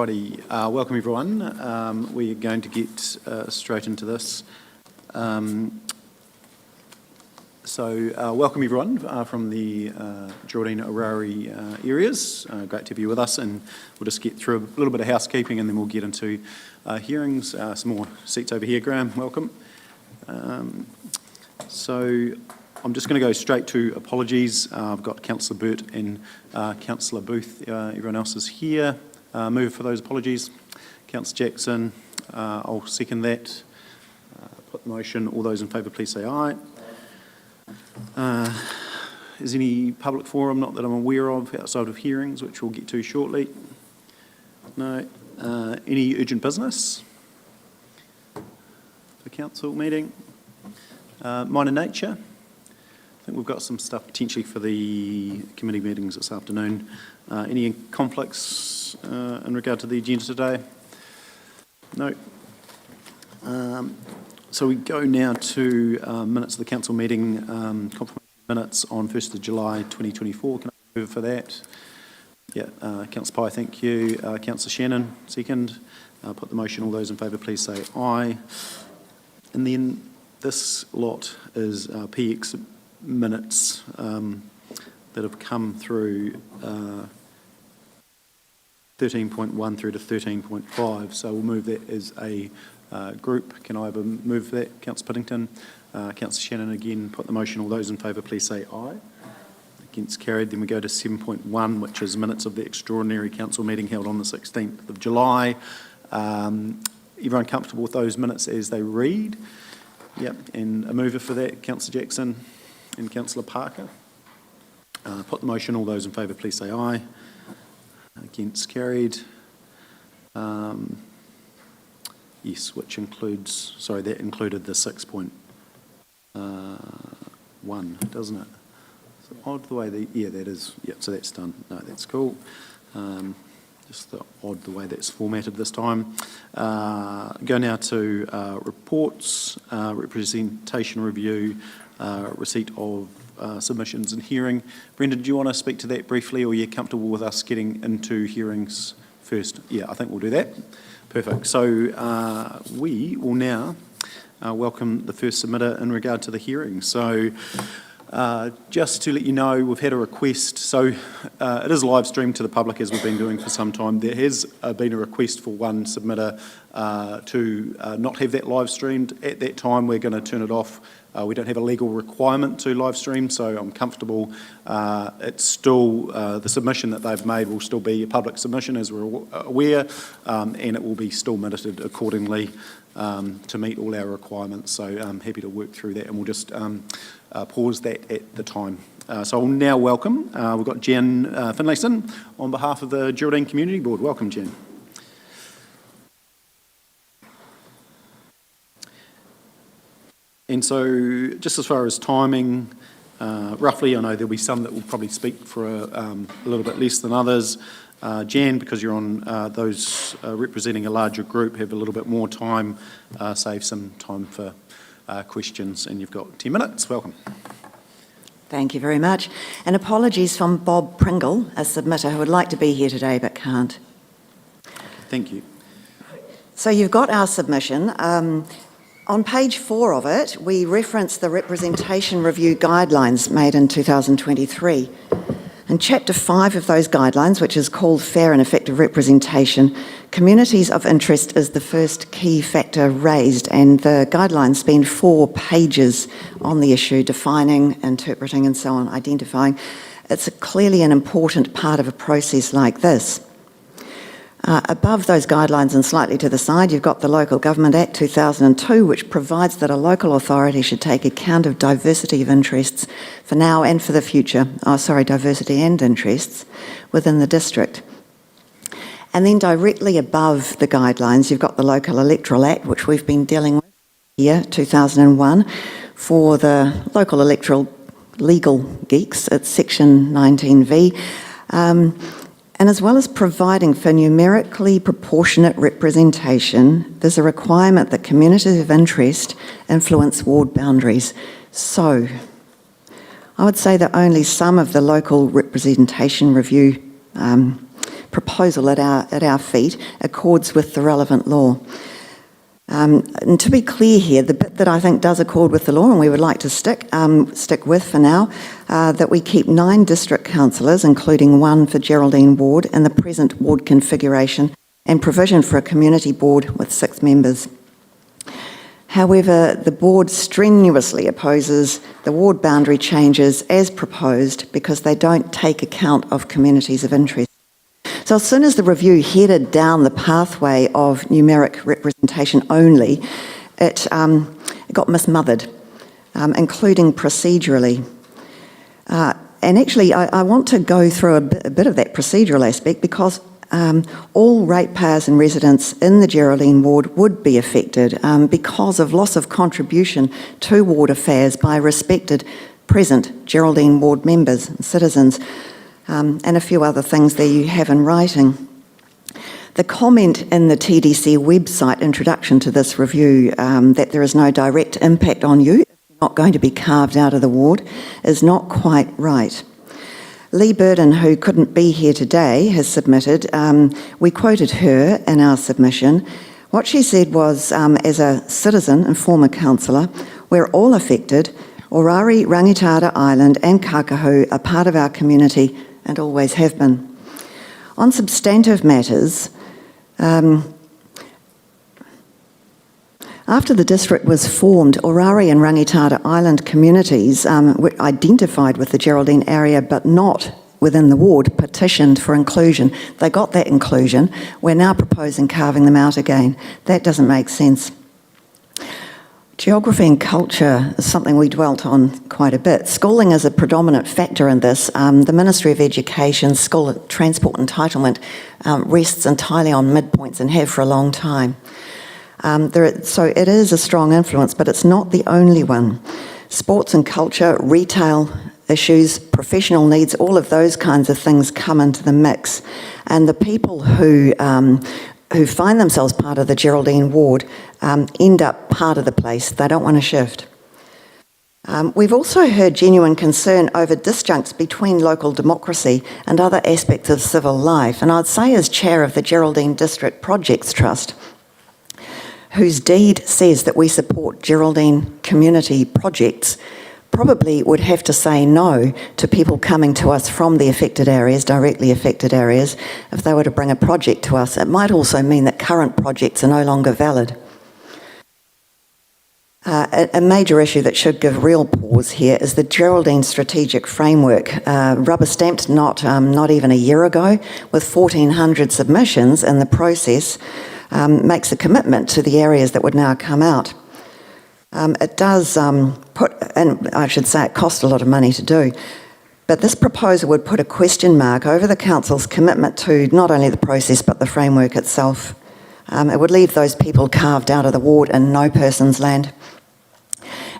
Alrighty, welcome everyone. We're going to get straight into this. Welcome everyone from the Geraldine Orari areas. Great to have you with us, and we'll just get through a little bit of housekeeping and then we'll get into hearings. Some more seats over here, Graham, welcome. So I'm just going to go straight to apologies. I've got Councillor Burt and Councillor Booth. Everyone else is here. Move for those apologies. Councillor Jackson, I'll second that. Put the motion. All those in favour, please say aye. Is any public forum, not that I'm aware of, outside of hearings, which we'll get to shortly? No. Any urgent business for council meeting? Minor nature. I think we've got some stuff potentially for the committee meetings this afternoon. Any conflicts in regard to the agenda today? No. So we go now to minutes of the council meeting, confirmation minutes on 1st of July 2024. Can I move for that? Yeah, Councillor Pye, thank you. Councillor Shannon, second. Put the motion. All those in favour, please say aye. And then this lot is PX minutes that have come through 13.1 through to 13.5. So we'll move that as a group. Can I have a move for that? Councillor Piddington, Councillor Shannon again, put the motion. All those in favour, please say aye. Against carried. Then we go to 7.1, which is minutes of the extraordinary council meeting held on the 16th of July. Everyone comfortable with those minutes as they read? Yep, and a mover for that, Councillor Jackson and Councillor Parker. Put the motion. All those in favour, please say aye. Against carried. Yes, which includes, sorry, that included the 6.1, doesn't it? So odd the way yeah, that is, yeah, so that's done. No, that's cool. Just odd the way that's formatted this time. Go now to reports, representation review, receipt of submissions and hearing. Brendan, do you want to speak to that briefly, or are you comfortable with us getting into hearings first? Yeah, I think we'll do that. Perfect. So we will now welcome the first submitter in regard to the hearing. So just to let you know, we've had a request. So it is live streamed to the public, as we've been doing for some time. There has been a request for one submitter to not have that live streamed. At that time, we're going to turn it off. We don't have a legal requirement to live stream, so I'm comfortable. It's still, the submission that they've made will still be a public submission, as we're aware, and it will be still minuted accordingly to meet all our requirements. So I'm happy to work through that, and we'll just pause that at the time. So I'll now welcome, we've got Jen Finlayson on behalf of the Geraldine Community Board. Welcome, Jen. And so just as far as timing, roughly, I know there'll be some that will probably speak for a little bit less than others. Jan, because you're on those representing a larger group, have a little bit more time, save some time for questions, and you've got 10 minutes. Welcome. Thank you very much. And apologies from Bob Pringle, a submitter who would like to be here today but can't. Thank you. So you've got our submission. On page 4 of it, we reference the representation review guidelines made in 2023. And chapter 5 of those guidelines, which is called Fair and Effective Representation, communities of interest is the first key factor raised, and the guidelines spend 4 pages on the issue, defining, interpreting and so on, identifying. It's clearly an important part of a process like this. Above those guidelines and slightly to the side, you've got the Local Government Act 2002, which provides that a local authority should take account of diversity of interests for now and for the future. Diversity and interests within the district. And then directly above the guidelines, you've got the Local Electoral Act, which we've been dealing with here, 2001, for the local electoral legal geeks. It's section 19V. And as well as providing for numerically proportionate representation, there's a requirement that communities of interest influence ward boundaries. So I would say that only some of the local representation review proposal at our feet accords with the relevant law. And to be clear here, the bit that I think does accord with the law, and we would like to stick with for now, that we keep 9 district councillors, including 1 for Geraldine Ward, in the present ward configuration, and provision for a community board with 6 members. However, the board strenuously opposes the ward boundary changes as proposed because they don't take account of communities of interest. So as soon as the review headed down the pathway of numeric representation only, it got mismothered, including procedurally. And actually, I want to go through a bit of that procedural aspect because all ratepayers and residents in the Geraldine Ward would be affected because of loss of contribution to ward affairs by respected present Geraldine Ward members and citizens, and a few other things there you have in writing. The comment in the TDC website introduction to this review that there is no direct impact on you, not going to be carved out of the ward, is not quite right. Lee Burden, who couldn't be here today, has submitted, we quoted her in our submission. What she said was, as a citizen and former councillor, we're all affected. Orari, Rangitata Island and Kākahu are part of our community and always have been. On substantive matters, after the district was formed, Orari and Rangitata Island communities were identified with the Geraldine area but not within the ward, petitioned for inclusion. They got that inclusion. We're now proposing carving them out again. That doesn't make sense. Geography and culture is something we dwelt on quite a bit. Schooling is a predominant factor in this. The Ministry of Education's school transport entitlement rests entirely on midpoints and have for a long time. So it is a strong influence, but it's not the only one. Sports and culture, retail issues, professional needs, all of those kinds of things come into the mix. And the people who find themselves part of the Geraldine Ward end up part of the place. They don't want to shift. We've also heard genuine concern over disjuncts between local democracy and other aspects of civil life. And I'd say as chair of the Geraldine District Projects Trust, whose deed says that we support Geraldine community projects, probably would have to say no to people coming to us from the affected areas, directly affected areas, if they were to bring a project to us. It might also mean that current projects are no longer valid. A major issue that should give real pause here is the Geraldine Strategic Framework, rubber stamped not even a year ago, with 1,400 submissions in the process, makes a commitment to the areas that would now come out. It does and I should say it cost a lot of money to do, but this proposal would put a question mark over the Council's commitment to not only the process but the framework itself. It would leave those people carved out of the ward in no person's land.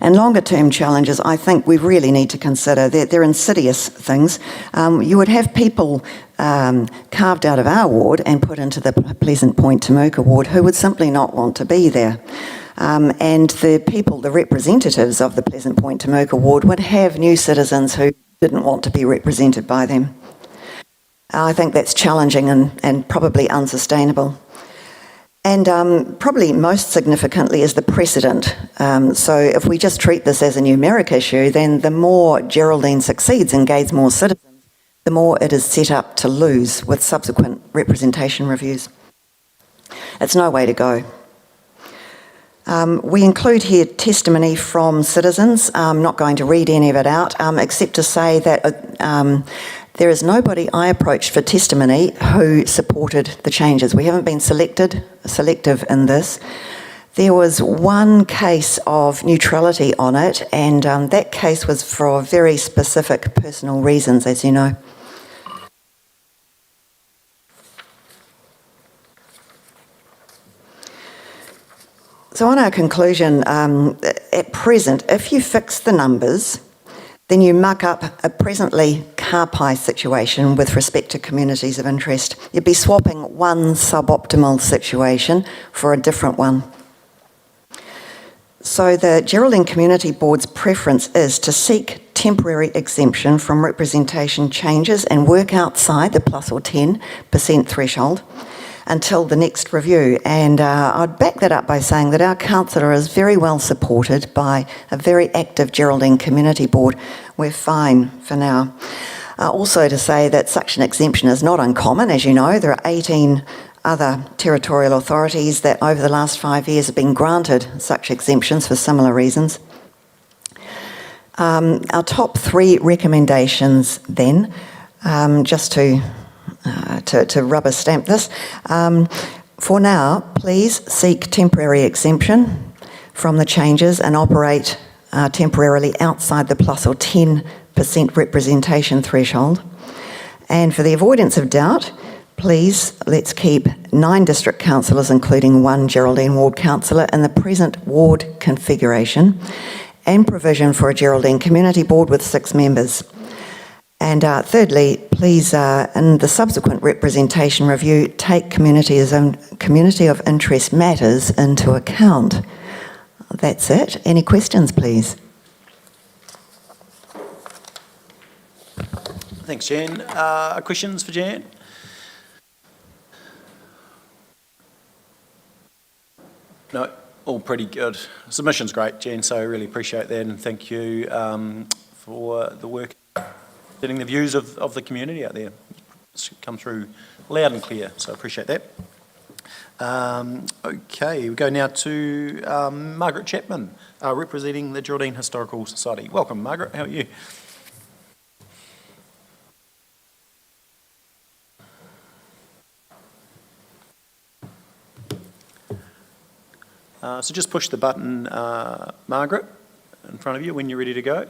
And longer term challenges, I think we really need to consider. They're insidious things. You would have people carved out of our ward and put into the Pleasant Point Temuka ward who would simply not want to be there. And the people, the representatives of the Pleasant Point Temuka ward would have new citizens who didn't want to be represented by them. I think that's challenging and probably unsustainable. And probably most significantly is the precedent. So if we just treat this as a numeric issue, then the more Geraldine succeeds and gains more citizens, the more it is set up to lose with subsequent representation reviews. It's no way to go. We include here testimony from citizens. I'm not going to read any of it out, except to say that there is nobody I approached for testimony who supported the changes. We haven't been selective in this. There was one case of neutrality on it, and that case was for very specific personal reasons, as you know. So on our conclusion, at present, if you fix the numbers, then you muck up a presently car pie situation with respect to communities of interest. You'd be swapping one suboptimal situation for a different one. So the Geraldine Community Board's preference is to seek temporary exemption from representation changes and work outside the plus or 10% threshold until the next review. And I'd back that up by saying that our councillor is very well supported by a very active Geraldine Community Board. We're fine for now. Also to say that such an exemption is not uncommon. As you know, there are 18 other territorial authorities that over the last 5 years have been granted such exemptions for similar reasons. Our top 3 recommendations then, just to rubber stamp this. For now, please seek temporary exemption from the changes and operate temporarily outside the plus or 10% representation threshold. And for the avoidance of doubt, please let's keep 9 district councillors, including 1 Geraldine ward councillor, in the present ward configuration, and provision for a Geraldine Community Board with 6 members. And thirdly, please, in the subsequent representation review, take community of interest matters into account. That's it. Any questions, please? Thanks, Jan. Questions for Jan? No, all pretty good. Submission's great, Jan, so I really appreciate that, and thank you for the work, getting the views of the community out there. It's come through loud and clear, so I appreciate that. Okay, we go now to Margaret Chapman, representing the Geraldine Historical Society. Welcome, Margaret, how are you? So just push the button, Margaret, in front of you when you're ready to go.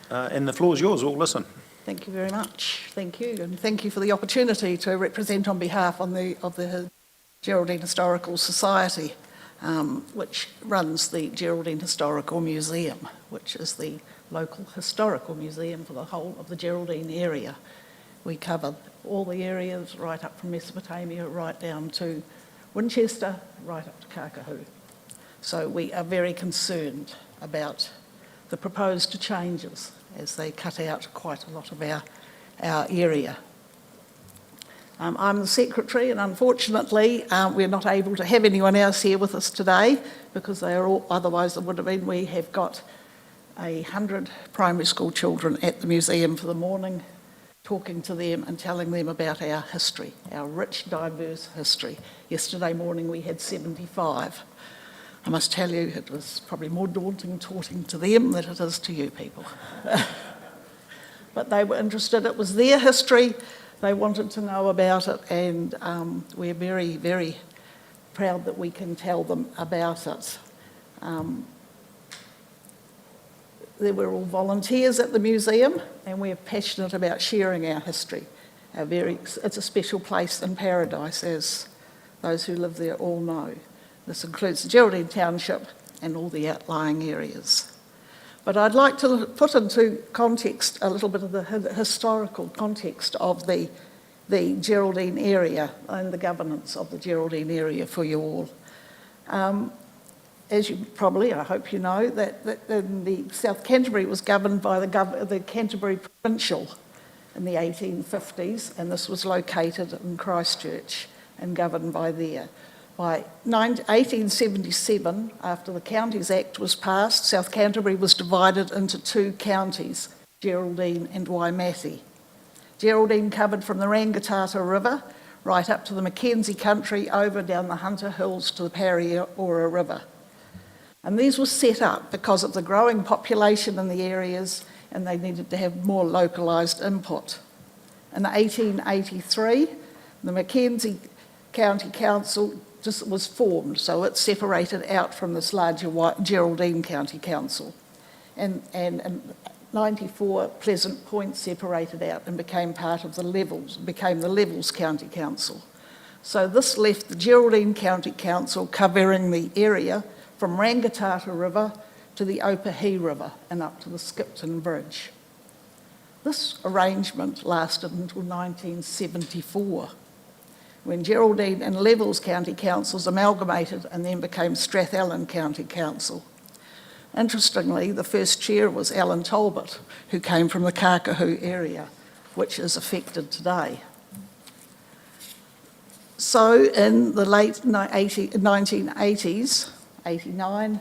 And the floor is yours, we'll listen. Thank you very much. Thank you, and thank you for the opportunity to represent on behalf of the Geraldine Historical Society, which runs the Geraldine Historical Museum, which is the local historical museum for the whole of the Geraldine area. We cover all the areas right up from Mesopotamia right down to Winchester, right up to Kākahu. So we are very concerned about the proposed changes as they cut out quite a lot of our area. I'm the secretary, and unfortunately we're not able to have anyone else here with us today because they are all, otherwise it would have been, we have got 100 primary school children at the museum for the morning, talking to them and telling them about our history, our rich, diverse history. Yesterday morning we had 75. I must tell you, it was probably more daunting talking to them than it is to you people. But they were interested. It was their history. They wanted to know about it, and we're very, very proud that we can tell them about it. They were all volunteers at the museum, and we're passionate about sharing our history. It's a special place in paradise, as those who live there all know. This includes the Geraldine Township and all the outlying areas. But I'd like to put into context a little bit of the historical context of the Geraldine area and the governance of the Geraldine area for you all. As you probably, I hope you know, that the South Canterbury was governed by the Canterbury Provincial in the 1850s, and this was located in Christchurch and governed by there. By 1877, after the Counties Act was passed, South Canterbury was divided into 2 counties, Geraldine and Waimate. Geraldine covered from the Rangitata River right up to the Mackenzie country, over down the Hunter Hills to the Pariora River. And these were set up because of the growing population in the areas, and they needed to have more localised input. In 1883, the Mackenzie County Council was formed, so it separated out from this larger Geraldine County Council. And 94, Pleasant Point separated out and became part of the Levels, became the Levels County Council. So this left the Geraldine County Council covering the area from Rangitata River to the Opahi River and up to the Skipton Bridge. This arrangement lasted until 1974, when Geraldine and Levels County Councils amalgamated and then became Strathallan County Council. Interestingly, the first chair was Alan Talbot, who came from the Kākahu area, which is affected today. So in the late 1980s, 89,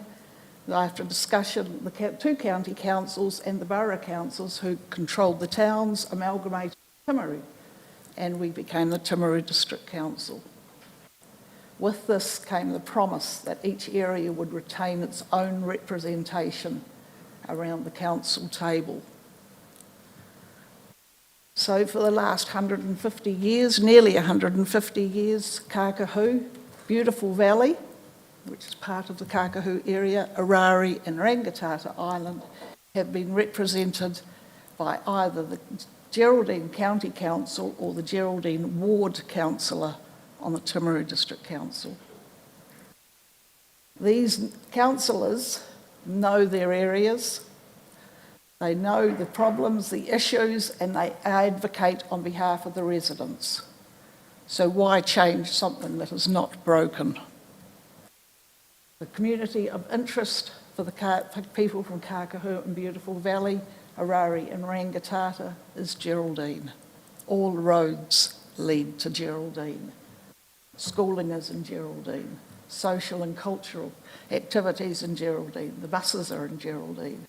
after discussion, the two county councils and the borough councils who controlled the towns amalgamated Timaru, and we became the Timaru District Council. With this came the promise that each area would retain its own representation around the council table. So for the last 150 years, nearly 150 years, Kākahu, Beautiful Valley, which is part of the Kākahu area, Arari and Rangitata Island, have been represented by either the Geraldine County Council or the Geraldine Ward Councillor on the Timaru District Council. These councillors know their areas, they know the problems, the issues, and they advocate on behalf of the residents. So why change something that is not broken? The community of interest for the people from Kākahu and Beautiful Valley, Arari and Rangitata is Geraldine. All roads lead to Geraldine. Schooling is in Geraldine. Social and cultural activities in Geraldine. The buses are in Geraldine.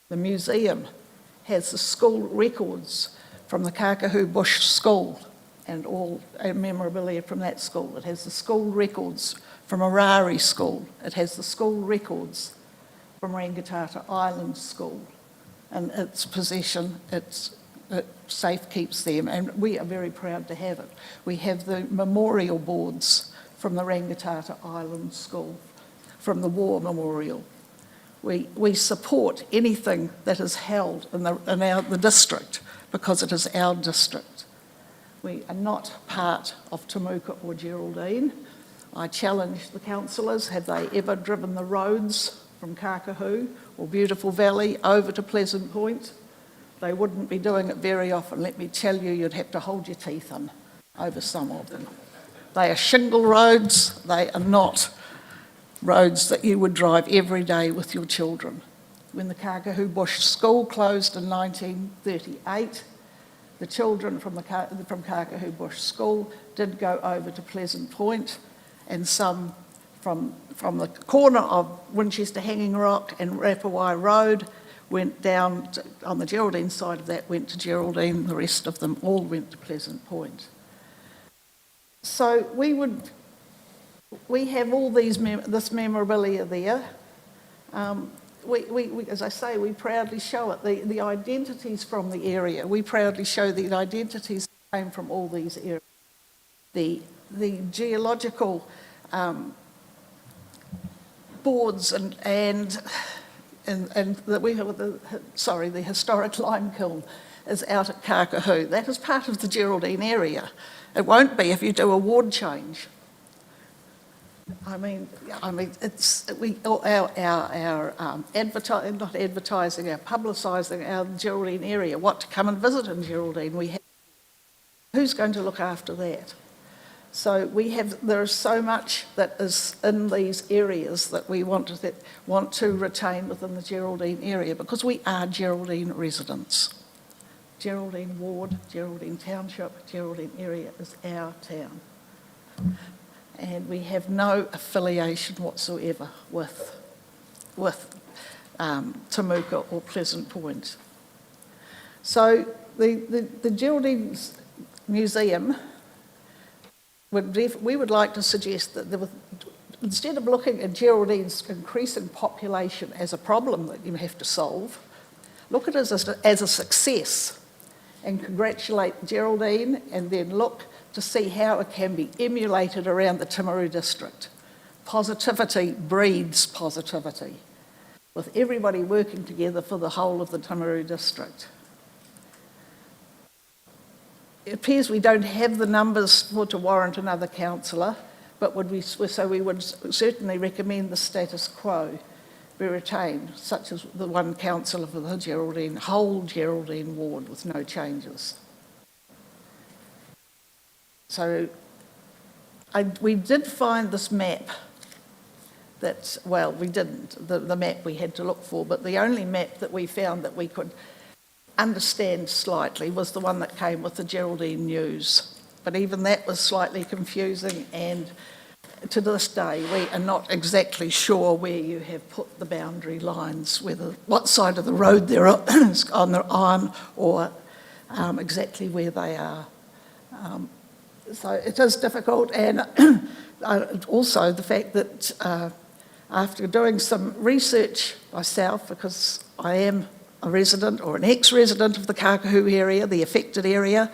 The museum has the school records from the Kākahu Bush School and all memorabilia from that school. It has the school records from Arari School. It has the school records from Rangitata Island School. And its possession, it safe keeps them, and we are very proud to have it. We have the memorial boards from the Rangitata Island School, from the War Memorial. We support anything that is held in the district because it is our district. We are not part of Temuka or Geraldine. I challenge the councillors, have they ever driven the roads from Kākahu or Beautiful Valley over to Pleasant Point? They wouldn't be doing it very often. Let me tell you, you'd have to hold your teeth in over some of them. They are shingle roads. They are not roads that you would drive every day with your children. When the Kākahu Bush School closed in 1938, the children from Kākahu Bush School did go over to Pleasant Point, and some from the corner of Winchester Hanging Rock and Rapawai Road went down on the Geraldine side of that, went to Geraldine. The rest of them all went to Pleasant Point. So we have all this memorabilia there. As I say, we proudly show it. The identities from the area, we proudly show the identities that came from all these areas. The geological boards and that we have the historic lime kiln is out at Kākahu. That is part of the Geraldine area. It won't be if you do a ward change. Our publicising our Geraldine area, what to come and visit in Geraldine. Who's going to look after that? So there is so much that is in these areas that we want to retain within the Geraldine area, because we are Geraldine residents. Geraldine Ward, Geraldine Township, Geraldine area is our town. And we have no affiliation whatsoever with Temuka or Pleasant Point. So the Geraldine Museum, we would like to suggest that instead of looking at Geraldine's increasing population as a problem that you have to solve, look at it as a success and congratulate Geraldine, and then look to see how it can be emulated around the Timaru district. Positivity breeds positivity, with everybody working together for the whole of the Timaru district. It appears we don't have the numbers to warrant another councillor, but we would certainly recommend the status quo be retained, such as the one councillor for the whole Geraldine ward with no changes. So we did find this map that, well, we didn't, the map we had to look for, but the only map that we found that we could understand slightly was the one that came with the Geraldine News. But even that was slightly confusing, and to this day we are not exactly sure where you have put the boundary lines, what side of the road they're on or exactly where they are. So it is difficult, and also the fact that after doing some research myself, because I am a resident or an ex-resident of the Kākahu area, the affected area,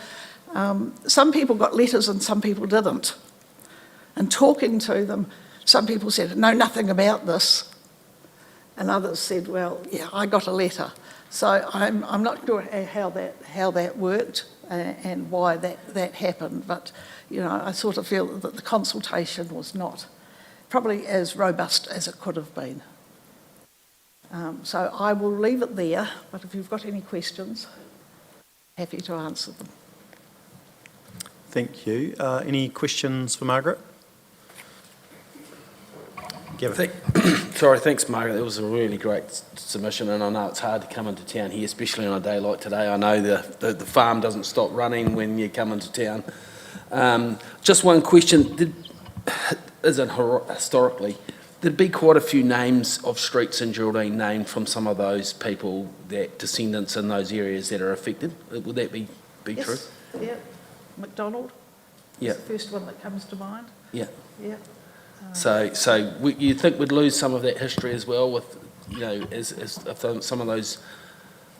some people got letters and some people didn't. And talking to them, some people said, know nothing about this. And others said, well, yeah, I got a letter. So I'm not sure how that worked and why that happened. But, you know, I sort of feel that the consultation was not probably as robust as it could have been. So I will leave it there, but if you've got any questions, happy to answer them. Thank you. Any questions for Margaret? Gavin. Sorry, thanks, Margaret. That was a really great submission, and I know it's hard to come into town here, especially on a day like today. I know the farm doesn't stop running when you come into town. Just one question. Historically, there'd be quite a few names of streets in Geraldine named from some of those people, that descendants in those areas that are affected. Would that be Yes. true? Yeah, McDonald. Yeah. Is the first one that comes to mind. Yeah. Yeah. So you think we'd lose some of that history as well, with, you know, as if some of those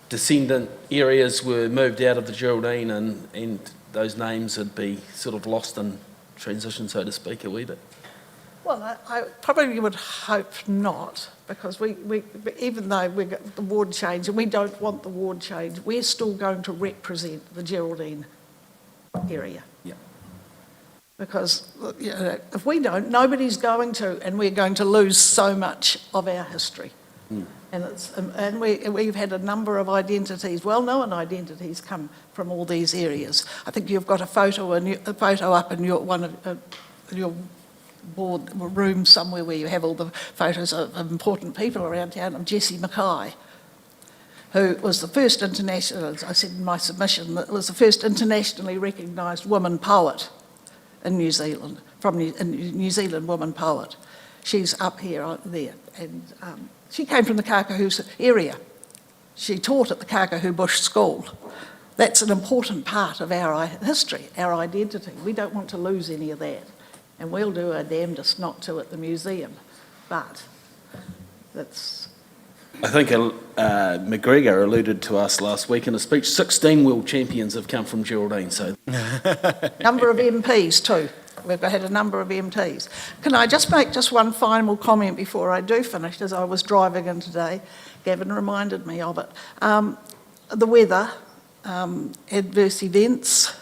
descendant areas were moved out of the Geraldine, and those names would be sort of lost in transition, so to speak, a wee bit? Well, I probably would hope not, because we even though we got the ward change, and we don't want the ward change, we're still going to represent the Geraldine area. Yeah. Because, you know, if we don't, nobody's going to, and we're going to lose so much of our history. And we've had a number of identities, well-known identities, come from all these areas. I think you've got a photo up in your board room somewhere where you have all the photos of important people around town, of Jessie Mackay, who was the first international, as I said in my submission, that was the first internationally recognised woman poet in New Zealand, New Zealand woman poet. She's up here, there, and she came from the Kākahu area. She taught at the Kākahu Bush School. That's an important part of our history, our identity. We don't want to lose any of that, and we'll do our damnedest not to at the museum, but that's... I think McGregor alluded to us last week in a speech. 16 world champions have come from Geraldine, so... Number of MPs too. We've had a number of MPs. Can I just make just one final comment before I do finish? As I was driving in today, Gavin reminded me of it. The weather, adverse events,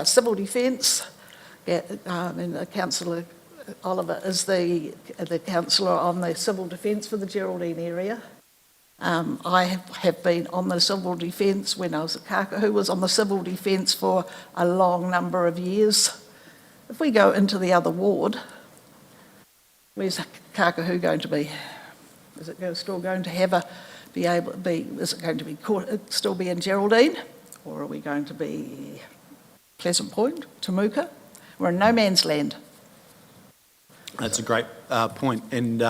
civil defence, and Councillor Oliver is the councillor on the civil defence for the Geraldine area. I have been on the civil defence when I was at Kākahu, was on the civil defence for a long number of years. If we go into the other ward, where's Kākahu going to be? Is it still going to is it going to be still be in Geraldine, or are we going to be Pleasant Point, Temuka? We're in no man's land. That's a great point. And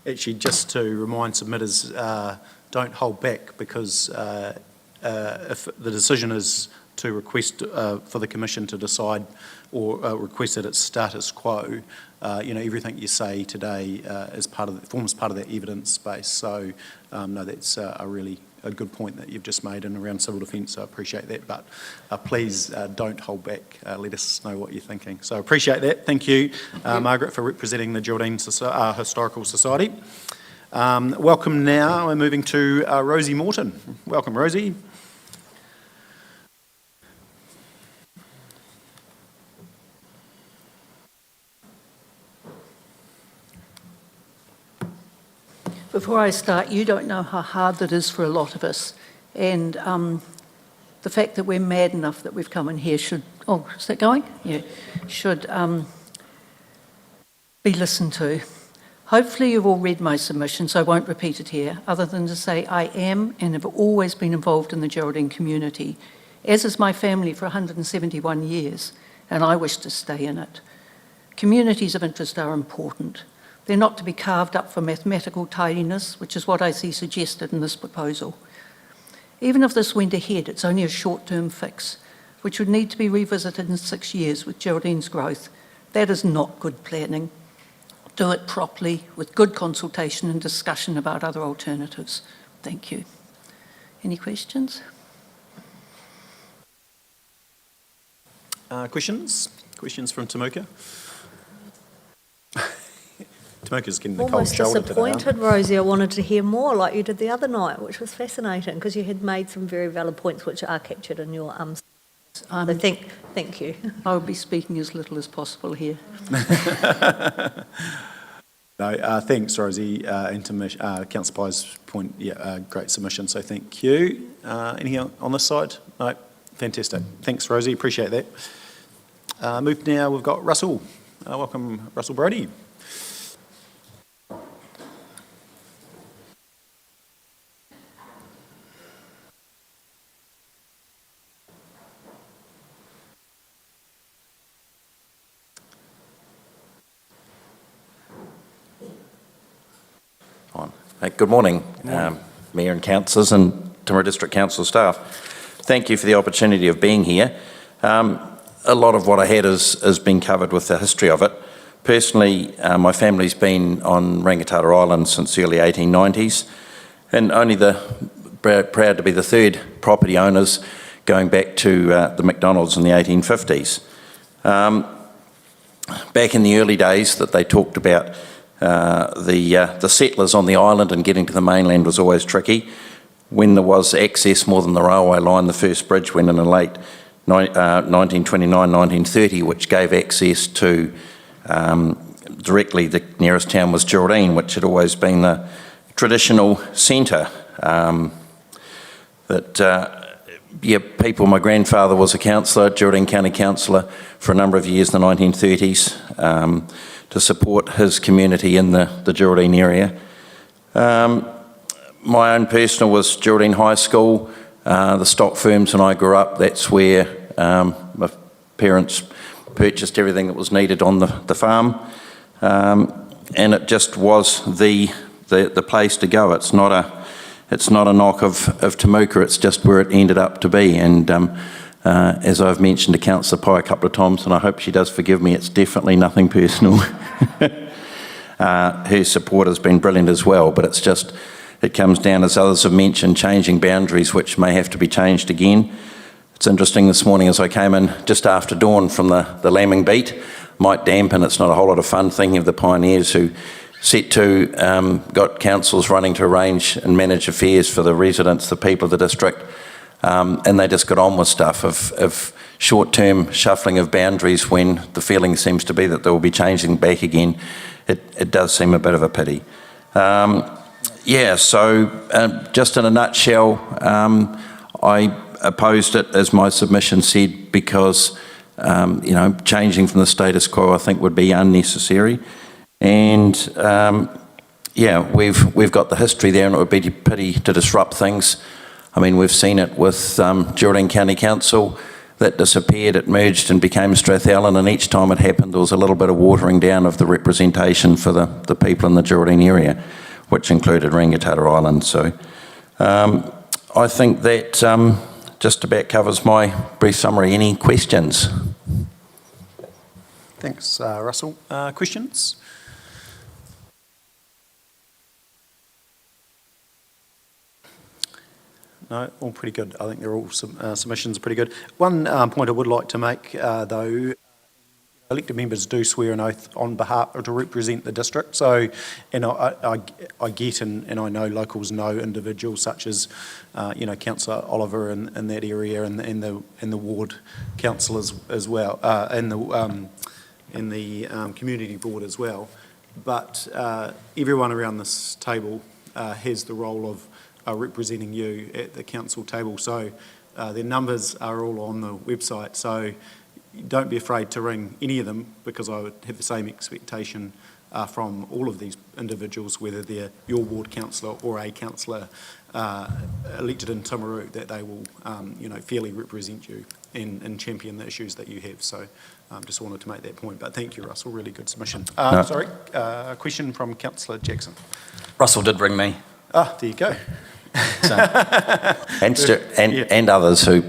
actually, just to remind submitters, don't hold back, because if the decision is to request for the Commission to decide or request that it's status quo, everything you say today forms part of that evidence base. So, no, that's a good point that you've just made in around civil defence, so I appreciate that. But please don't hold back. Let us know what you're thinking. So appreciate that. Thank you, Margaret, for representing the Geraldine Historical Society. Welcome now. We're moving to Rosie Morton. Welcome, Rosie. Before I start, you don't know how hard that is for a lot of us. And the fact that we're mad enough that we've come in here should... Oh, is that going? Yeah. Should be listened to. Hopefully you've all read my submission, so I won't repeat it here, other than to say I am and have always been involved in the Geraldine community, as is my family for 171 years, and I wish to stay in it. Communities of interest are important. They're not to be carved up for mathematical tidiness, which is what I see suggested in this proposal. Even if this went ahead, it's only a short-term fix, which would need to be revisited in 6 years with Geraldine's growth. That is not good planning. Do it properly, with good consultation and discussion about other alternatives. Thank you. Any questions? Questions? Questions from Tamuka? Tamuka's getting the cold Almost shoulder today. aren't disappointed, Rosie. I wanted to hear more like you did the other night, which was fascinating because you had made some very valid points which are captured in your so thank you. I will be speaking as little as possible here. No, thanks, Rosie, and Councillor Pye's point, great submission, so thank you. Anything on this side? No, fantastic. Thanks, Rosie, appreciate that. Move now, we've got Russell. Welcome, Russell Brody. Good morning, Mayor and Councillors and Timaru District Council staff. Thank you for the opportunity of being here. A lot of what I had has been covered with the history of it. Personally, my family's been on Rangitata Island since the early 1890s, and only proud to be the third property owners going back to the McDonald's in the 1850s. Back in the early days that they talked about, the settlers on the island and getting to the mainland was always tricky. When there was access more than the railway line, the first bridge went in late 1929, 1930, which gave access to directly, the nearest town was Geraldine, which had always been the traditional centre. My grandfather was a councillor, Geraldine County Councillor, for a number of years in the 1930s. To support his community in the Geraldine area. My own personal was Geraldine High School, the stock firms when I grew up. That's where my parents purchased everything that was needed on the farm, and it just was the place to go. It's not a knock of Tamuka. It's just where it ended up to be. And as I've mentioned to Councillor Pye a couple of times, and I hope she does forgive me, it's definitely nothing personal. Her support has been brilliant as well, but it comes down, as others have mentioned, changing boundaries which may have to be changed again. It's interesting this morning as I came in just after dawn from the lambing beat, might dampen, it's not a whole lot of fun thinking of the pioneers who set to, got councils running to arrange and manage affairs for the residents, the people of the district. And they just got on with stuff of short-term shuffling of boundaries when the feeling seems to be that they will be changing back again. It does seem a bit of a pity. Just in a nutshell, I opposed it, as my submission said, because changing from the status quo I think would be unnecessary. And we've got the history there, and it would be a pity to disrupt things. I mean, we've seen it with Geraldine County Council that disappeared, it merged and became Strathallan, and each time it happened there was a little bit of watering down of the representation for the people in the Geraldine area, which included Rangitata Island. So I think that just about covers my brief summary. Any questions? Thanks, Russell. Questions? No, all pretty good. I think they're all submissions are pretty good. One point I would like to make, though, elected members do swear an oath on behalf or to represent the district. So, and I get and I know locals know individuals such as, Councillor Oliver in that area and the ward councillors as well, and the community board as well. But everyone around this table has the role of representing you at the council table. So their numbers are all on the website. So don't be afraid to ring any of them, because I would have the same expectation from all of these individuals, whether they're your ward councillor or a councillor elected in Timaru, that they will, fairly represent you and champion the issues that you have. So just wanted to make that point. But thank you, Russell. Really good submission. Sorry, a question from Councillor Jackson. Russell did ring me. There you go. So, and others who,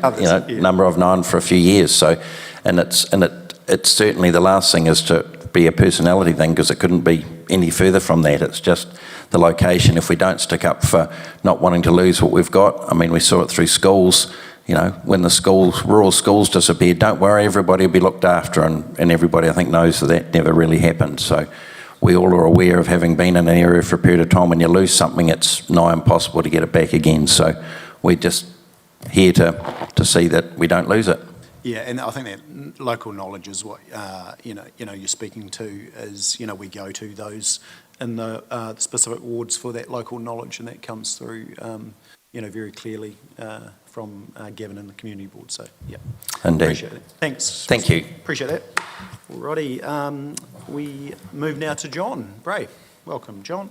number I've known for a few years. So, and it's certainly the last thing is to be a personality thing, because it couldn't be any further from that. It's just the location. If we don't stick up for not wanting to lose what we've got, I mean, we saw it through schools. When the rural schools disappeared, don't worry, everybody will be looked after, and everybody I think knows that never really happened. So we all are aware of having been in an area for a period of time. When you lose something, it's nigh impossible to get it back again. So we're just here to see that we don't lose it. Yeah, and I think that local knowledge is what you're speaking to. Is we go to those in the specific wards for that local knowledge, and that comes through very clearly from Gavin and the community board. So yeah, indeed. Appreciate it. Thanks. Thank you. Appreciate that. Alrighty, we move now to John Bray. Welcome, John.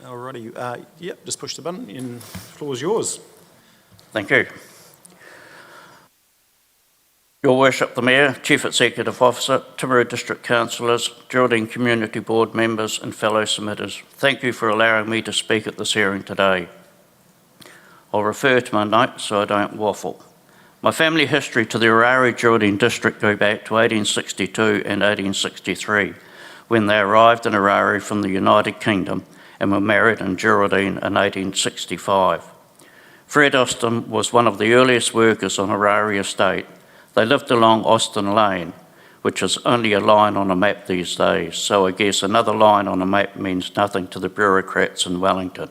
Alrighty, just push the button and the floor is yours. Thank you. Your Worship, the Mayor, Chief Executive Officer, Timaru District Councillors, Geraldine Community Board members and fellow submitters, thank you for allowing me to speak at this hearing today. I'll refer to my notes so I don't waffle. My family history to the Orari Geraldine District go back to 1862 and 1863, when they arrived in Orari from the United Kingdom and were married in Geraldine in 1865. Fred Austin was one of the earliest workers on Orari Estate. They lived along Austin Lane, which is only a line on a map these days, so I guess another line on a map means nothing to the bureaucrats in Wellington.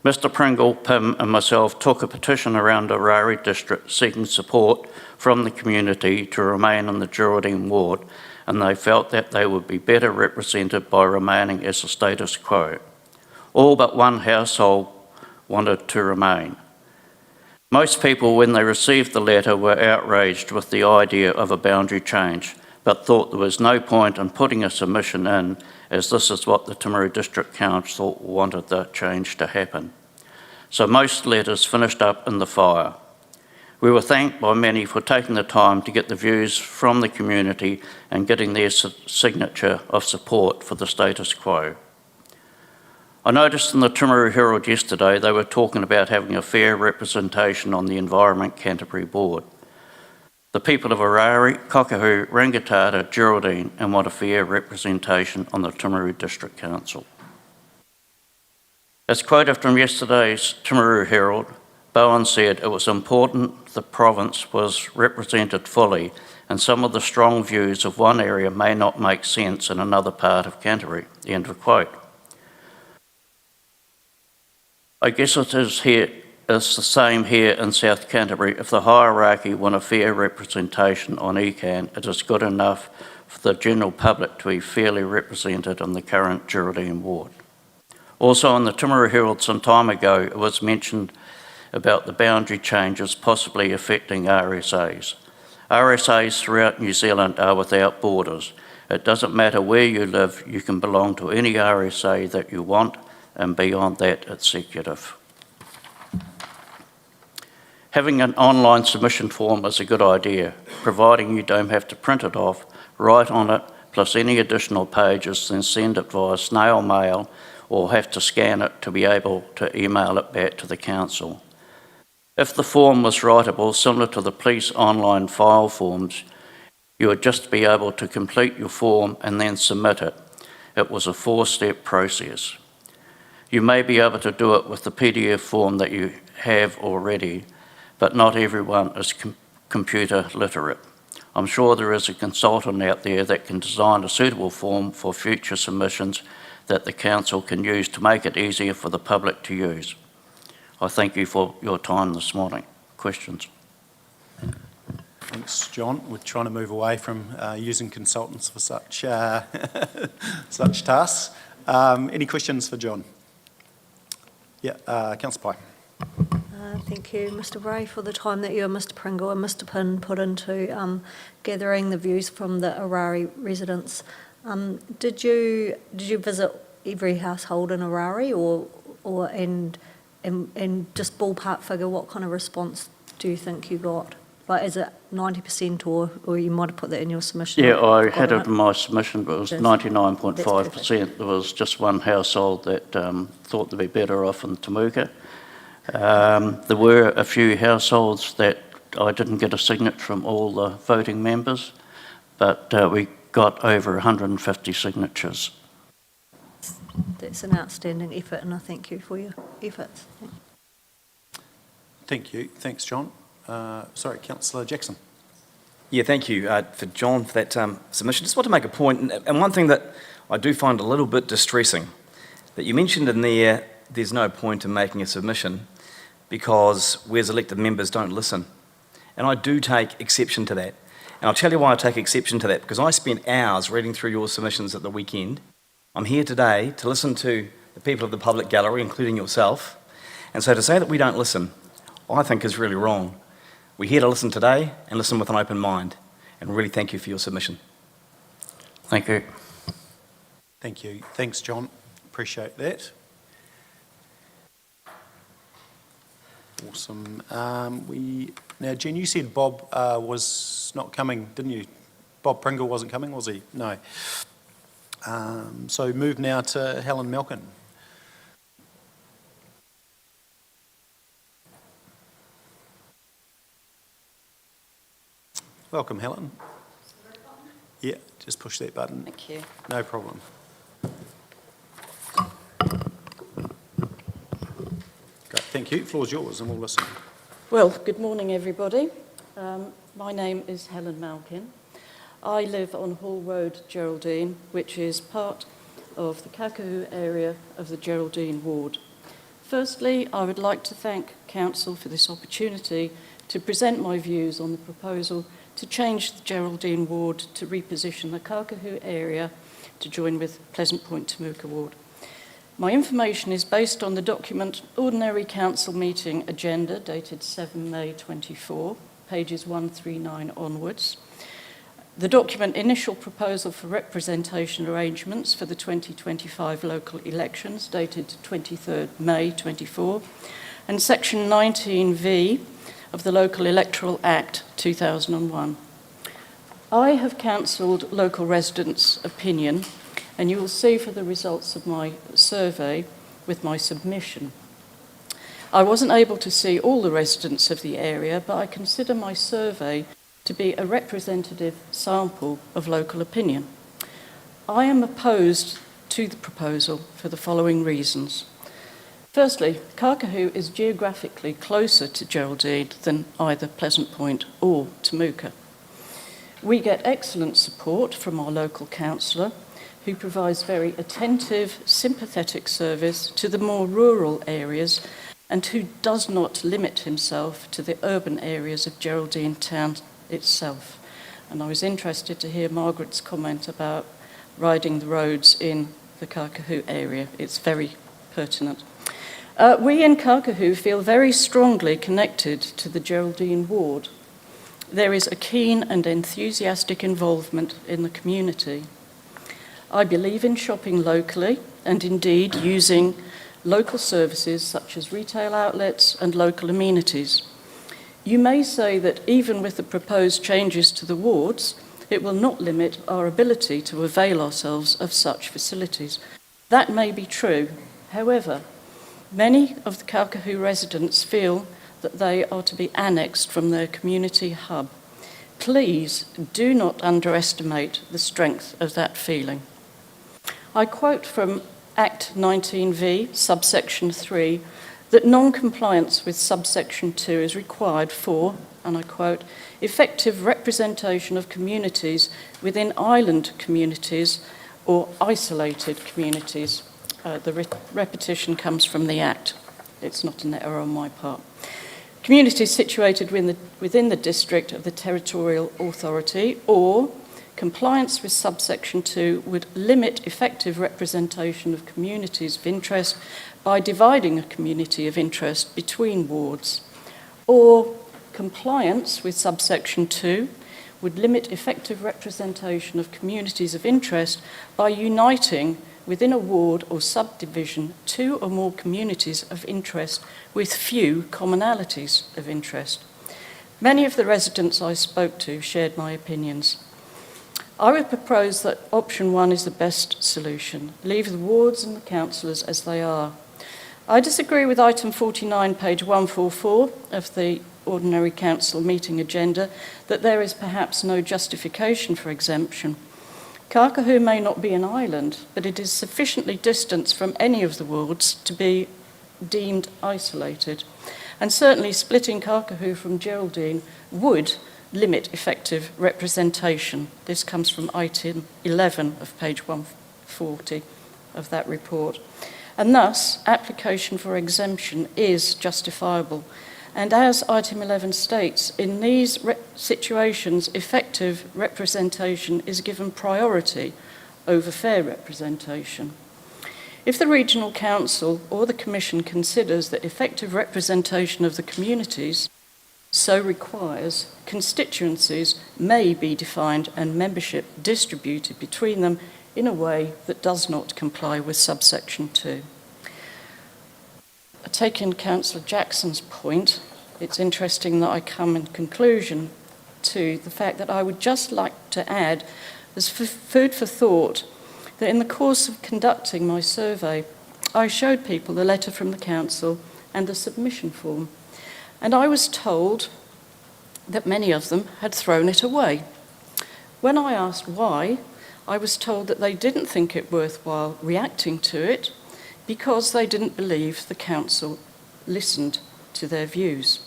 Mr Pringle, Pim and myself took a petition around Orari District seeking support from the community to remain in the Geraldine ward, and they felt that they would be better represented by remaining as the status quo. All but one household wanted to remain. Most people, when they received the letter, were outraged with the idea of a boundary change, but thought there was no point in putting a submission in, as this is what the Timaru District Council wanted the change to happen. So most letters finished up in the fire. We were thanked by many for taking the time to get the views from the community and getting their signature of support for the status quo. I noticed in the Timaru Herald yesterday they were talking about having a fair representation on the Environment Canterbury Board. The people of Orari, Kokahu, Rangitata, Geraldine and want a fair representation on the Timaru District Council. As quoted from yesterday's Timaru Herald, Bowen said it was important the province was represented fully, and some of the strong views of one area may not make sense in another part of Canterbury. End of quote. I guess it is the same here in South Canterbury. If the hierarchy want a fair representation on ECAN, it is good enough for the general public to be fairly represented in the current Geraldine ward. Also in the Timaru Herald some time ago, it was mentioned about the boundary changes possibly affecting RSAs. RSAs throughout New Zealand are without borders. It doesn't matter where you live, you can belong to any RSA that you want, and beyond that, executive. Having an online submission form is a good idea, providing you don't have to print it off, write on it, plus any additional pages, then send it via snail mail or have to scan it to be able to email it back to the council. If the form was writable, similar to the police online file forms, you would just be able to complete your form and then submit it. It was a 4-step process. You may be able to do it with the PDF form that you have already, but not everyone is computer literate. I'm sure there is a consultant out there that can design a suitable form for future submissions that the council can use to make it easier for the public to use. I thank you for your time this morning. Questions? Thanks, John. We're trying to move away from using consultants for such such tasks. Any questions for John? Yeah, Councillor Pye. Thank you, Mr Bray, for the time that you and Mr Pringle and Mr Pinn put into gathering the views from the Orari residents. Did you visit every household in Orari, and just ballpark figure, what kind of response do you think you got? Like, is it 90% or you might have put that in your submission? Yeah, I I've had got it in my submission, but it was That's 99.5%. There was just one household that thought they'd be better off in Temuka. There were a few households that I didn't get a signature from all the voting members, but we got over 150 signatures. That's an outstanding effort, and I thank you for your efforts. Thank you. Thanks, John. Sorry, Councillor Jackson. Yeah, thank you for John for that submission. Just want to make a point, and one thing that I do find a little bit distressing, that you mentioned in there, there's no point in making a submission because we as elected members don't listen. And I do take exception to that. And I'll tell you why I take exception to that, because I spent hours reading through your submissions at the weekend. I'm here today to listen to the people of the public gallery, including yourself. And so to say that we don't listen, I think is really wrong. We're here to listen today and listen with an open mind. And really thank you for your submission. Thank you. Thank you. Thanks, John. Appreciate that. Awesome. Now, Jen, you said Bob was not coming, didn't you? Bob Pringle wasn't coming, was he? No. So move now to Helen Malkin. Welcome, Helen. Yeah, just push that button. Thank you. No problem. Great, thank you. Floor's yours and we'll listen. Well, good morning, everybody. My name is Helen Malkin. I live on Hall Road, Geraldine, which is part of the Kakahu area of the Geraldine ward. Firstly, I would like to thank Council for this opportunity to present my views on the proposal to change the Geraldine ward to reposition the Kakahu area to join with Pleasant Point Temuka ward. My information is based on the document Ordinary Council Meeting Agenda dated 7 May 24, pages 139 onwards. The document Initial Proposal for Representation Arrangements for the 2025 local elections dated 23rd May 24, and Section 19V of the Local Electoral Act 2001. I have counselled local residents' opinion, and you will see for the results of my survey with my submission. I wasn't able to see all the residents of the area, but I consider my survey to be a representative sample of local opinion. I am opposed to the proposal for the following reasons. Firstly, Kakahu is geographically closer to Geraldine than either Pleasant Point or Temuka. We get excellent support from our local councillor, who provides very attentive, sympathetic service to the more rural areas and who does not limit himself to the urban areas of Geraldine town itself. And I was interested to hear Margaret's comment about riding the roads in the Kakahu area. It's very pertinent. We in Kakahu feel very strongly connected to the Geraldine ward. There is a keen and enthusiastic involvement in the community. I believe in shopping locally and indeed using local services such as retail outlets and local amenities. You may say that even with the proposed changes to the wards, it will not limit our ability to avail ourselves of such facilities. That may be true. However, many of the Kakahu residents feel that they are to be annexed from their community hub. Please do not underestimate the strength of that feeling. I quote from Act 19V, subsection 3, that non-compliance with subsection 2 is required for, and I quote, effective representation of communities within island communities or isolated communities. The repetition comes from the Act. It's not an error on my part. Communities situated within the district of the territorial authority, or compliance with subsection 2 would limit effective representation of communities of interest by dividing a community of interest between wards, or compliance with subsection 2 would limit effective representation of communities of interest by uniting within a ward or subdivision 2 or more communities of interest with few commonalities of interest. Many of the residents I spoke to shared my opinions. I would propose that option 1 is the best solution. Leave the wards and the councillors as they are. I disagree with item 49, page 144 of the Ordinary Council meeting agenda, that there is perhaps no justification for exemption. Kākahu may not be an island, but it is sufficiently distant from any of the wards to be deemed isolated. And certainly splitting Kākahu from Geraldine would limit effective representation. This comes from item 11 of page 140 of that report. And thus, application for exemption is justifiable. And as item 11 states, in these situations, effective representation is given priority over fair representation. If the Regional Council or the Commission considers that effective representation of the communities so requires, constituencies may be defined and membership distributed between them in a way that does not comply with subsection 2. Taking Councillor Jackson's point, it's interesting that I come in conclusion to the fact that I would just like to add, as food for thought, that in the course of conducting my survey, I showed people the letter from the council and the submission form, and I was told that many of them had thrown it away. When I asked why, I was told that they didn't think it worthwhile reacting to it because they didn't believe the council listened to their views.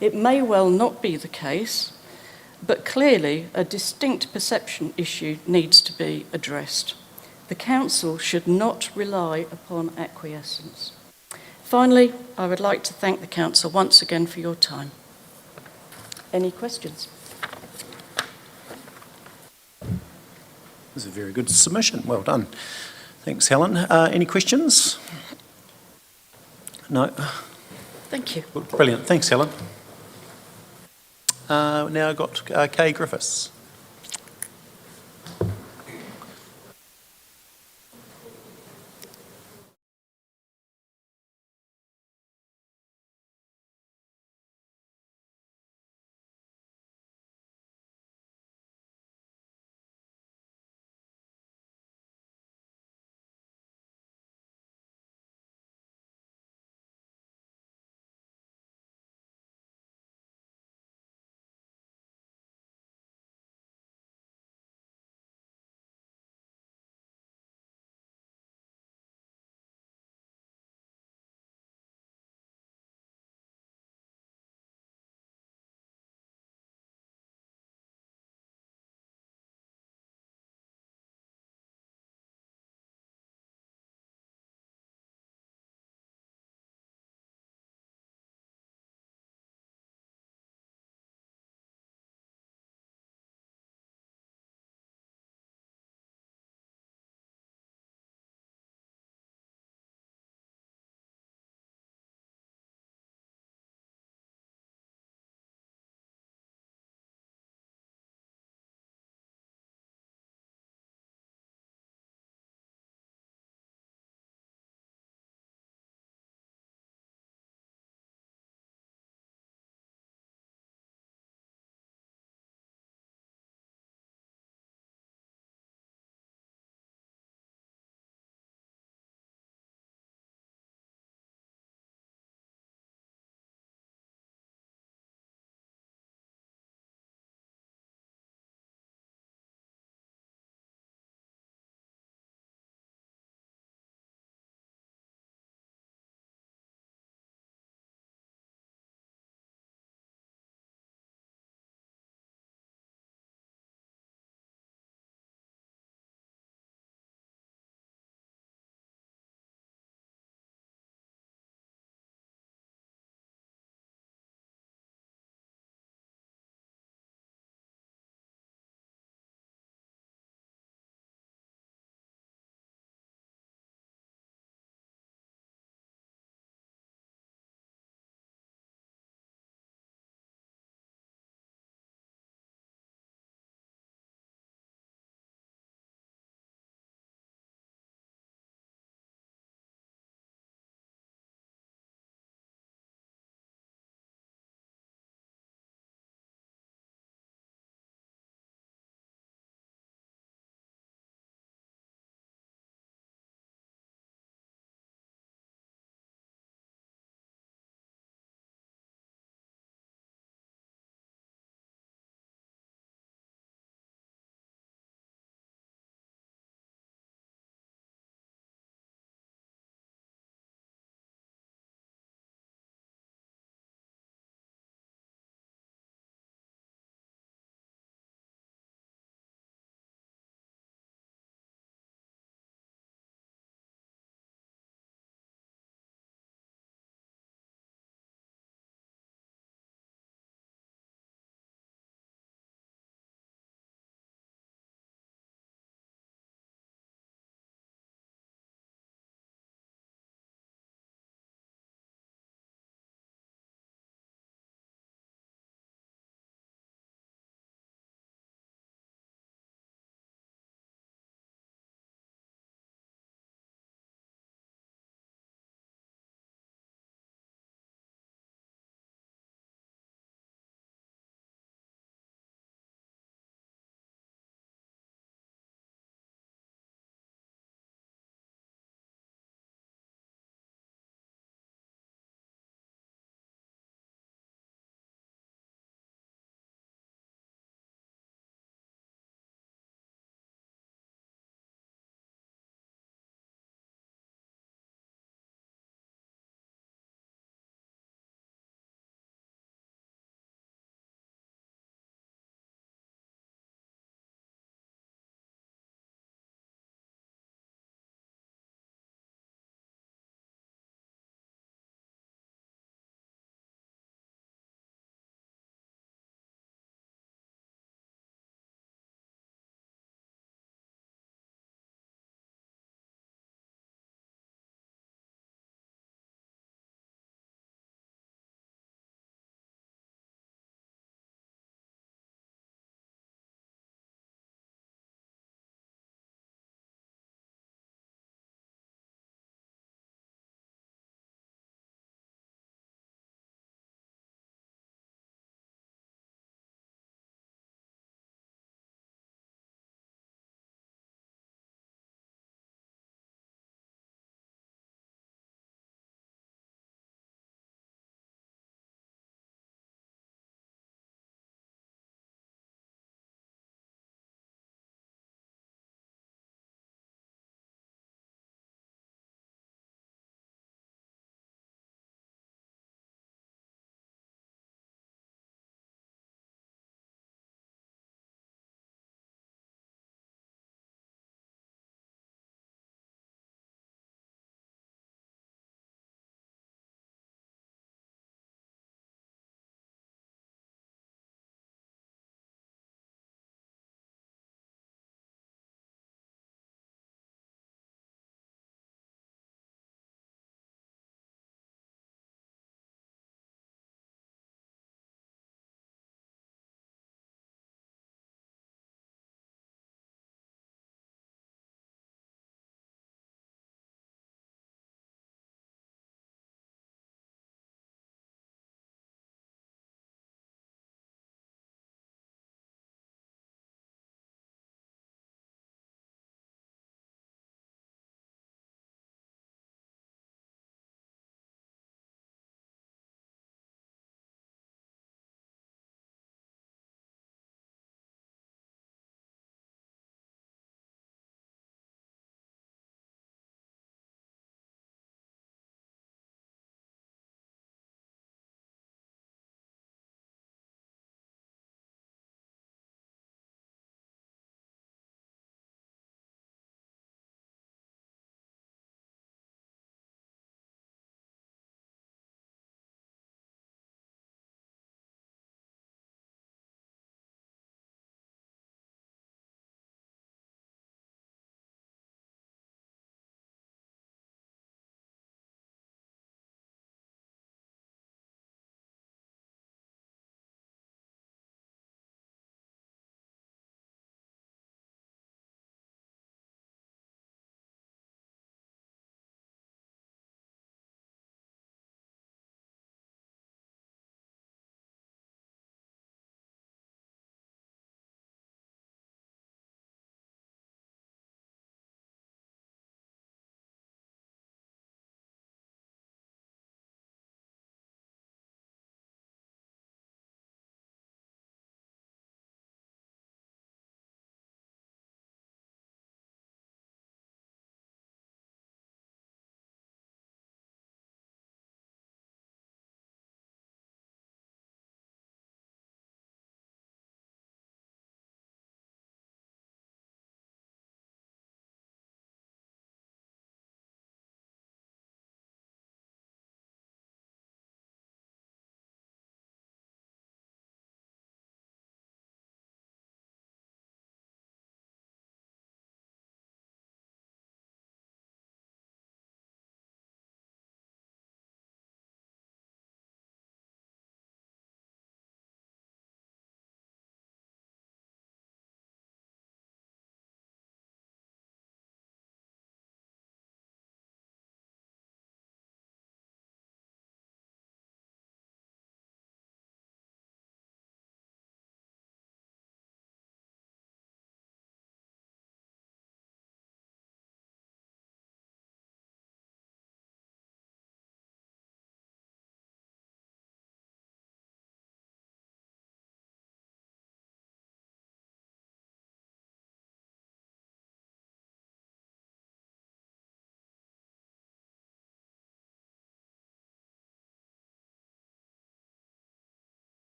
It may well not be the case, but clearly a distinct perception issue needs to be addressed. The council should not rely upon acquiescence. Finally, I would like to thank the council once again for your time. Any questions? This is a very good submission. Well done. Thanks, Helen. Any questions? No? Thank you. Brilliant. Thanks, Helen. Now I've got Kay Griffiths.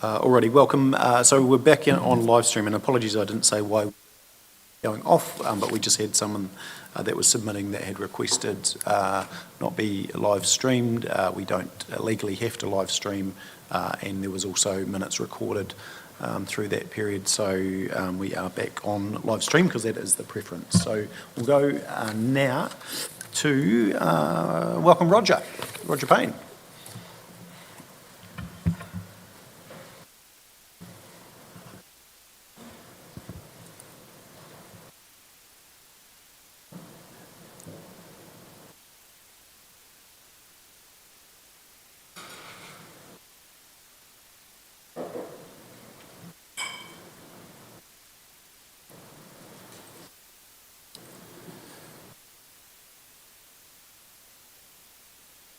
Alrighty, welcome. So we're back in on live stream, and apologies I didn't say why we're going off, but we just had someone that was submitting that had requested not be live streamed. We don't legally have to live stream, and there was also minutes recorded through that period. So we are back on live stream because that is the preference. So we'll go now to welcome Roger Payne.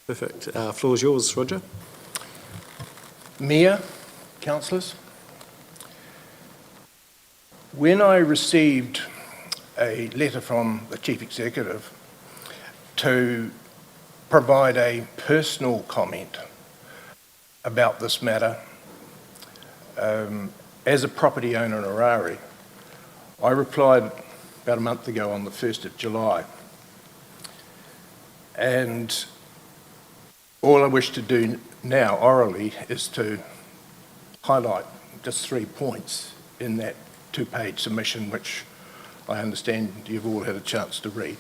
Perfect. Floor is yours, Roger. Mayor, councillors, when I received a letter from the Chief Executive to provide a personal comment about this matter, as a property owner in Orari, I replied about a month ago on the 1st of July. And all I wish to do now orally is to highlight just 3 points in that 2-page submission, which I understand you've all had a chance to read.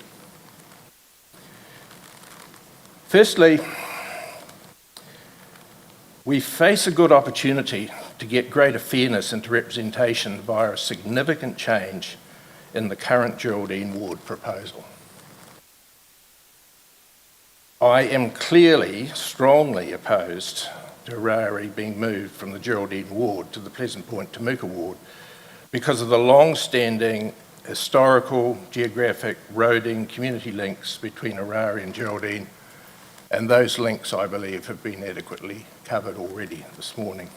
Firstly, we face a good opportunity to get greater fairness into representation via a significant change in the current Geraldine Ward proposal. I am clearly, strongly opposed to Orari being moved from the Geraldine Ward to the Pleasant Point Temuka Ward because of the long-standing historical, geographic, roading, community links between Orari and Geraldine, and those links, I believe, have been adequately covered already this morning.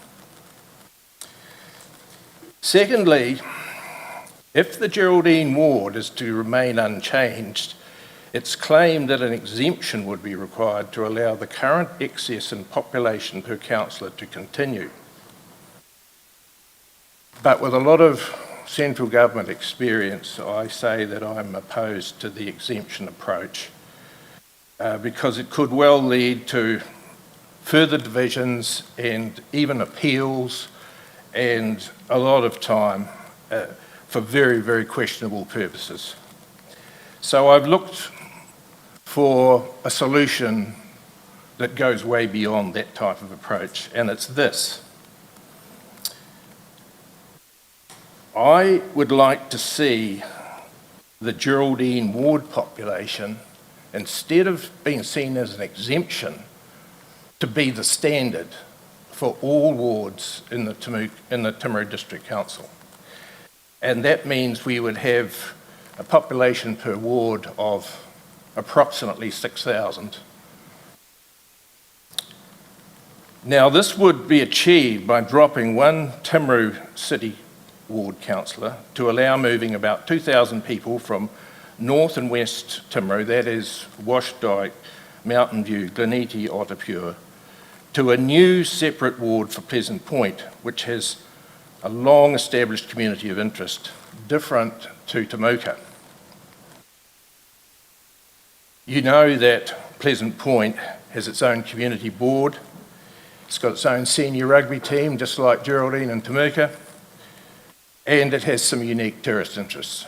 Secondly, if the Geraldine Ward is to remain unchanged, it's claimed that an exemption would be required to allow the current excess in population per councillor to continue. But with a lot of central government experience, I say that I'm opposed to the exemption approach because it could well lead to further divisions and even appeals and a lot of time for very, very questionable purposes. So I've looked for a solution that goes way beyond that type of approach, and it's this. I would like to see the Geraldine Ward population, instead of being seen as an exemption, to be the standard for all wards in the Timaru District Council. And that means we would have a population per ward of approximately 6,000. Now, this would be achieved by dropping one Timaru City Ward councillor to allow moving about 2,000 people from North and West Timaru, that is Washdyke, Mountain View, Gleneity, Otapure, to a new separate ward for Pleasant Point, which has a long-established community of interest, different to Temuka. You know that Pleasant Point has its own community board. It's got its own senior rugby team, just like Geraldine and Temuka, and it has some unique tourist interests.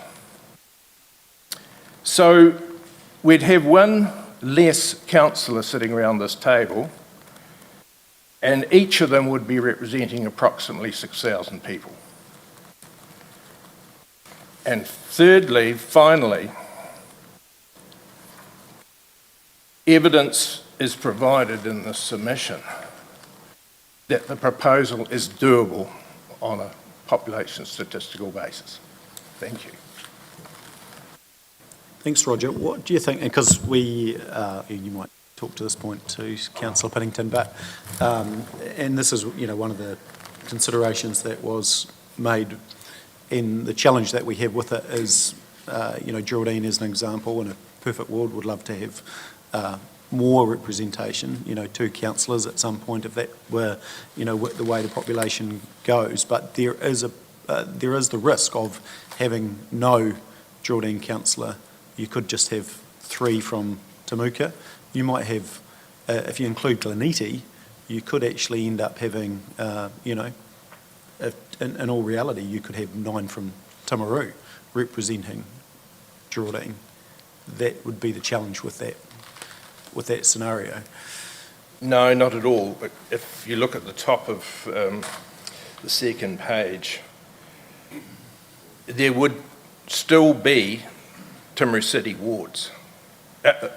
So we'd have one less councillor sitting around this table, and each of them would be representing approximately 6,000 people. And thirdly, finally, evidence is provided in the submission that the proposal is doable on a population statistical basis. Thank you. Thanks, Roger. What do you think? Because we, you might talk to this point to Councillor Piddington, but and this is, one of the considerations that was made in the challenge that we have with it is, Geraldine is an example, and a perfect world would love to have more representation, 2 councillors at some point if that were, the way the population goes. But there is the risk of having no Geraldine councillor. You could just have 3 from Temuka. You might have, if you include Gleneaty, you could actually end up having, in all reality, you could have 9 from Timaru representing Geraldine. That would be the challenge with that scenario. No, not at all. But if you look at the top of the second page, there would still be Timaru City wards.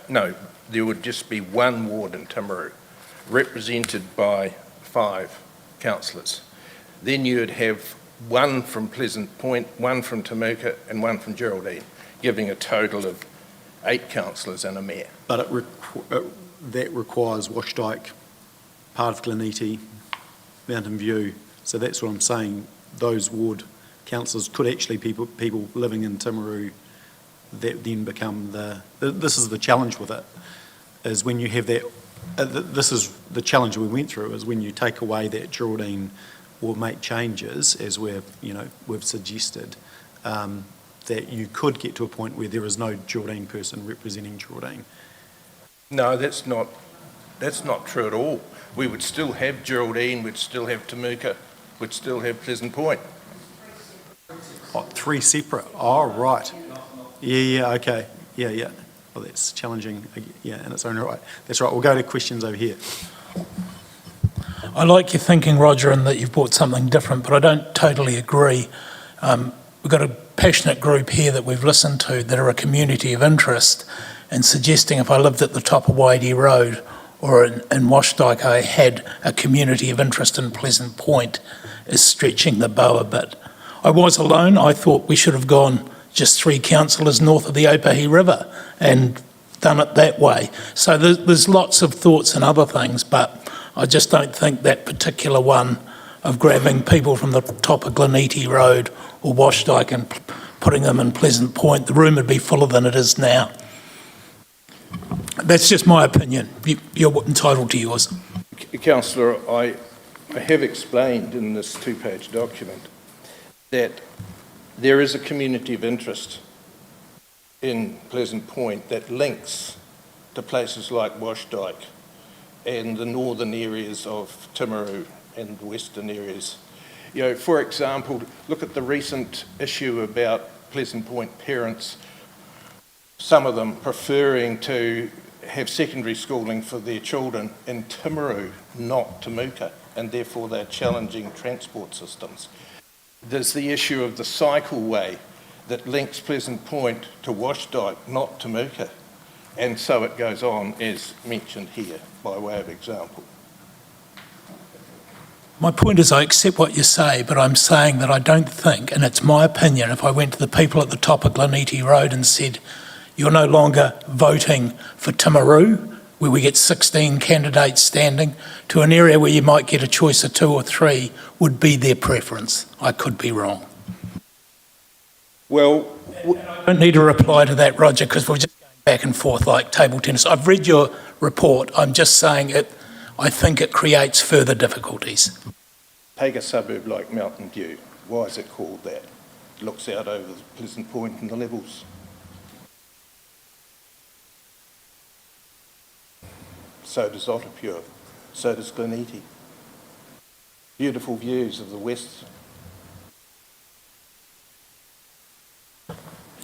No, there would just be 1 ward in Timaru, represented by 5 councillors. Then you'd have 1 from Pleasant Point, 1 from Temuka and 1 from Geraldine, giving a total of 8 councillors and a mayor. But that requires Washdyke, part of Gleneaty, Mountain View. So that's what I'm saying. Those ward councillors could actually be people living in Timaru that then become this is the challenge with it, is when you have that, this is the challenge we went through, is when you take away that Geraldine or make changes, as we've suggested, that you could get to a point where there is no Geraldine person representing Geraldine. No, that's not true at all. We would still have Geraldine, we'd still have Temuka, we'd still have Pleasant Point. Oh, 3 separate. Oh, right. Yeah, okay. Yeah. Well, that's challenging, in its own right. That's right. We'll go to questions over here. I like your thinking, Roger, and that you've brought something different, but I don't totally agree. We've got a passionate group here that we've listened to that are a community of interest, and suggesting if I lived at the top of Waidee Road or in Washdyke I had a community of interest in Pleasant Point is stretching the bow a bit. I was alone. I thought we should have gone just 3 councillors north of the Opahi River and done it that way. So there's lots of thoughts and other things, but I just don't think that particular one of grabbing people from the top of Gleneaty Road or Washdyke and putting them in Pleasant Point, the room would be fuller than it is now. That's just my opinion. You're entitled to yours. Councillor, I have explained in this 2-page document that there is a community of interest in Pleasant Point that links to places like Washdyke and the northern areas of Timaru and western areas. For example, look at the recent issue about Pleasant Point parents, some of them preferring to have secondary schooling for their children in Timaru, not Temuka, and therefore they're challenging transport systems. There's the issue of the cycleway that links Pleasant Point to Washdyke, not Temuka, and so it goes on as mentioned here by way of example. My point is I accept what you say, but I'm saying that I don't think, and it's my opinion, if I went to the people at the top of Gleneaty Road and said, you're no longer voting for Timaru, where we get 16 candidates standing, to an area where you might get a choice of 2 or 3, would be their preference. I could be wrong. Well, I don't need a reply to that, Roger, because we're just going back and forth like table tennis. I've read your report. I'm just saying I think it creates further difficulties. Take a suburb like Mountain View. Why is it called that? It looks out over the Pleasant Point and the levels. So does Otapure. So does Gleneaty. Beautiful views of the west.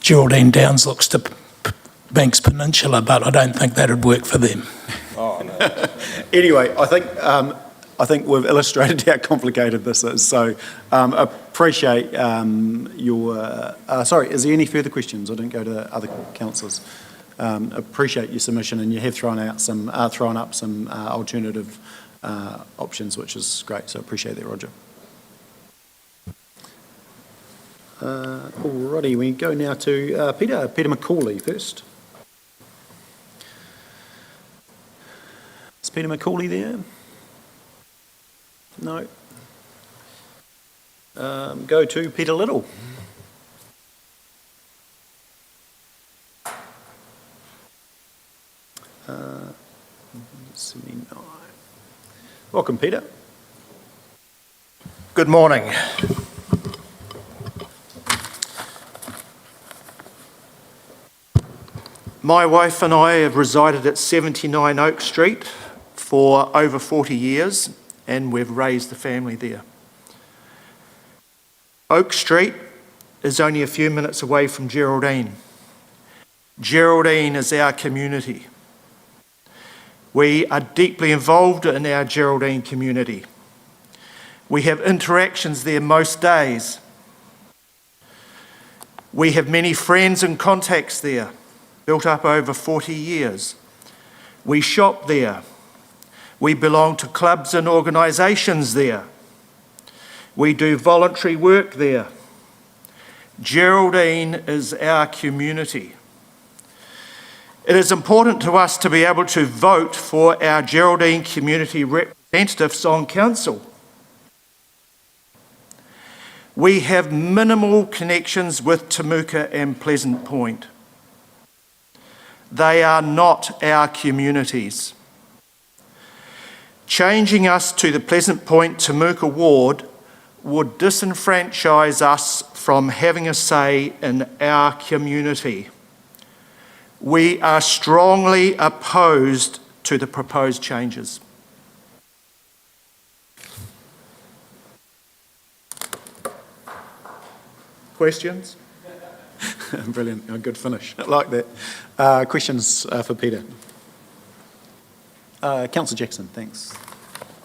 Geraldine Downs looks to Banks Peninsula, but I don't think that'd work for them. Oh, no. Anyway, I think we've illustrated how complicated this is. So appreciate your... sorry, is there any further questions? I didn't go to other councillors. Appreciate your submission, and you have thrown up some alternative options, which is great. So appreciate that, Roger. Alrighty, we go now to Peter Macaulay first. Is Peter Macaulay there? No. Go to Peter Little. 79. Welcome, Peter. Good morning. My wife and I have resided at 79 Oak Street for over 40 years, and we've raised the family there. Oak Street is only a few minutes away from Geraldine. Geraldine is our community. We are deeply involved in our Geraldine community. We have interactions there most days. We have many friends and contacts there, built up over 40 years. We shop there. We belong to clubs and organisations there. We do voluntary work there. Geraldine is our community. It is important to us to be able to vote for our Geraldine community representatives on council. We have minimal connections with Temuka and Pleasant Point. They are not our communities. Changing us to the Pleasant Point Temuka ward would disenfranchise us from having a say in our community. We are strongly opposed to the proposed changes. Questions? Brilliant. A good finish. I like that. Questions for Peter? Councillor Jackson, thanks.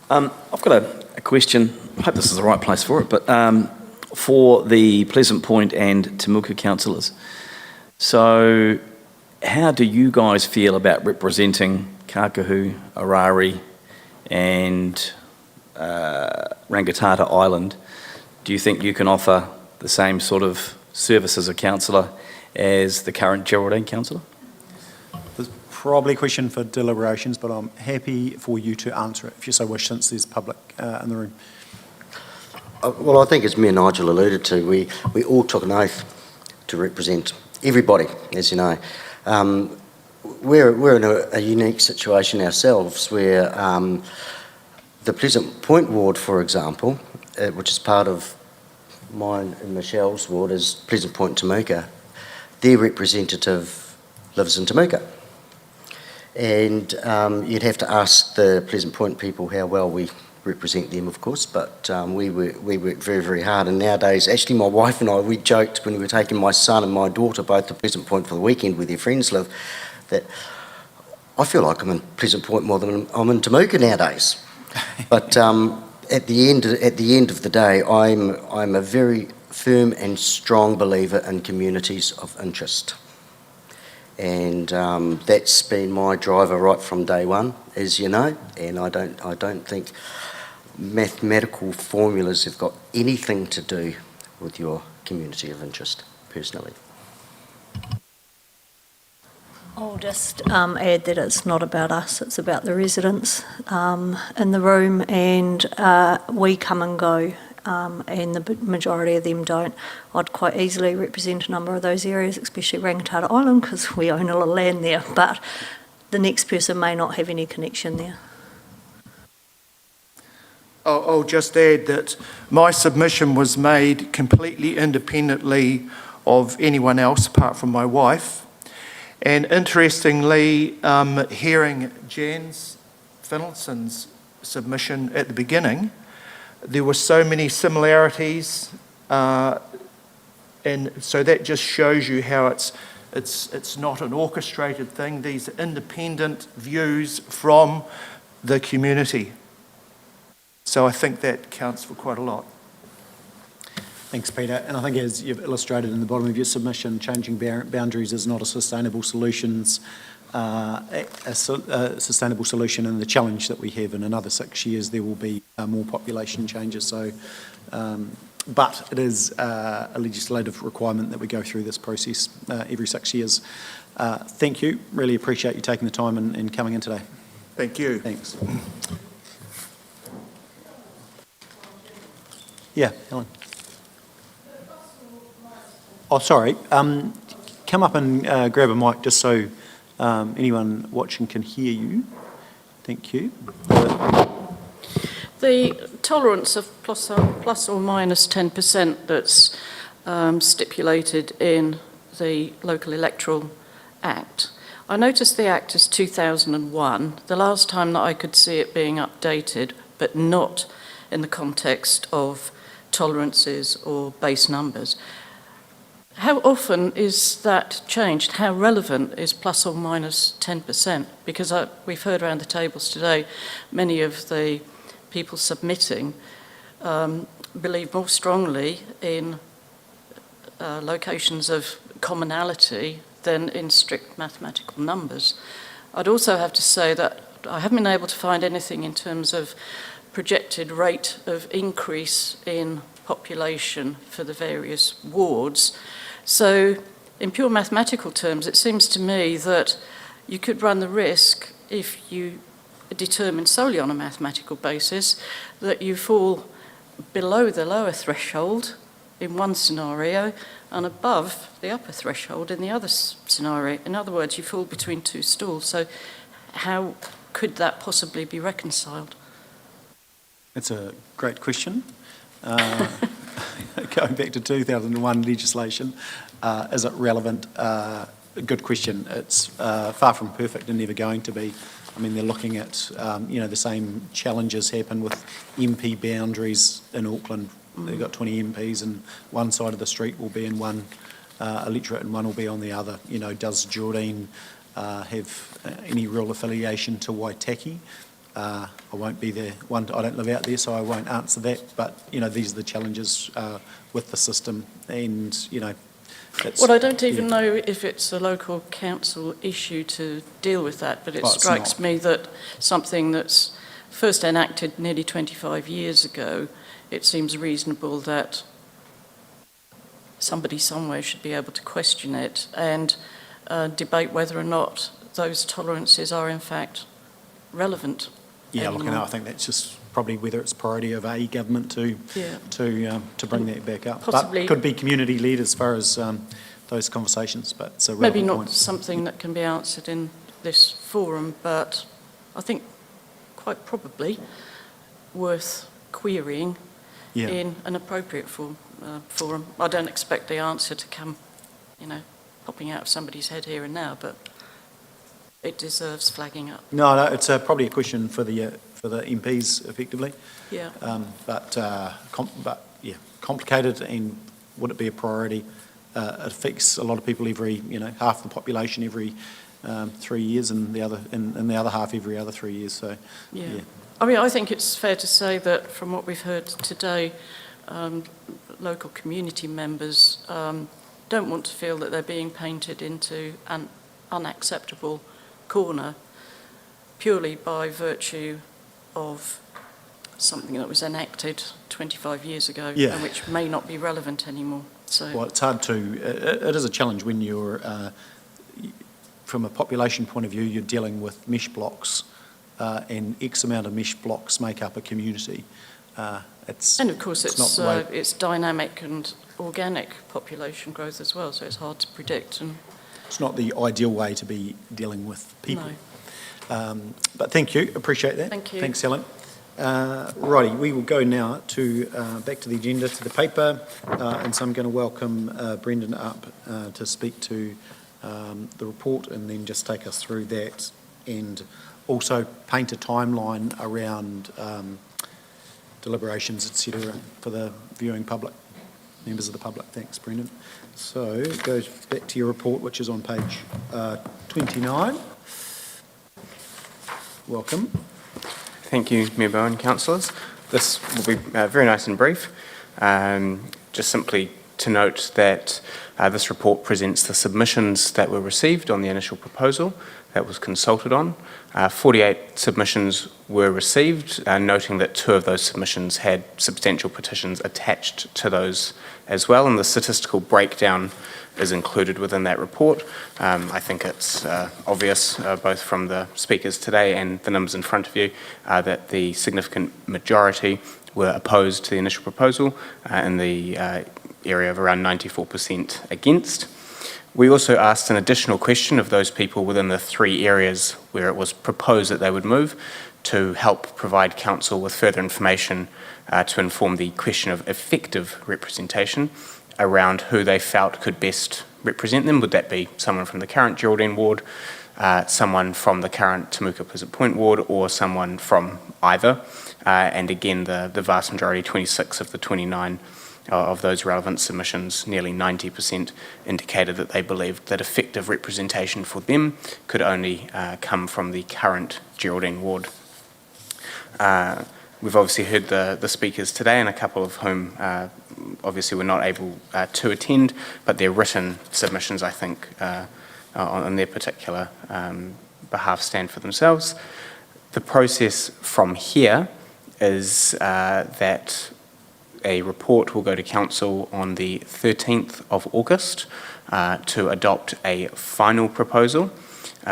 I've got a question. I hope this is the right place for it, but for the Pleasant Point and Temuka councillors. So how do you guys feel about representing Kākahu, Arari and Rangitata Island? Do you think you can offer the same sort of service as a councillor as the current Geraldine councillor? There's probably a question for deliberations, but I'm happy for you to answer it if you so wish, since there's public in the room. Well, I think as me and Nigel alluded to, we all took an oath to represent everybody, as you know. We're in a unique situation ourselves where the Pleasant Point ward, for example, which is part of mine and Michelle's ward, is Pleasant Point Temuka. Their representative lives in Temuka. And you'd have to ask the Pleasant Point people how well we represent them, of course, but we work very, very hard. And nowadays, actually my wife and I, we joked when we were taking my son and my daughter both to Pleasant Point for the weekend where their friends live, that I feel like I'm in Pleasant Point more than I'm in Temuka nowadays. But at the end of the day, I'm a very firm and strong believer in communities of interest. And that's been my driver right from day one, as you know, and I don't think mathematical formulas have got anything to do with your community of interest, personally. I'll just add that it's not about us, it's about the residents in the room, and we come and go, and the majority of them don't. I'd quite easily represent a number of those areas, especially Rangitata Island, because we own a lot of land there, but the next person may not have any connection there. I'll just add that my submission was made completely independently of anyone else apart from my wife. And interestingly, hearing Janice Finlayson's submission at the beginning, there were so many similarities, and so that just shows you how it's not an orchestrated thing. These are independent views from the community. So I think that counts for quite a lot. Thanks, Peter. And I think, as you've illustrated in the bottom of your submission, changing boundaries is not a sustainable solution. A sustainable solution, and the challenge that we have in another 6 years, there will be more population changes. So, but it is a legislative requirement that we go through this process every 6 years. Thank you. Really appreciate you taking the time and coming in today. Thank you. Thanks. Yeah, Helen. Oh, sorry. Come up and grab a mic just so anyone watching can hear you. Thank you. The tolerance of plus or minus 10% that's stipulated in the Local Electoral Act. I noticed the Act is 2001, the last time that I could see it being updated, but not in the context of tolerances or base numbers. How often is that changed? How relevant is plus or minus 10%? Because we've heard around the tables today, many of the people submitting believe more strongly in locations of commonality than in strict mathematical numbers. I'd also have to say that I haven't been able to find anything in terms of projected rate of increase in population for the various wards. So in pure mathematical terms, it seems to me that you could run the risk, if you determine solely on a mathematical basis, that you fall below the lower threshold in one scenario and above the upper threshold in the other scenario. In other words, you fall between two stools. So how could that possibly be reconciled? It's a great question. Going back to 2001 legislation, is it relevant? Good question. It's far from perfect and never going to be. I mean, they're looking at, the same challenges happen with MP boundaries in Auckland. They've got 20 MPs and one side of the street will be in one electorate and one will be on the other. Does Geraldine have any real affiliation to Waitaki? I won't be there. I don't live out there, so I won't answer that. But, these are the challenges with the system. And, Well, I don't even know if it's a local council issue to deal with that, but it strikes me that something that's first enacted nearly 25 years ago, it seems reasonable that somebody somewhere should be able to question it and debate whether or not those tolerances are in fact relevant. Yeah, look, I think that's just probably whether it's priority of a government to bring that back up. Possibly. But could be community led as far as those conversations, but it's a relevant Maybe not point. something that can be answered in this forum, but I think quite probably worth querying in an appropriate forum. I don't expect the answer to come, popping out of somebody's head here and now, but it deserves flagging up. No, it's probably a question for the MPs, effectively. Yeah. Complicated, and would it be a priority? It affects a lot of people every, half the population every 3 years, and the other half every other 3 years. So, yeah. I mean, I think it's fair to say that from what we've heard today, local community members don't want to feel that they're being painted into an unacceptable corner purely by virtue of something that was enacted 25 years ago and which may not be relevant anymore. So, well, it's hard to. It is a challenge when you're, from a population point of view, you're dealing with mesh blocks, and X amount of mesh blocks make up a community. And of course, it's dynamic and organic population growth as well, so it's hard to predict. And it's not the ideal way to be dealing with people. No. But thank you, appreciate that. Thank you. Thanks, Helen. Righty, we will go now to back to the agenda, to the paper, and so I'm going to welcome Brendan up to speak to the report and then just take us through that and also paint a timeline around deliberations, etc., for the viewing public, members of the public. Thanks, Brendan. So it goes back to your report, which is on page 29. Welcome. Thank you, Mayor Bowen, councillors. This will be very nice and brief. Just simply to note that this report presents the submissions that were received on the initial proposal that was consulted on. 48 submissions were received, noting that 2 of those submissions had substantial petitions attached to those as well, and the statistical breakdown is included within that report. I think it's obvious, both from the speakers today and the numbers in front of you, that the significant majority were opposed to the initial proposal in the area of around 94% against. We also asked an additional question of those people within the 3 areas where it was proposed that they would move to help provide council with further information to inform the question of effective representation around who they felt could best represent them. Would that be someone from the current Geraldine ward, someone from the current Temuka Pleasant Point ward, or someone from either? And again, the vast majority, 26 of the 29 of those relevant submissions, nearly 90%, indicated that they believed that effective representation for them could only come from the current Geraldine ward. We've obviously heard the speakers today, and a couple of whom obviously were not able to attend, but their written submissions, I think, on their particular behalf stand for themselves. The process from here is that a report will go to council on the 13th of August to adopt a final proposal.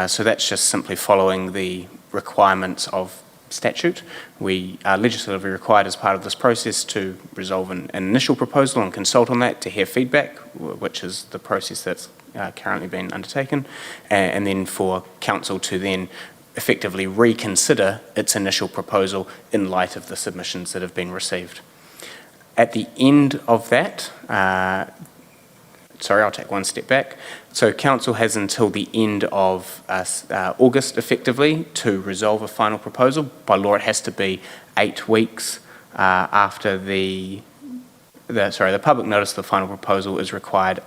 So that's just simply following the requirements of statute. We are legislatively required as part of this process to resolve an initial proposal and consult on that to hear feedback, which is the process that's currently been undertaken, and then for council to then effectively reconsider its initial proposal in light of the submissions that have been received. At the end of that, I'll take one step back. So council has until the end of August, effectively, to resolve a final proposal. By law, it has to be 8 weeks after the public notice of the final proposal is required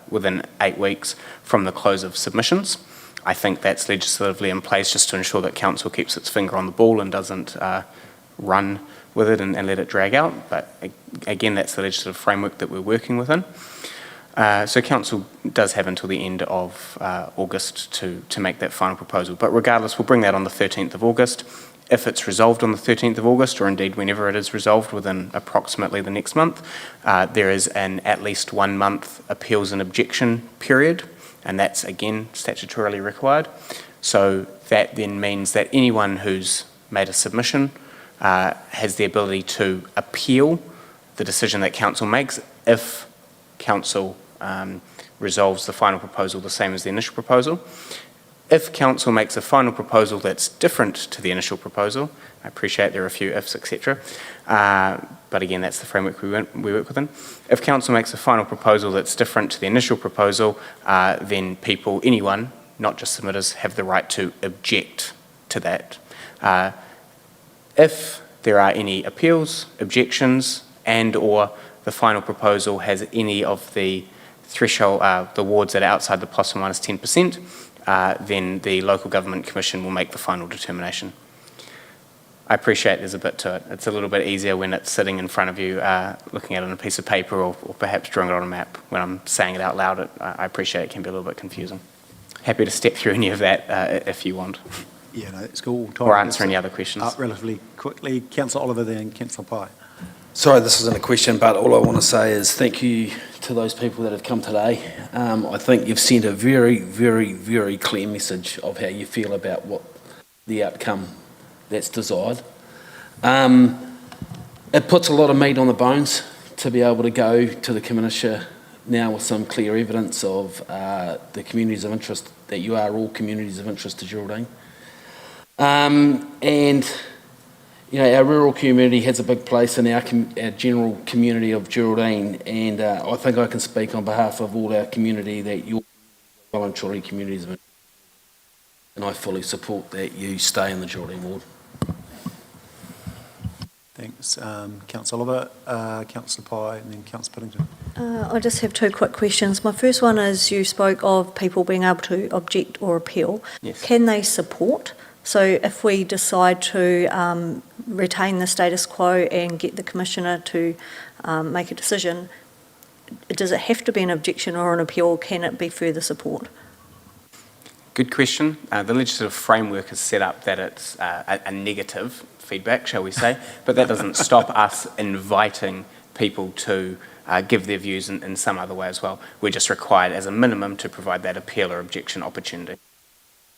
within 8 weeks from the close of submissions. I think that's legislatively in place just to ensure that council keeps its finger on the ball and doesn't run with it and let it drag out. But again, that's the legislative framework that we're working within. So council does have until the end of August to make that final proposal. But regardless, we'll bring that on the 13th of August. If it's resolved on the 13th of August, or indeed whenever it is resolved within approximately the next month, there is an at least 1 month appeals and objection period, and that's again statutorily required. So that then means that anyone who's made a submission has the ability to appeal the decision that council makes if council resolves the final proposal the same as the initial proposal. If council makes a final proposal that's different to the initial proposal, I appreciate there are a few ifs, etc., but again, that's the framework we work within. If council makes a final proposal that's different to the initial proposal, then people, anyone, not just submitters, have the right to object to that. If there are any appeals, objections, and/or the final proposal has any of the threshold, the wards that are outside the plus or minus 10%, then the Local Government Commission will make the final determination. I appreciate there's a bit to it. It's a little bit easier when it's sitting in front of you, looking at it on a piece of paper or perhaps drawing it on a map. When I'm saying it out loud, I appreciate it can be a little bit confusing. Happy to step through any of that if you want. Yeah, no, it's cool. Or answer any other questions. Up relatively quickly. Councillor Oliver, then Councillor Pye. Sorry, this isn't a question, but all I want to say is thank you to those people that have come today. I think you've sent a very, very, very clear message of how you feel about what the outcome that's desired. It puts a lot of meat on the bones to be able to go to the Commissioner now with some clear evidence of the communities of interest, that you are all communities of interest to Geraldine. And you know, our rural community has a big place in our general community of Geraldine, and I think I can speak on behalf of all our community that you're well and truly communities of interest, and I fully support that you stay in the Geraldine ward. Thanks. Councillor Oliver, Councillor Pye, and then Councillor Piddington. I just have 2 quick questions. My first one is you spoke of people being able to object or appeal. Yes. Can they support? So if we decide to retain the status quo and get the Commissioner to make a decision, does it have to be an objection or an appeal, or can it be further support? Good question. The legislative framework is set up that it's a negative feedback, shall we say, but that doesn't stop us inviting people to give their views in some other way as well. We're just required as a minimum to provide that appeal or objection opportunity.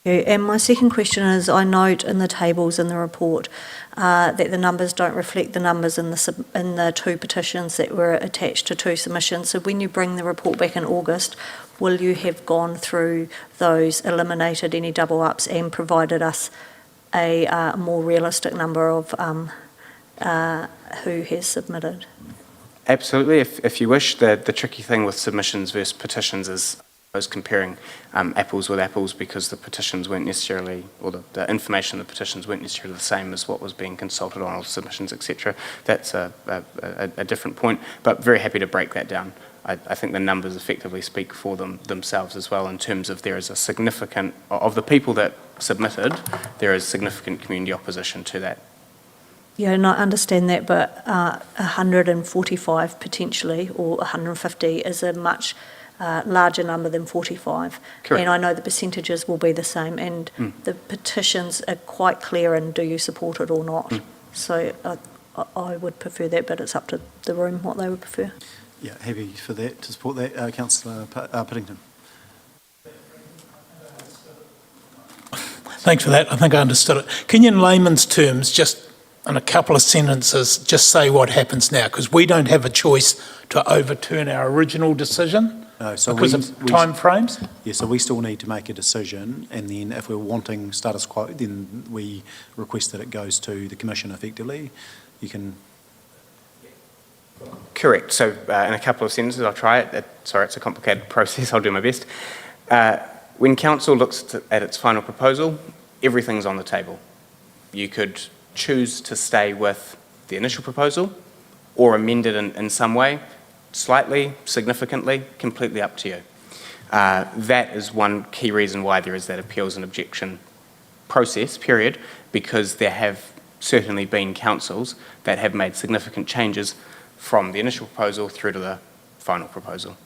And my second question is, I note in the tables in the report that the numbers don't reflect the numbers in the two petitions that were attached to two submissions. So when you bring the report back in August, will you have gone through those, eliminated any double ups, and provided us a more realistic number of who has submitted? Absolutely. If you wish, the tricky thing with submissions versus petitions is comparing apples with apples, because the petitions weren't necessarily, or the information in the petitions weren't necessarily the same as what was being consulted on, or submissions, etc. That's a different point, but very happy to break that down. I think the numbers effectively speak for themselves as well, in terms of there is a significant, of the people that submitted, there is significant community opposition to that. Yeah, and I understand that, but 145 potentially, or 150, is a much larger number than 45. Correct. And I know the percentages will be the same, and the petitions are quite clear in do you support it or not. So I would prefer that, but it's up to the room what they would prefer. Yeah, happy for that, to support that. Councillor Piddington. Thanks for that. I think I understood it. Can you, in layman's terms, just in a couple of sentences, just say what happens now? Because we don't have a choice to overturn our original decision because of time frames. Yeah, so we still need to make a decision, and then if we're wanting status quo, then we request that it goes to the Commission effectively. You can... Correct. So in a couple of sentences, I'll try it. Sorry, it's a complicated process. I'll do my best. When Council looks at its final proposal, everything's on the table. You could choose to stay with the initial proposal or amend it in some way, slightly, significantly, completely up to you. That is one key reason why there is that appeals and objection process, period, because there have certainly been councils that have made significant changes from the initial proposal through to the final proposal.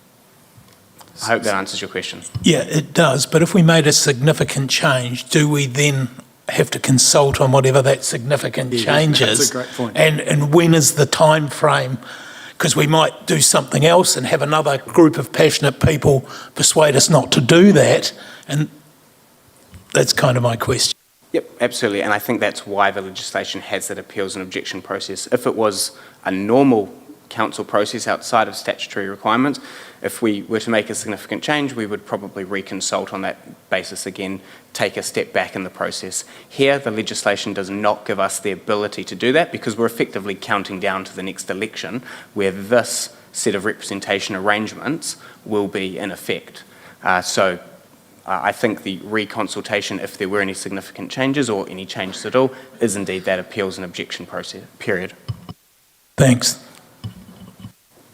I hope that answers your question. Yeah, it does. But if we made a significant change, do we then have to consult on whatever that significant change is? That's a great point. And when is the time frame? Because we might do something else and have another group of passionate people persuade us not to do that. And that's kind of my question. Yep, absolutely. And I think that's why the legislation has that appeals and objection process. If it was a normal council process outside of statutory requirements, if we were to make a significant change, we would probably reconsult on that basis again, take a step back in the process. Here, the legislation does not give us the ability to do that, because we're effectively counting down to the next election, where this set of representation arrangements will be in effect. So I think the reconsultation, if there were any significant changes or any changes at all, is indeed that appeals and objection process, period. Thanks.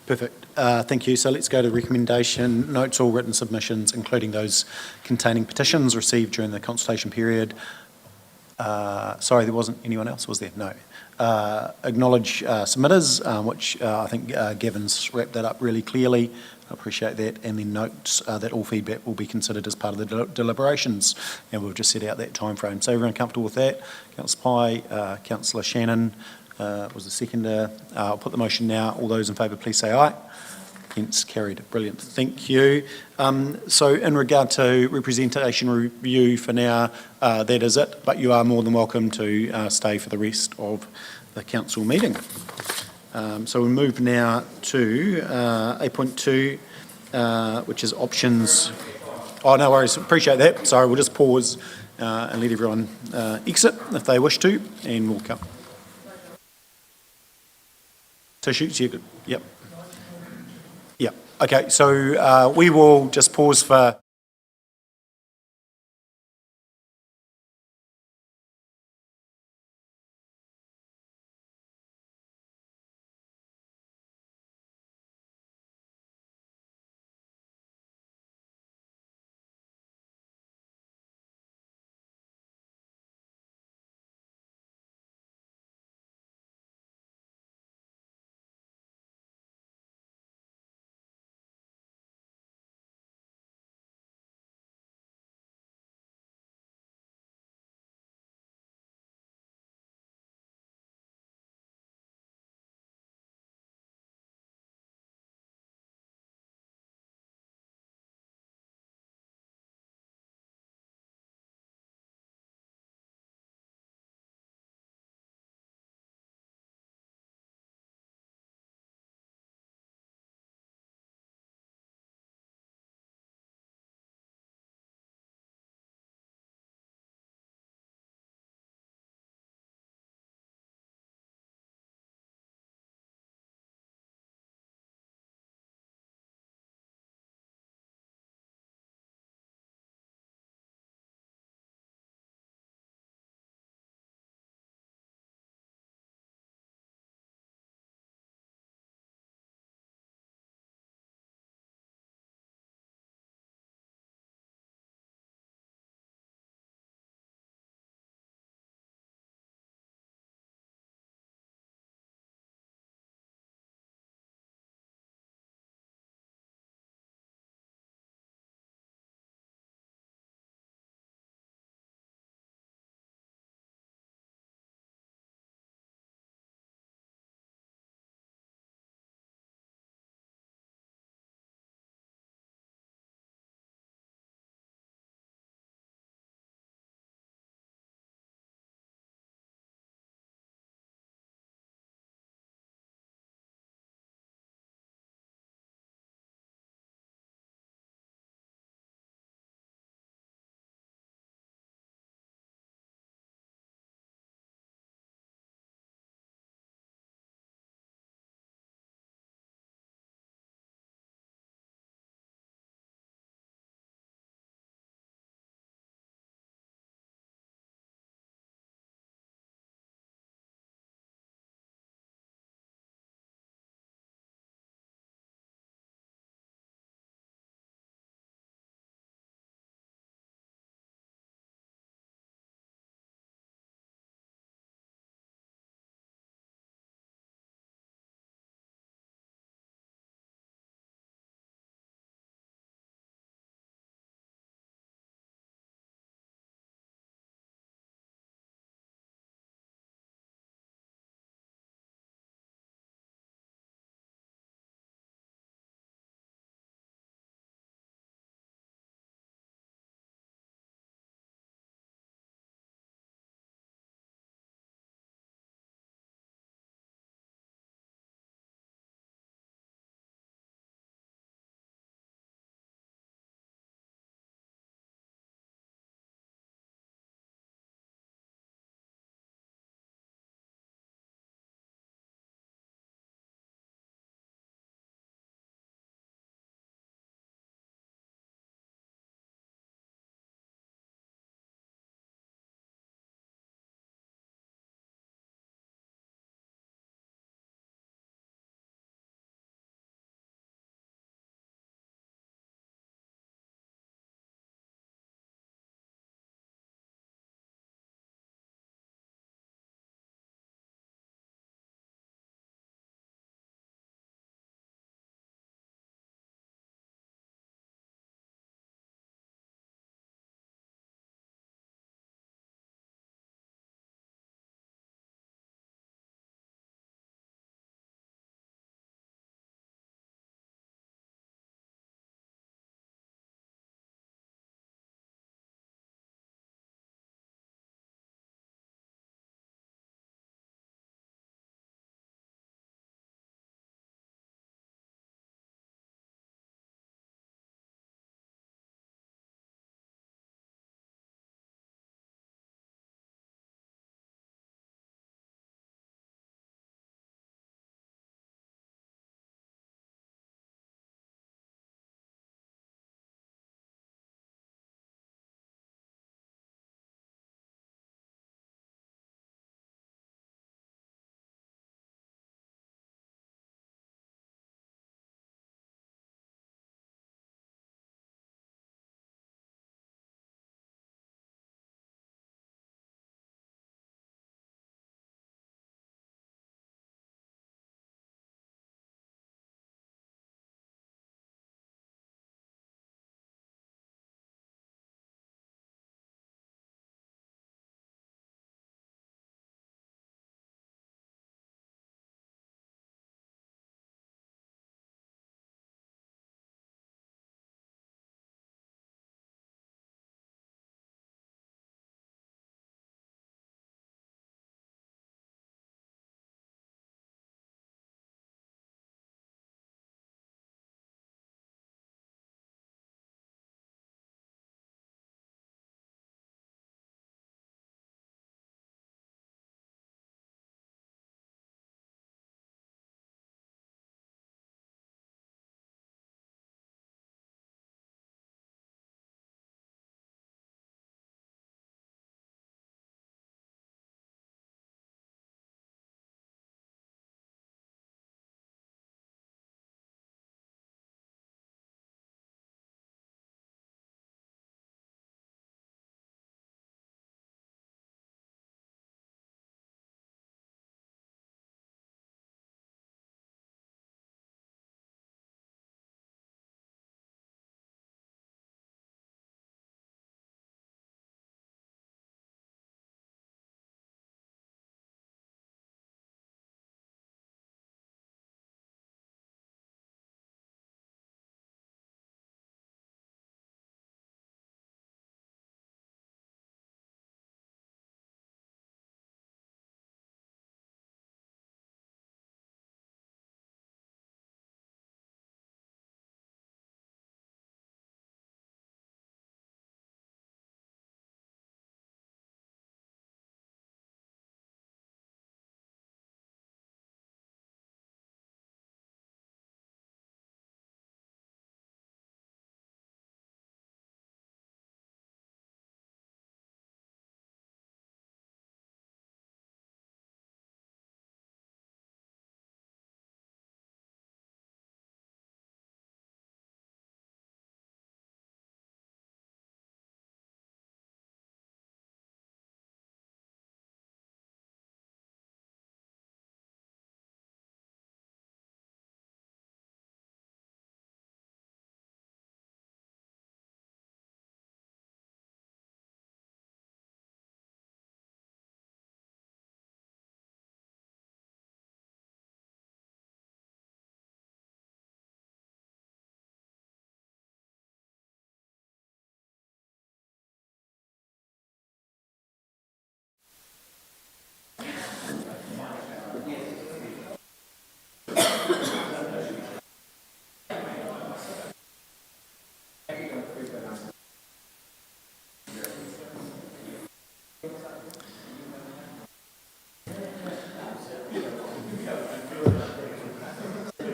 Perfect. Thank you. So let's go to recommendation. Notes all written submissions, including those containing petitions received during the consultation period. Sorry, there wasn't anyone else, was there? No. Acknowledge submitters, which I think Gavin's wrapped that up really clearly. I appreciate that. And then notes that all feedback will be considered as part of the deliberations. And we've just set out that time frame. So everyone comfortable with that? Councillor Pye, Councillor Shannon was the seconder. I'll put the motion now. All those in favour, please say aye. Hence carried. Brilliant. Thank you. So in regard to representation review for now, that is it. But you are more than welcome to stay for the rest of the council meeting. So we'll move now to 8.2, which is options. Oh, no worries. Appreciate that. Sorry, we'll just pause and let everyone exit if they wish to, and we'll come. Tissues, yeah, good. Yep. Yep. Okay, so we will just pause for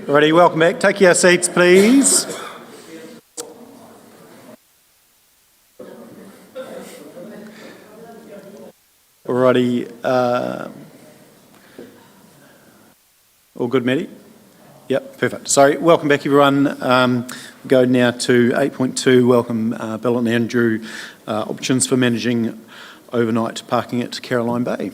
Alrighty, welcome back. Take your seats, please. Alrighty, all good, Maddie? Yep, perfect. Sorry, welcome back, everyone. Go now to 8.2. Welcome, Bill and Andrew. Options for managing overnight parking at Caroline Bay.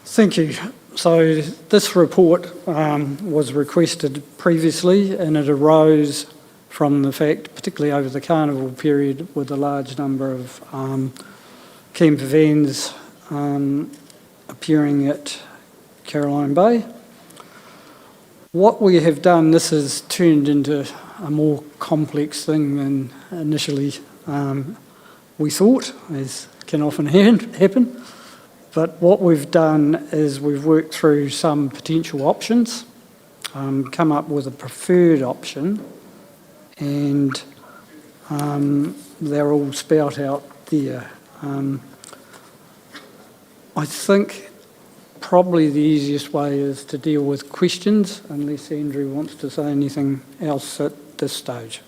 Thank you. So this report was requested previously, and it arose from the fact, particularly over the carnival period, with a large number of camper vans appearing at Caroline Bay. What we have done, this has turned into a more complex thing than initially we thought, as can often happen. But what we've done is we've worked through some potential options, come up with a preferred option, and they're all spout out there. I think probably the easiest way is to deal with questions, unless Andrew wants to say anything else at this stage.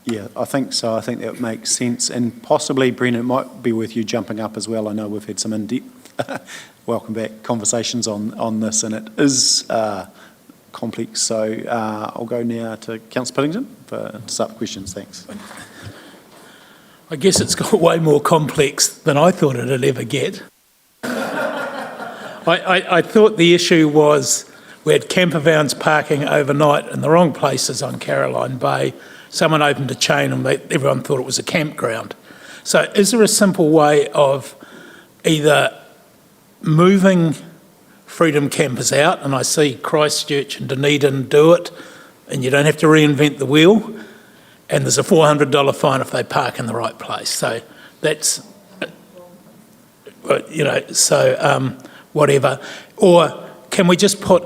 Yeah, I think so. I think that makes sense. And possibly, Brendan, it might be worth you jumping up as well. I know we've had some in-depth, welcome back, conversations on this, and it is complex. So I'll go now to Councillor Piddington to start the questions. Thanks. I guess it's got way more complex than I thought it'd ever get. I thought the issue was we had camper vans parking overnight in the wrong places on Caroline Bay. Someone opened a chain and everyone thought it was a campground. So is there a simple way of either moving Freedom campers out, and I see Christchurch and Dunedin do it, and you don't have to reinvent the wheel, and there's a $400 fine if they park in the right place. So that's, whatever. Or can we just put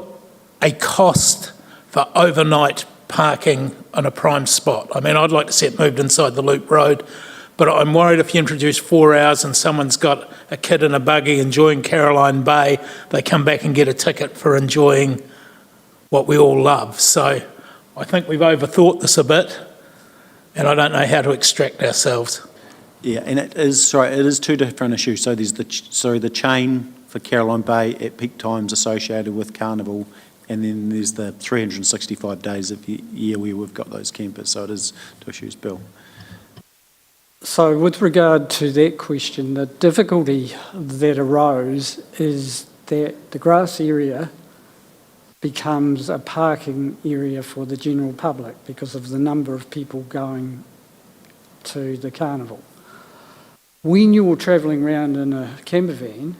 a cost for overnight parking on a prime spot? I mean, I'd like to see it moved inside the Loop Road, but I'm worried if you introduce 4 hours and someone's got a kid in a buggy enjoying Caroline Bay, they come back and get a ticket for enjoying what we all love. So I think we've overthought this a bit, and I don't know how to extract ourselves. Yeah, and it is two different issues. So there's the chain for Caroline Bay at peak times associated with Carnival, and then there's the 365 days of the year where we've got those campers. So it is two issues, Bill. So with regard to that question, the difficulty that arose is that the grass area becomes a parking area for the general public because of the number of people going to the carnival. When you're travelling around in a camper van,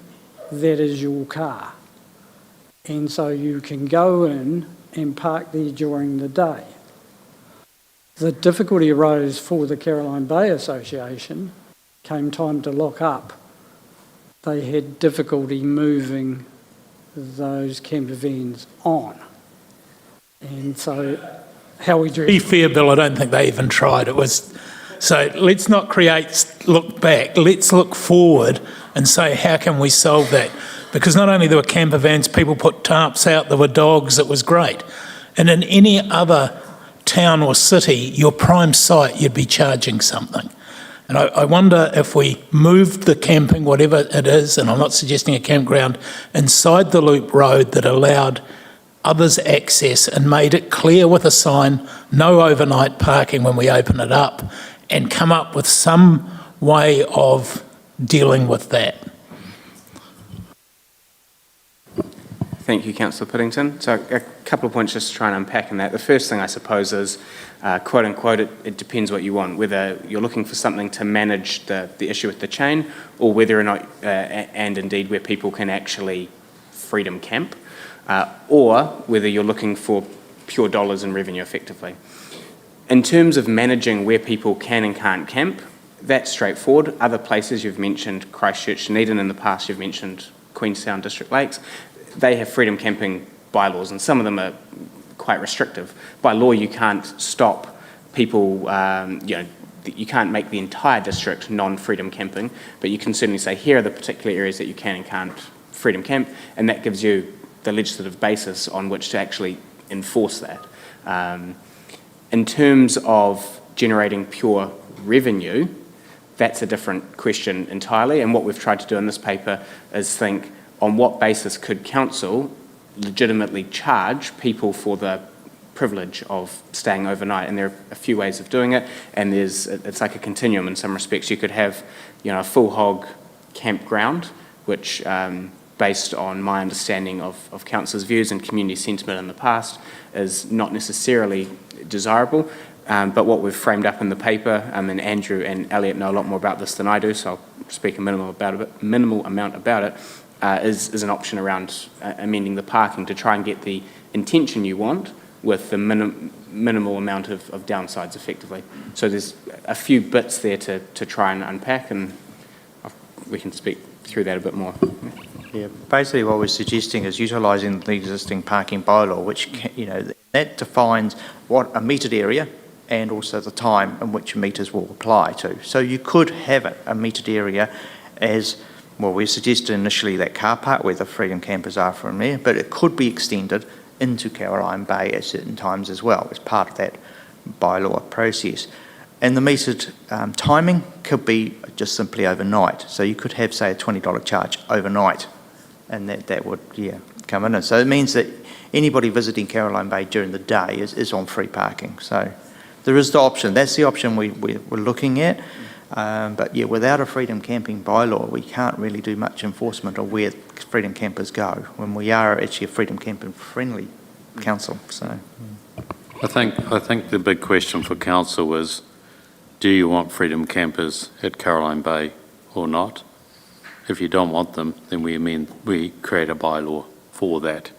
that is your car. And so you can go in and park there during the day. The difficulty arose for the Caroline Bay Association. Came time to lock up, they had difficulty moving those camper vans on. And so how we do... To be fair, Bill, I don't think they even tried. It was... So let's not look back, let's look forward and say, how can we solve that? Because not only there were camper vans, people put tarps out, there were dogs, it was great. And in any other town or city, your prime site, you'd be charging something. And I wonder if we moved the camping, whatever it is, and I'm not suggesting a campground, inside the Loop Road that allowed others access and made it clear with a sign, no overnight parking when we open it up, and come up with some way of dealing with that. Thank you, Councillor Piddington. So a couple of points just to try and unpack in that. The first thing, I suppose, is, quote unquote, it depends what you want, whether you're looking for something to manage the issue with the chain, or whether or not, and indeed where people can actually freedom camp, or whether you're looking for pure dollars and revenue effectively. In terms of managing where people can and can't camp, that's straightforward. Other places you've mentioned, Christchurch, Dunedin, in the past you've mentioned Queenstown District Lakes, they have freedom camping bylaws, and some of them are quite restrictive. By law, you can't stop people, you can't make the entire district non-freedom camping, but you can certainly say, here are the particular areas that you can and can't freedom camp, and that gives you the legislative basis on which to actually enforce that. In terms of generating pure revenue, that's a different question entirely, and what we've tried to do in this paper is think on what basis could council legitimately charge people for the privilege of staying overnight, and there are a few ways of doing it, and it's like a continuum in some respects. You could have, a full hog campground, which, based on my understanding of council's views and community sentiment in the past, is not necessarily desirable. But what we've framed up in the paper, and Andrew and Elliot know a lot more about this than I do, so I'll speak a minimal amount about it, is an option around amending the parking to try and get the intention you want with the minimal amount of downsides effectively. So there's a few bits there to try and unpack, and we can speak through that a bit more. Yeah, basically what we're suggesting is utilising the existing parking bylaw, which, that defines what a metered area and also the time in which meters will apply to. So you could have a metered area as, well, we suggested initially that car park where the Freedom Campers are from there, but it could be extended into Caroline Bay at certain times as well as part of that bylaw process. And the metered timing could be just simply overnight. So you could have, say, a $20 charge overnight, and that would, come in. And so it means that anybody visiting Caroline Bay during the day is on free parking. So there is the option. That's the option we're looking at. But without a Freedom Camping bylaw, we can't really do much enforcement of where Freedom Campers go when we are actually a Freedom Camping friendly council. So I think the big question for council is, do you want Freedom Campers at Caroline Bay or not? If you don't want them, then we create a bylaw for that.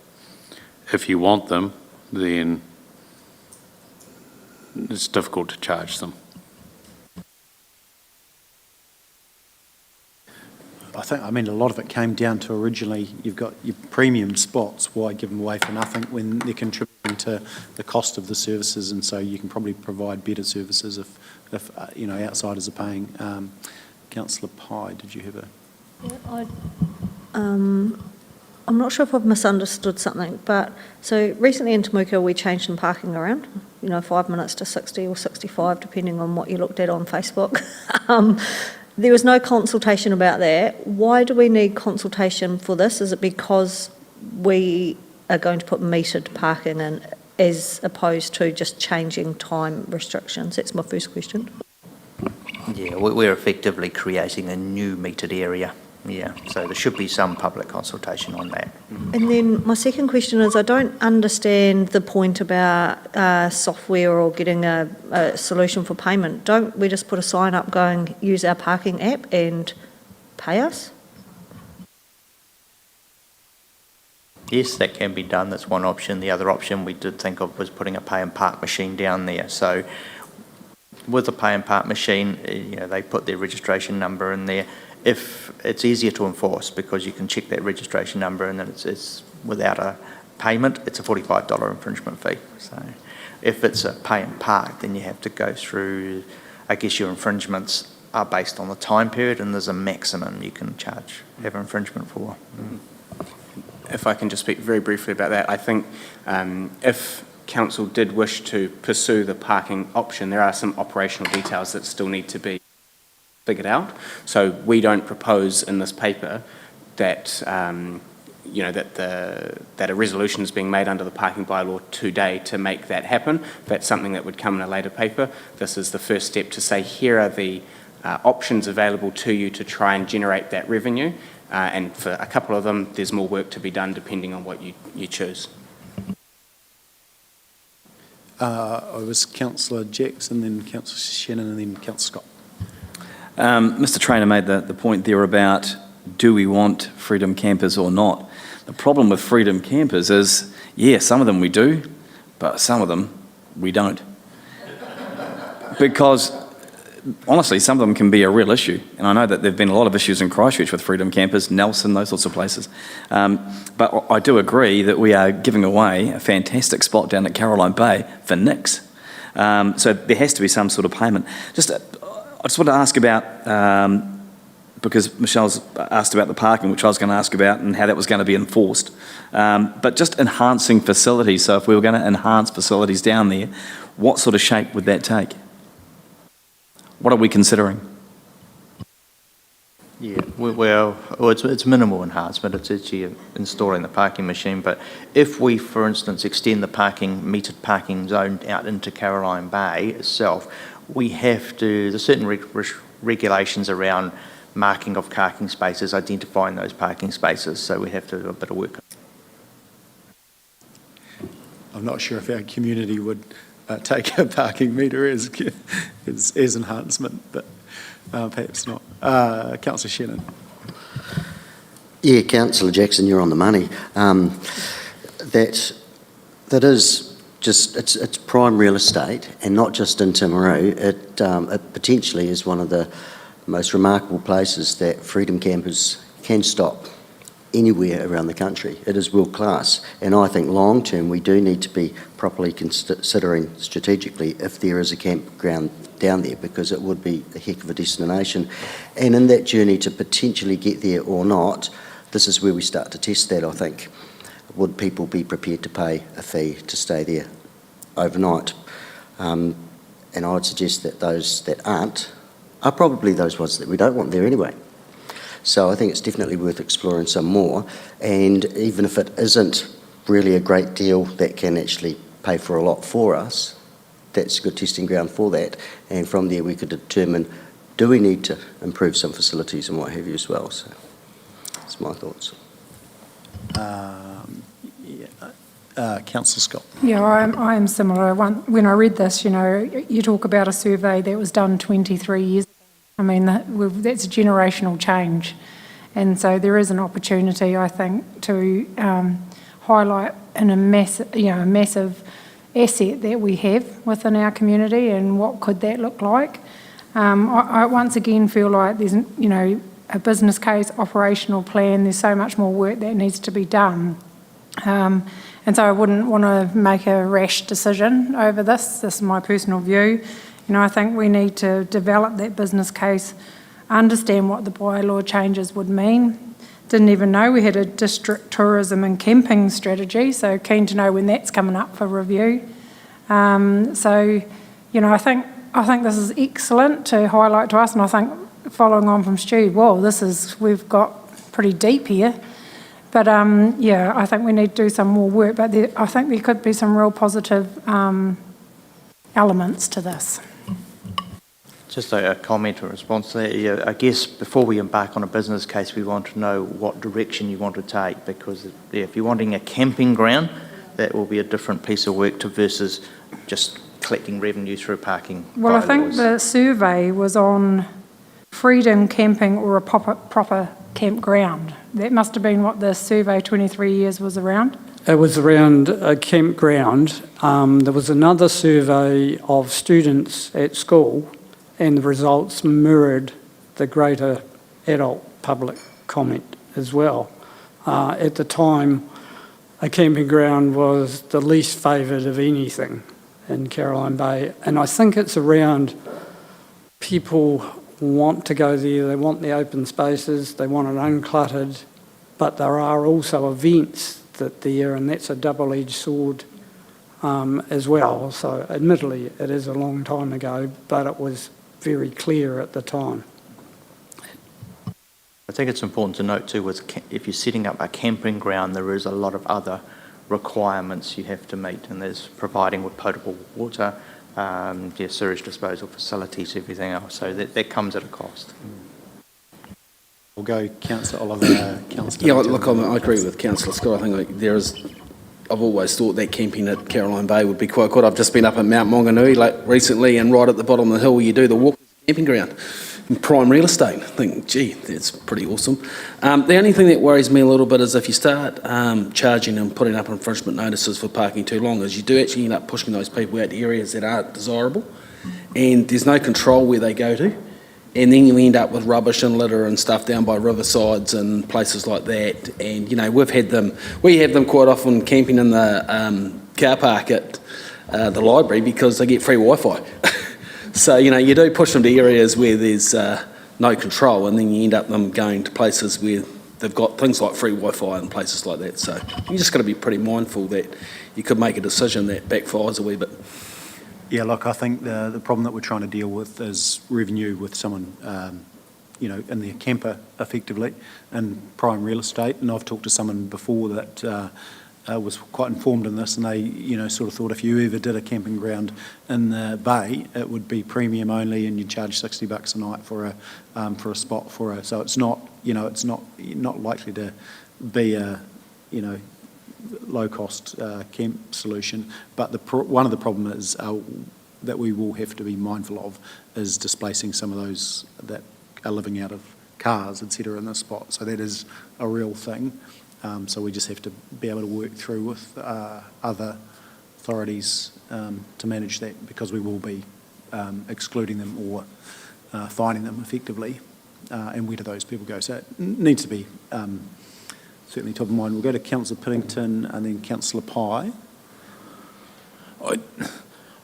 If you want them, then it's difficult to charge them. I mean, a lot of it came down to originally you've got your premium spots. Why give them away for nothing when they're contributing to the cost of the services? And so you can probably provide better services if outsiders are paying. Councillor Pye, did you have a? Yeah, I'm not sure if I've misunderstood something, but so recently in Temuka we changed some parking around, 5 minutes to 60 or 65, depending on what you looked at on Facebook. There was no consultation about that. Why do we need consultation for this? Is it because we are going to put metered parking in as opposed to just changing time restrictions? That's my first question. yeah, we're effectively creating a new metered area. Yeah, so there should be some public consultation on that. And then my second question is, I don't understand the point about software or getting a solution for payment. Don't we just put a sign up going, use our parking app and pay us? Yes, that can be done. That's one option. The other option we did think of was putting a pay and park machine down there. So with a pay and park machine, they put their registration number in there. If it's easier to enforce because you can check that registration number and then it's without a payment, it's a $45 infringement fee. So if it's a pay and park, then you have to go through, I guess your infringements are based on the time period and there's a maximum you can have infringement for. If I can just speak very briefly about that, I think if council did wish to pursue the parking option, there are some operational details that still need to be figured out. So we don't propose in this paper that that a resolution is being made under the parking bylaw today to make that happen. That's something that would come in a later paper. This is the first step to say here are the options available to you to try and generate that revenue. And for a couple of them, there's more work to be done depending on what you choose. It was Councillor Jackson, then Councillor Shannon, and then Councillor Scott. Mr Traynor made the point there about do we want freedom campers or not. The problem with freedom campers is, some of them we do, but some of them we don't. Because honestly, some of them can be a real issue. And I know that there have been a lot of issues in Christchurch with freedom campers, Nelson, those sorts of places. But I do agree that we are giving away a fantastic spot down at Caroline Bay for nix. So there has to be some sort of payment. I just want to ask about because Michelle's asked about the parking, which I was going to ask about, and how that was going to be enforced. But just enhancing facilities, so if we were going to enhance facilities down there, what sort of shape would that take? What are we considering? Yeah, well, it's minimal enhancement. It's actually installing the parking machine. But if we, for instance, extend the metered parking zone out into Caroline Bay itself, we have to, there's certain regulations around marking of parking spaces, identifying those parking spaces. So we have to do a bit of work. I'm not sure if our community would take a parking meter as enhancement, but perhaps not. Councillor Shannon. Yeah, Councillor Jackson, you're on the money. That is just, it's prime real estate, and not just in Timaru. It potentially is one of the most remarkable places that freedom campers can stop anywhere around the country. It is world class, and I think long term we do need to be properly considering strategically if there is a campground down there, because it would be a heck of a destination. And in that journey to potentially get there or not, this is where we start to test that, I think. Would people be prepared to pay a fee to stay there overnight? And I would suggest that those that aren't are probably those ones that we don't want there anyway. So I think it's definitely worth exploring some more, and even if it isn't really a great deal that can actually pay for a lot for us, that's a good testing ground for that, and from there we could determine, do we need to improve some facilities and what have you as well. So that's my thoughts. Councillor Scott. Yeah, I am similar. When I read this, you talk about a survey that was done 23 years ago. I mean, that's a generational change. And so there is an opportunity, I think, to highlight a massive asset that we have within our community, and what could that look like. I once again feel like there's, a business case, operational plan, there's so much more work that needs to be done. And so I wouldn't want to make a rash decision over this. This is my personal view. I think we need to develop that business case, understand what the bylaw changes would mean. Didn't even know we had a district tourism and camping strategy, so keen to know when that's coming up for review. I think this is excellent to highlight to us, and I think following on from Stu, we've got pretty deep here. But I think we need to do some more work, but I think there could be some real positive elements to this. Just a comment or response there. I guess before we embark on a business case, we want to know what direction you want to take, because if you're wanting a camping ground, that will be a different piece of work versus just collecting revenue through parking. Well, I think the survey was on freedom camping or a proper campground. That must have been what the survey 23 years was around. It was around a campground. There was another survey of students at school, and the results mirrored the greater adult public comment as well. At the time, a camping ground was the least favoured of anything in Caroline Bay, and I think it's around people want to go there, they want the open spaces, they want it uncluttered, but there are also events there, and that's a double-edged sword as well. So admittedly, it is a long time ago, but it was very clear at the time. I think it's important to note too, if you're setting up a camping ground, there is a lot of other requirements you have to meet, and there's providing with potable water, sewage disposal facilities, everything else. So that comes at a cost. We'll go Councillor Oliver. Yeah, look, I agree with Councillor Scott. I think I've always thought that camping at Caroline Bay would be quite good. I've just been up at Mount Maunganui recently, and right at the bottom of the hill where you do the walk, camping ground, in prime real estate. I think, gee, that's pretty awesome. The only thing that worries me a little bit is if you start charging and putting up infringement notices for parking too long, is you do actually end up pushing those people out to areas that aren't desirable, and there's no control where they go to. And then you end up with rubbish and litter and stuff down by riversides and places like that. And, we have them quite often camping in the car park at the library because they get free Wi-Fi. So, you do push them to areas where there's no control, and then you end up them going to places where they've got things like free Wi-Fi and places like that. So you just got to be pretty mindful that you could make a decision that backfires a wee bit. Yeah, look, I think the problem that we're trying to deal with is revenue with someone, in their camper, effectively, in prime real estate. And I've talked to someone before that was quite informed in this, and they, sort of thought if you ever did a camping ground in the bay, it would be premium only, and you'd charge $60 a night for a spot for a. So it's not, it's not likely to be a, low cost camp solution. But one of the problems is that we will have to be mindful of is displacing some of those that are living out of cars, etc., in this spot. So that is a real thing. So we just have to be able to work through with other authorities to manage that, because we will be excluding them or fining them effectively. And where do those people go? So it needs to be certainly top of mind. We'll go to Councillor Piddington and then Councillor Pye.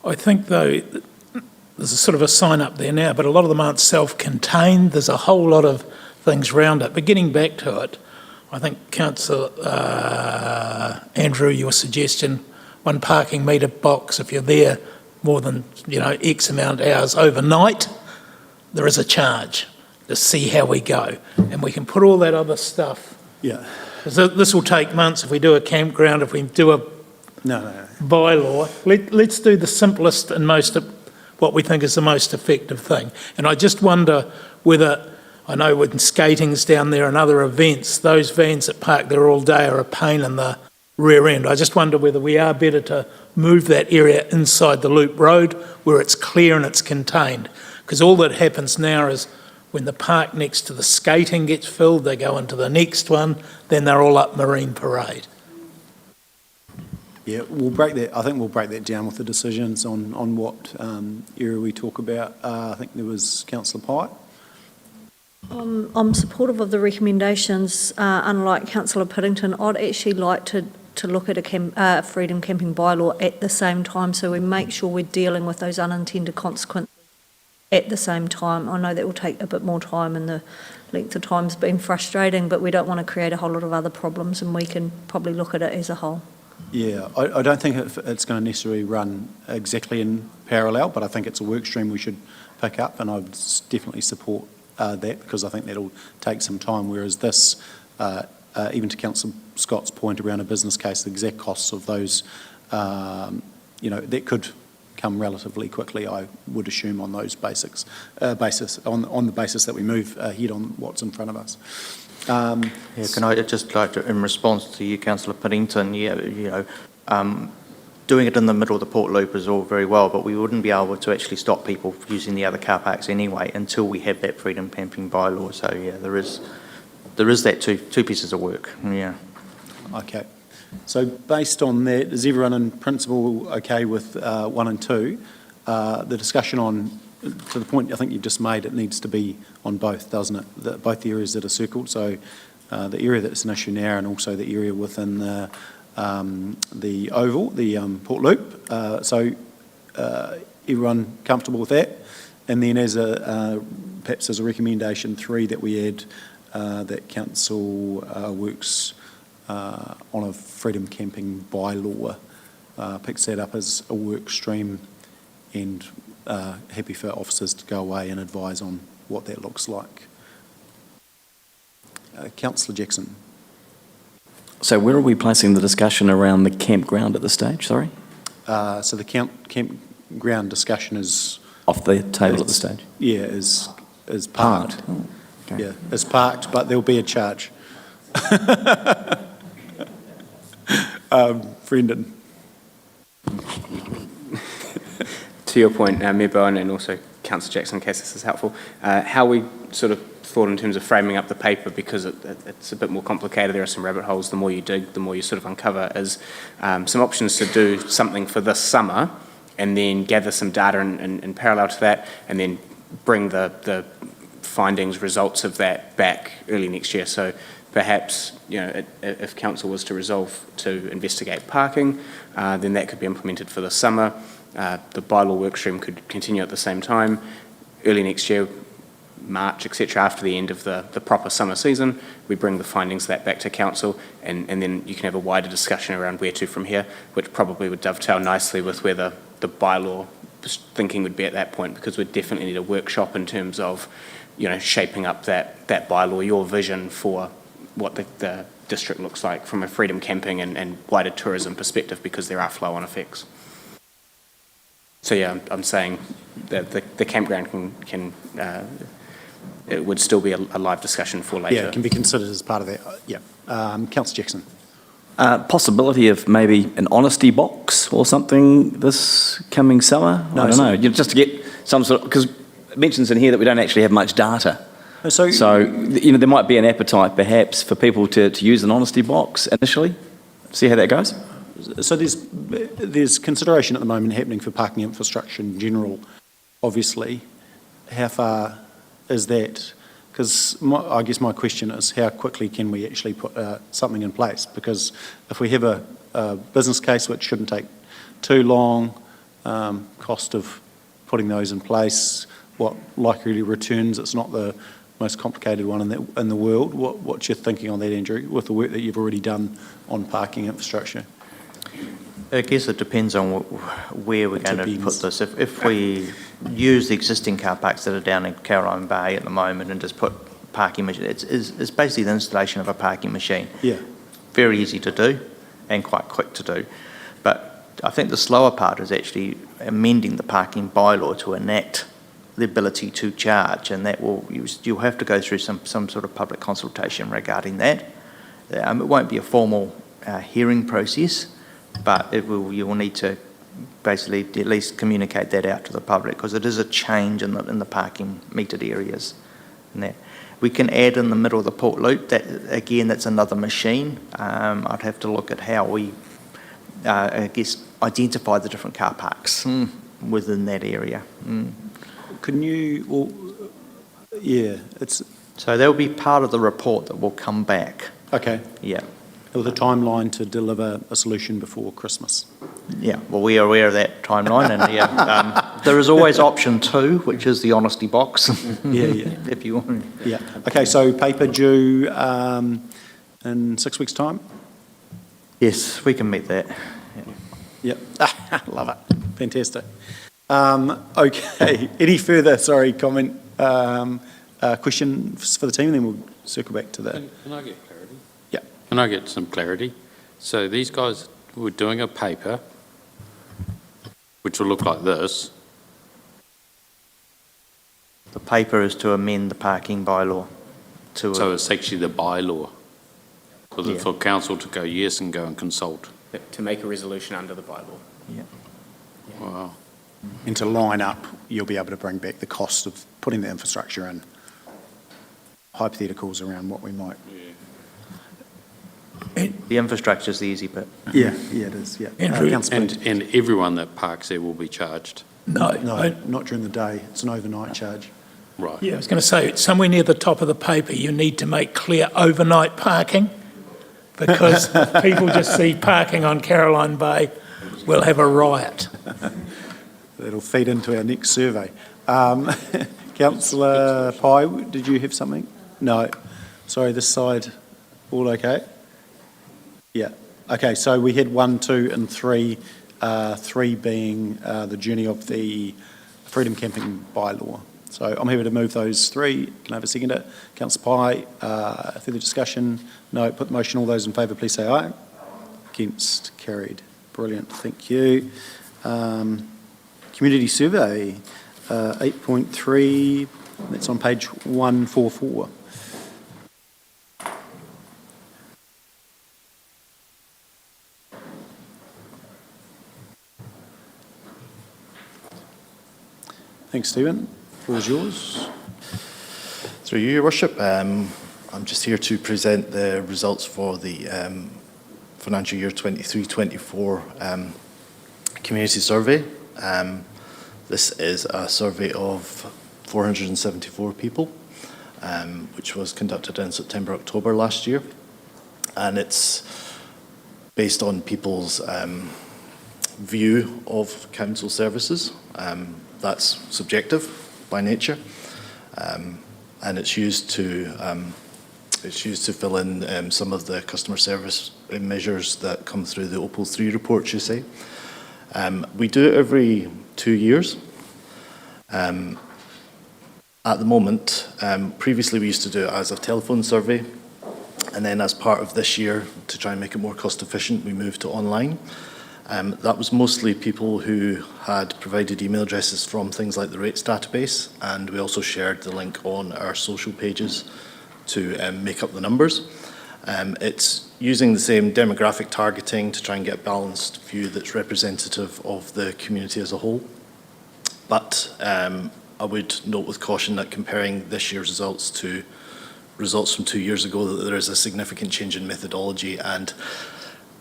I think, though, there's a sort of a sign up there now, but a lot of them aren't self-contained. There's a whole lot of things around it. But getting back to it, I think, Councillor Andrew, your suggestion, one parking metre box, if you're there more than, X amount of hours overnight, there is a charge to see how we go. And we can put all that other stuff. Yeah. This will take months if we do a campground, if we do a bylaw. Let's do the simplest and what we think is the most effective thing. And I just wonder whether, I know when skating's down there and other events, those vans that park there all day are a pain in the rear end. I just wonder whether we are better to move that area inside the loop road where it's clear and it's contained. Because all that happens now is when the park next to the skating gets filled, they go into the next one, then they're all up Marine Parade. Yeah, we'll break that. I think we'll break that down with the decisions on what area we talk about. I think there was Councillor Pye. I'm supportive of the recommendations. Unlike Councillor Piddington, I'd actually like to look at a freedom camping bylaw at the same time, so we make sure we're dealing with those unintended consequences at the same time. I know that will take a bit more time, and the length of time's been frustrating, but we don't want to create a whole lot of other problems, and we can probably look at it as a whole. Yeah, I don't think it's going to necessarily run exactly in parallel, but I think it's a work stream we should pick up, and I would definitely support that, because I think that'll take some time, whereas this, even to Councillor Scott's point around a business case, the exact costs of those, that could come relatively quickly, I would assume, on those basis on the basis that we move ahead on what's in front of us. Can I just like to, in response to you, Councillor Piddington, doing it in the middle of the Port Loop is all very well, but we wouldn't be able to actually stop people using the other car parks anyway until we have that freedom camping bylaw. So yeah, there is that two pieces of work. Yeah. Okay. So based on that, is everyone in principle okay with 1 and 2? The discussion on, to the point I think you've just made, it needs to be on both, doesn't it? Both the areas that are circled, so the area that's an issue now and also the area within the oval, the Port Loop. So everyone comfortable with that? And then as perhaps as a recommendation 3 that we add, that council works on a freedom camping bylaw, picks that up as a work stream, and happy for officers to go away and advise on what that looks like. Councillor Jackson. So where are we placing the discussion around the campground at this stage, sorry? So the campground discussion is... Off the table at this stage? Yeah, is parked. Oh, okay. Yeah, is parked, but there'll be a charge. Brendan. To your point, Mayor Bowen, and also Councillor Jackson, in case this is helpful, how we sort of thought in terms of framing up the paper, because it's a bit more complicated, there are some rabbit holes, the more you dig, the more you sort of uncover, is some options to do something for this summer and then gather some data in parallel to that, and then bring the findings, results of that back early next year. So perhaps, if council was to resolve to investigate parking, then that could be implemented for the summer. The bylaw workstream could continue at the same time. Early next year, March, etc., after the end of the proper summer season, we bring the findings of that back to council, and then you can have a wider discussion around where to from here, which probably would dovetail nicely with where the bylaw thinking would be at that point, because we'd definitely need a workshop in terms of, shaping up that bylaw, your vision for what the district looks like from a freedom camping and wider tourism perspective, because there are flow-on effects. So yeah, I'm saying that the campground can it would still be a live discussion for later. Yeah, it can be considered as part of that. Yeah. Councillor Jackson. Possibility of maybe an honesty box or something this coming summer? No, I don't know. Just to get some sort of, because it mentions in here that we don't actually have much data. So there might be an appetite perhaps for people to use an honesty box initially, see how that goes. So there's consideration at the moment happening for parking infrastructure in general, obviously. How far is that? Because I guess my question is, how quickly can we actually put something in place? Because if we have a business case which shouldn't take too long, cost of putting those in place, what likely returns, it's not the most complicated one in the world. What's your thinking on that, Andrew, with the work that you've already done on parking infrastructure? I guess it depends on where we're going to put this. If we use the existing car parks that are down in Caroline Bay at the moment and just put parking machines, it's basically the installation of a parking machine. Yeah. Very easy to do and quite quick to do. But I think the slower part is actually amending the parking bylaw to enact the ability to charge, and that you'll have to go through some sort of public consultation regarding that. It won't be a formal hearing process, but you will need to basically at least communicate that out to the public, because it is a change in the parking metered areas. And that we can add in the middle of the Port Loop. That again, that's another machine. I'd have to look at how we, I guess, identify the different car parks within that area. Can you? Well, yeah, it's. So that will be part of the report that will come back. Okay. Yeah. With a timeline to deliver a solution before Christmas. Yeah, well, we are aware of that timeline, and there is always option 2, which is the honesty box. Yeah. If you want. Yeah. Okay, so paper due in 6 weeks' time? Yes, we can meet that. Yep. Love it. Fantastic. Okay, any further, comment, questions for the team, and then we'll circle back to that. Can I get clarity? Yeah. Can I get some clarity? So these guys were doing a paper which will look like this. The paper is to amend the parking bylaw. So it's actually the bylaw for council to go yes and go and consult. To make a resolution under the bylaw. Yeah. Wow. And to line up, you'll be able to bring back the cost of putting the infrastructure in. Hypotheticals around what we might. The infrastructure is the easy bit. Yeah, it is. Yeah. And everyone that parks there will be charged. No, not during the day. It's an overnight charge. Right. Yeah, I was going to say, somewhere near the top of the paper, you need to make clear overnight parking, because if people just see parking on Caroline Bay, we'll have a riot. That'll feed into our next survey. Councillor Pye, did you have something? No. Sorry, this side, all okay? Yeah. Okay, so we had 1, 2 and 3, 3 being the journey of the freedom camping bylaw. So I'm happy to move those 3. Can I have a seconder? Councillor Pye, further discussion? No. Put the motion. All those in favour, please say aye. Against, carried. Brilliant, thank you. Community survey, 8.3, that's on page 144. Thanks, Stephen. The floor is yours. Through you, Your Worship. I'm just here to present the results for the financial year 23-24 community survey. This is a survey of 474 people, which was conducted in September, October last year. And it's based on people's view of council services. That's subjective by nature. and it's used to fill in some of the customer service measures that come through the Opal 3 reports, you say. We do it every 2 years. At the moment, previously we used to do it as a telephone survey, and then as part of this year, to try and make it more cost efficient, we moved to online. That was mostly people who had provided email addresses from things like the rates database, and we also shared the link on our social pages to make up the numbers. It's using the same demographic targeting to try and get a balanced view that's representative of the community as a whole. But I would note with caution that comparing this year's results to results from 2 years ago, that there is a significant change in methodology, and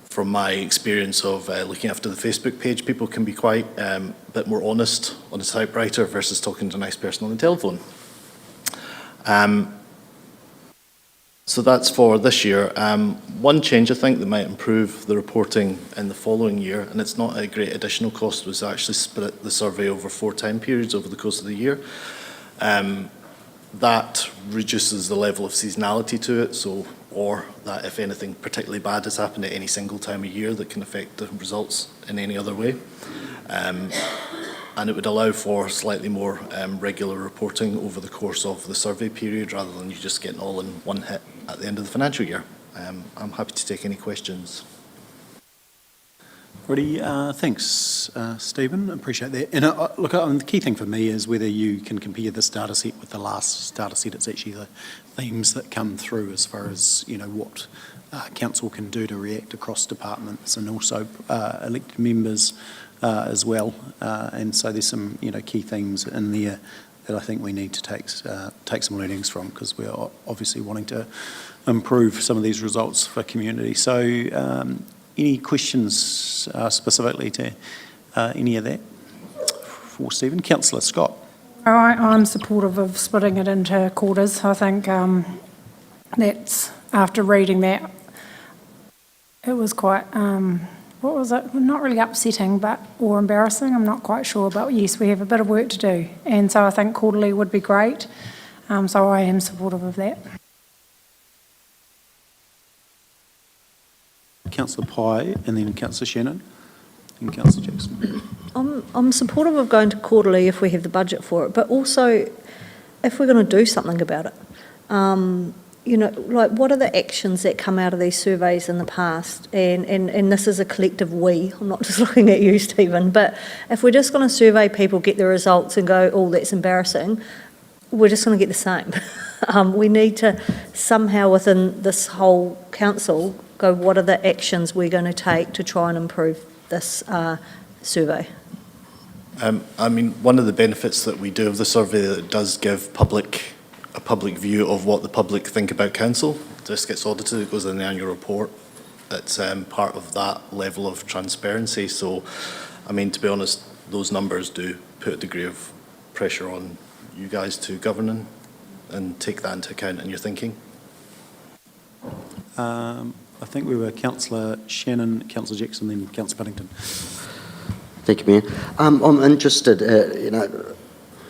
from my experience of looking after the Facebook page, people can be quite a bit more honest on a typewriter versus talking to a nice person on the telephone. So that's for this year. One change I think that might improve the reporting in the following year, and it's not a great additional cost, was actually split the survey over 4 time periods over the course of the year. That reduces the level of seasonality to it, or that if anything particularly bad has happened at any single time of year that can affect the results in any other way. And it would allow for slightly more regular reporting over the course of the survey period, rather than you just getting all in one hit at the end of the financial year. I'm happy to take any questions. Alrighty, thanks, Stephen. Appreciate that. And look, the key thing for me is whether you can compare this data set with the last data set. It's actually the themes that come through as far as what council can do to react across departments, and also elected members as well. And so there's some key themes in there that I think we need to take some learnings from, because we're obviously wanting to improve some of these results for community. So any questions specifically to any of that for Stephen? Councillor Scott. I'm supportive of splitting it into quarters. I think that's, after reading that, it was quite, what was it? Not really upsetting, or embarrassing. I'm not quite sure, but yes, we have a bit of work to do. And so I think quarterly would be great. So I am supportive of that. Councillor Pye, and then Councillor Shannon, and Councillor Jackson. I'm supportive of going to quarterly if we have the budget for it, but also if we're going to do something about it. Like, what are the actions that come out of these surveys in the past? And this is a collective we. I'm not just looking at you, Stephen, but if we're just going to survey people, get the results and go, oh, that's embarrassing, we're just going to get the same. We need to somehow within this whole council go, what are the actions we're going to take to try and improve this survey? I mean, one of the benefits that we do of the survey, that it does give a public view of what the public think about council. This gets audited, it goes in the annual report. It's part of that level of transparency. So, I mean, to be honest, those numbers do put a degree of pressure on you guys to govern and take that into account in your thinking. I think we were Councillor Shannon, Councillor Jackson, then Councillor Paddington. Thank you, Mayor. I'm interested,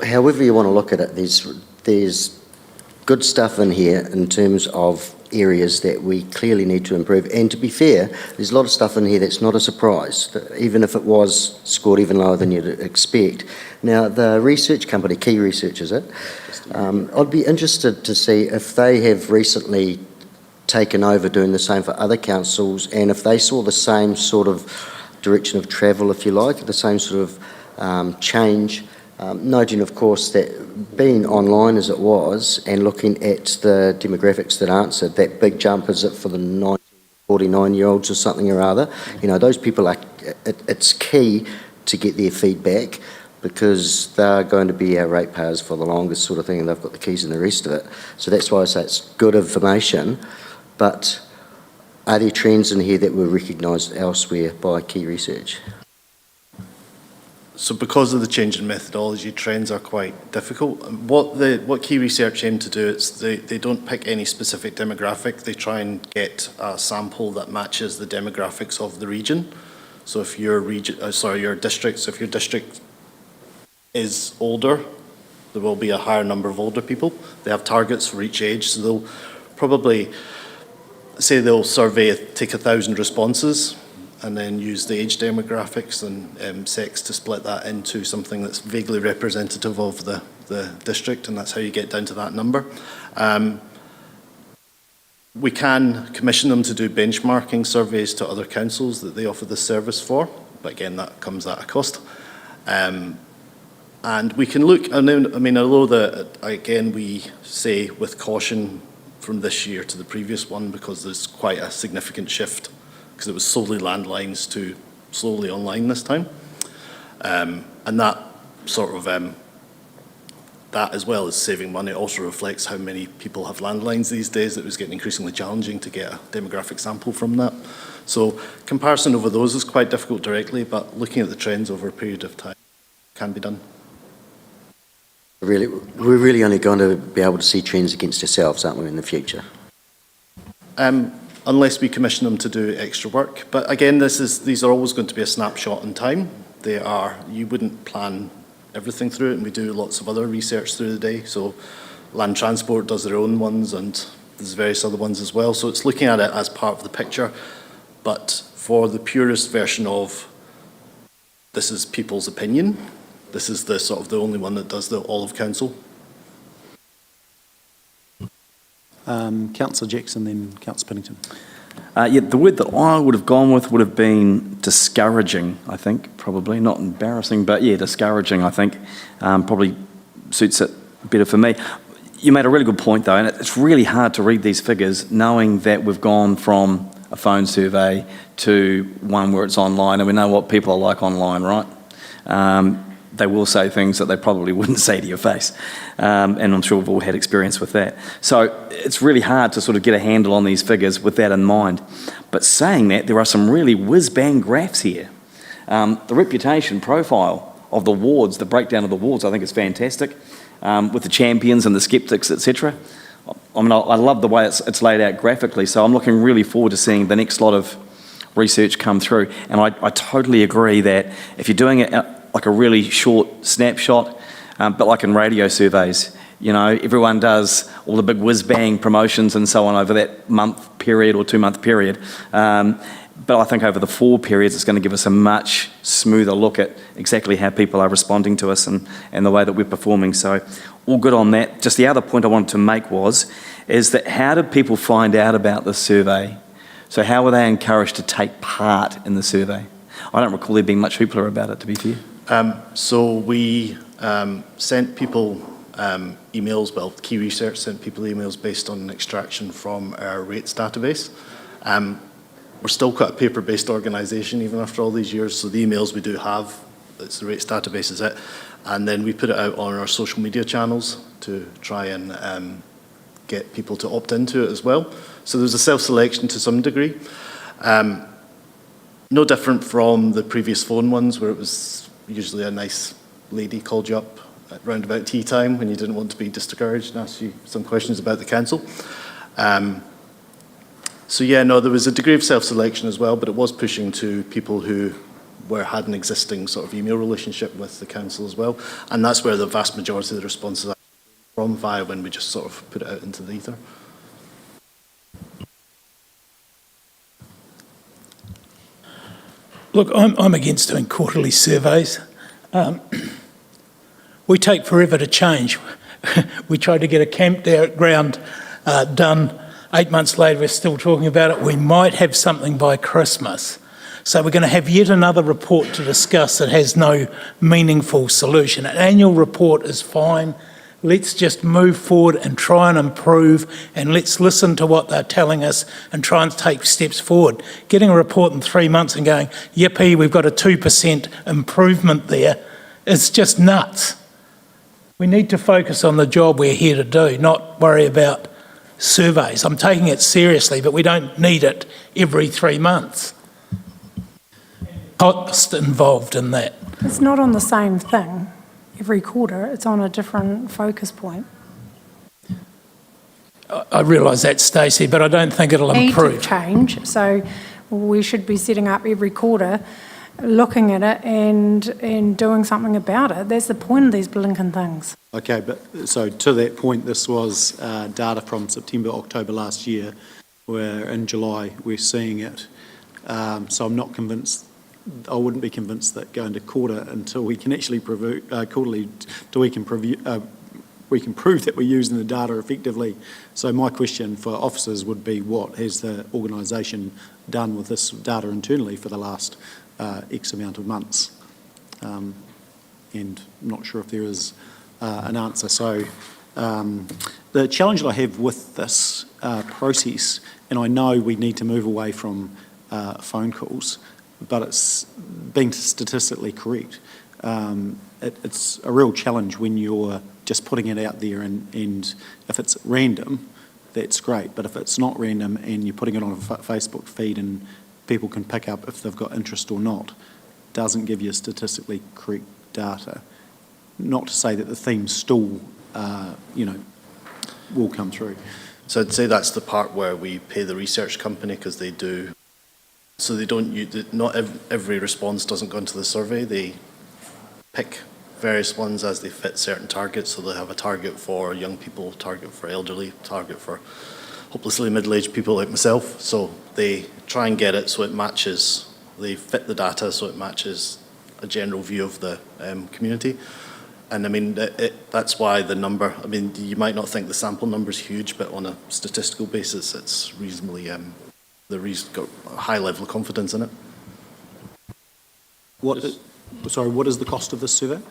however you want to look at it, there's good stuff in here in terms of areas that we clearly need to improve. And to be fair, there's a lot of stuff in here that's not a surprise, even if it was scored even lower than you'd expect. Now, the research company, Key Research, is it? I'd be interested to see if they have recently taken over doing the same for other councils, and if they saw the same sort of direction of travel, if you like, the same sort of change, noting, of course, that being online as it was and looking at the demographics that answered, that big jump, is it for the 49-year-olds or something or other? Those people are, it's key to get their feedback, because they're going to be our ratepayers for the longest sort of thing, and they've got the keys and the rest of it. So that's why I say it's good information, but are there trends in here that were recognised elsewhere by Key Research? So because of the change in methodology, trends are quite difficult. What Key Research aim to do is they don't pick any specific demographic. They try and get a sample that matches the demographics of the region. So if your district is older, there will be a higher number of older people. They have targets for each age, so they'll probably say they'll survey, take 1,000 responses, and then use the age demographics and sex to split that into something that's vaguely representative of the district, and that's how you get down to that number. We can commission them to do benchmarking surveys to other councils that they offer this service for, but again, that comes at a cost. And we can look, I mean, although again, we say with caution from this year to the previous one, because there's quite a significant shift, because it was solely landlines to slowly online this time. And that sort of, that as well as saving money also reflects how many people have landlines these days. It was getting increasingly challenging to get a demographic sample from that. So comparison over those is quite difficult directly, but looking at the trends over a period of time can be done. We're really only going to be able to see trends against ourselves, aren't we, in the future? Unless we commission them to do extra work. But again, these are always going to be a snapshot in time. You wouldn't plan everything through it, and we do lots of other research through the day. So Land Transport does their own ones, and there's various other ones as well. So it's looking at it as part of the picture. But for the purest version of this is people's opinion, this is the sort of the only one that does the all of council. Councillor Jackson, then Councillor Pennington. Yeah, the word that I would have gone with would have been discouraging, I think, probably. Not embarrassing, but yeah, discouraging, I think. Probably suits it better for me. You made a really good point, though, and it's really hard to read these figures knowing that we've gone from a phone survey to one where it's online, and we know what people are like online, right? They will say things that they probably wouldn't say to your face, and I'm sure we've all had experience with that. So it's really hard to sort of get a handle on these figures with that in mind. But saying that, there are some really whiz-bang graphs here. The reputation profile of the wards, the breakdown of the wards, I think is fantastic, with the champions and the skeptics, etc. I mean, I love the way it's laid out graphically, so I'm looking really forward to seeing the next lot of research come through. And I totally agree that if you're doing it like a really short snapshot, but like in radio surveys, you know, everyone does all the big whiz-bang promotions and so on over that month period or 2 month period. But I think over the 4 periods, it's going to give us a much smoother look at exactly how people are responding to us and the way that we're performing. So all good on that. Just the other point I wanted to make is that how did people find out about the survey? So how were they encouraged to take part in the survey? I don't recall there being much hoopla about it, to be fair. So we sent people emails, well, Key Research sent people emails based on an extraction from our rates database. We're still quite a paper-based organisation even after all these years, so the emails we do have, it's the rates database is it, and then we put it out on our social media channels to try and get people to opt into it as well. So there's a self-selection to some degree. No different from the previous phone ones where it was usually a nice lady called you up at round about tea time when you didn't want to be discouraged and asked you some questions about the council. So yeah, no, there was a degree of self-selection as well, but it was pushing to people who had an existing sort of email relationship with the council as well. And that's where the vast majority of the responses are from via when we just sort of put it out into the ether. Look, I'm against doing quarterly surveys. We take forever to change. We tried to get a campground done. 8 months later, we're still talking about it. We might have something by Christmas. So we're going to have yet another report to discuss that has no meaningful solution. An annual report is fine. Let's just move forward and try and improve, and let's listen to what they're telling us and try and take steps forward. Getting a report in 3 months and going, yippee, we've got a 2% improvement there, is just nuts. We need to focus on the job we're here to do, not worry about surveys. I'm taking it seriously, but we don't need it every 3 months. Cost involved in that. It's not on the same thing every quarter, it's on a different focus point. I realise that, Stacey, but I don't think it'll improve. Need to change, so we should be setting up every quarter looking at it and doing something about it. That's the point of these blinking things. Okay, but so to that point, this was data from September, October last year, where in July we're seeing it. So I'm not convinced, I wouldn't be convinced that going to quarter until we can actually quarterly, till we can prove that we're using the data effectively. So my question for officers would be, what has the organisation done with this data internally for the last X amount of months? And I'm not sure if there is an answer. So the challenge that I have with this process, and I know we need to move away from phone calls, but it's being statistically correct. It's a real challenge when you're just putting it out there, and if it's random, that's great. But if it's not random and you're putting it on a Facebook feed and people can pick up if they've got interest or not, doesn't give you statistically correct data. Not to say that the themes still, will come through. So I'd say that's the part where we pay the research company, because they do. So they don't use, not every response doesn't go into the survey. They pick various ones as they fit certain targets. So they have a target for young people, target for elderly, target for hopelessly middle-aged people like myself. So they try and get it so it matches, they fit the data so it matches a general view of the community. And I mean, that's why the number, I mean, you might not think the sample number is huge, but on a statistical basis, it's reasonably, got a high level of confidence in it. What is the cost of this survey?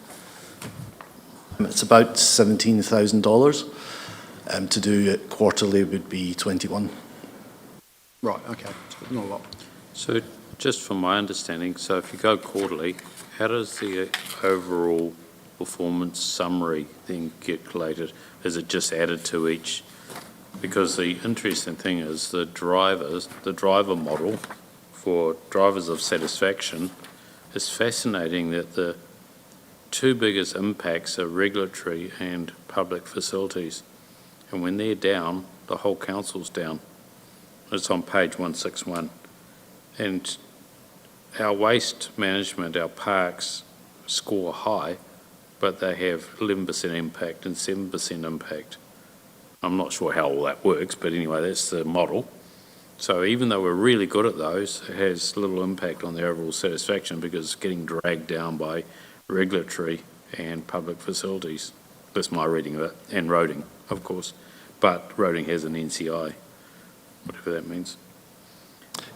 It's about $17,000. To do it quarterly would be 21. Right, okay, so not a lot. So just from my understanding, so if you go quarterly, how does the overall performance summary then get collated? Is it just added to each? Because the interesting thing is the driver model for drivers of satisfaction is fascinating, that the two biggest impacts are regulatory and public facilities. And when they're down, the whole council's down. It's on page 161. And our waste management, our parks score high, but they have 11% impact and 7% impact. I'm not sure how all that works, but anyway, that's the model. So even though we're really good at those, it has little impact on the overall satisfaction because it's getting dragged down by regulatory and public facilities. That's my reading of it, and roading, of course. But roading has an NCI, whatever that means.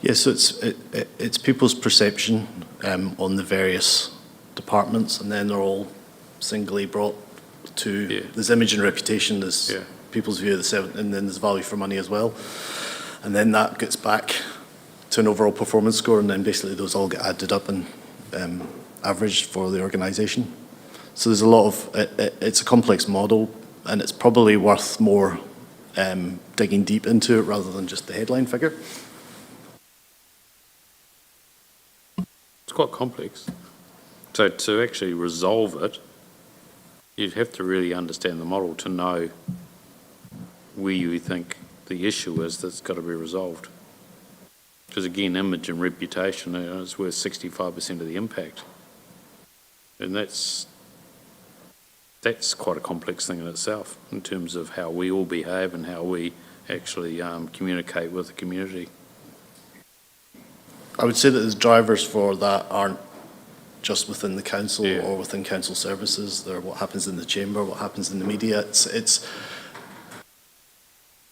Yes, so it's people's perception on the various departments, and then they're all singly brought to, there's image and reputation, there's people's view of the seven, and then there's value for money as well. And then that gets back to an overall performance score, and then basically those all get added up and averaged for the organisation. So there's a lot of, it's a complex model, and it's probably worth more digging deep into it rather than just the headline figure. It's quite complex. So to actually resolve it, you'd have to really understand the model to know where you think the issue is that's got to be resolved. Because again, image and reputation is worth 65% of the impact. And that's quite a complex thing in itself in terms of how we all behave and how we actually communicate with the community. I would say that the drivers for that aren't just within the council or within council services. They're what happens in the chamber, what happens in the media.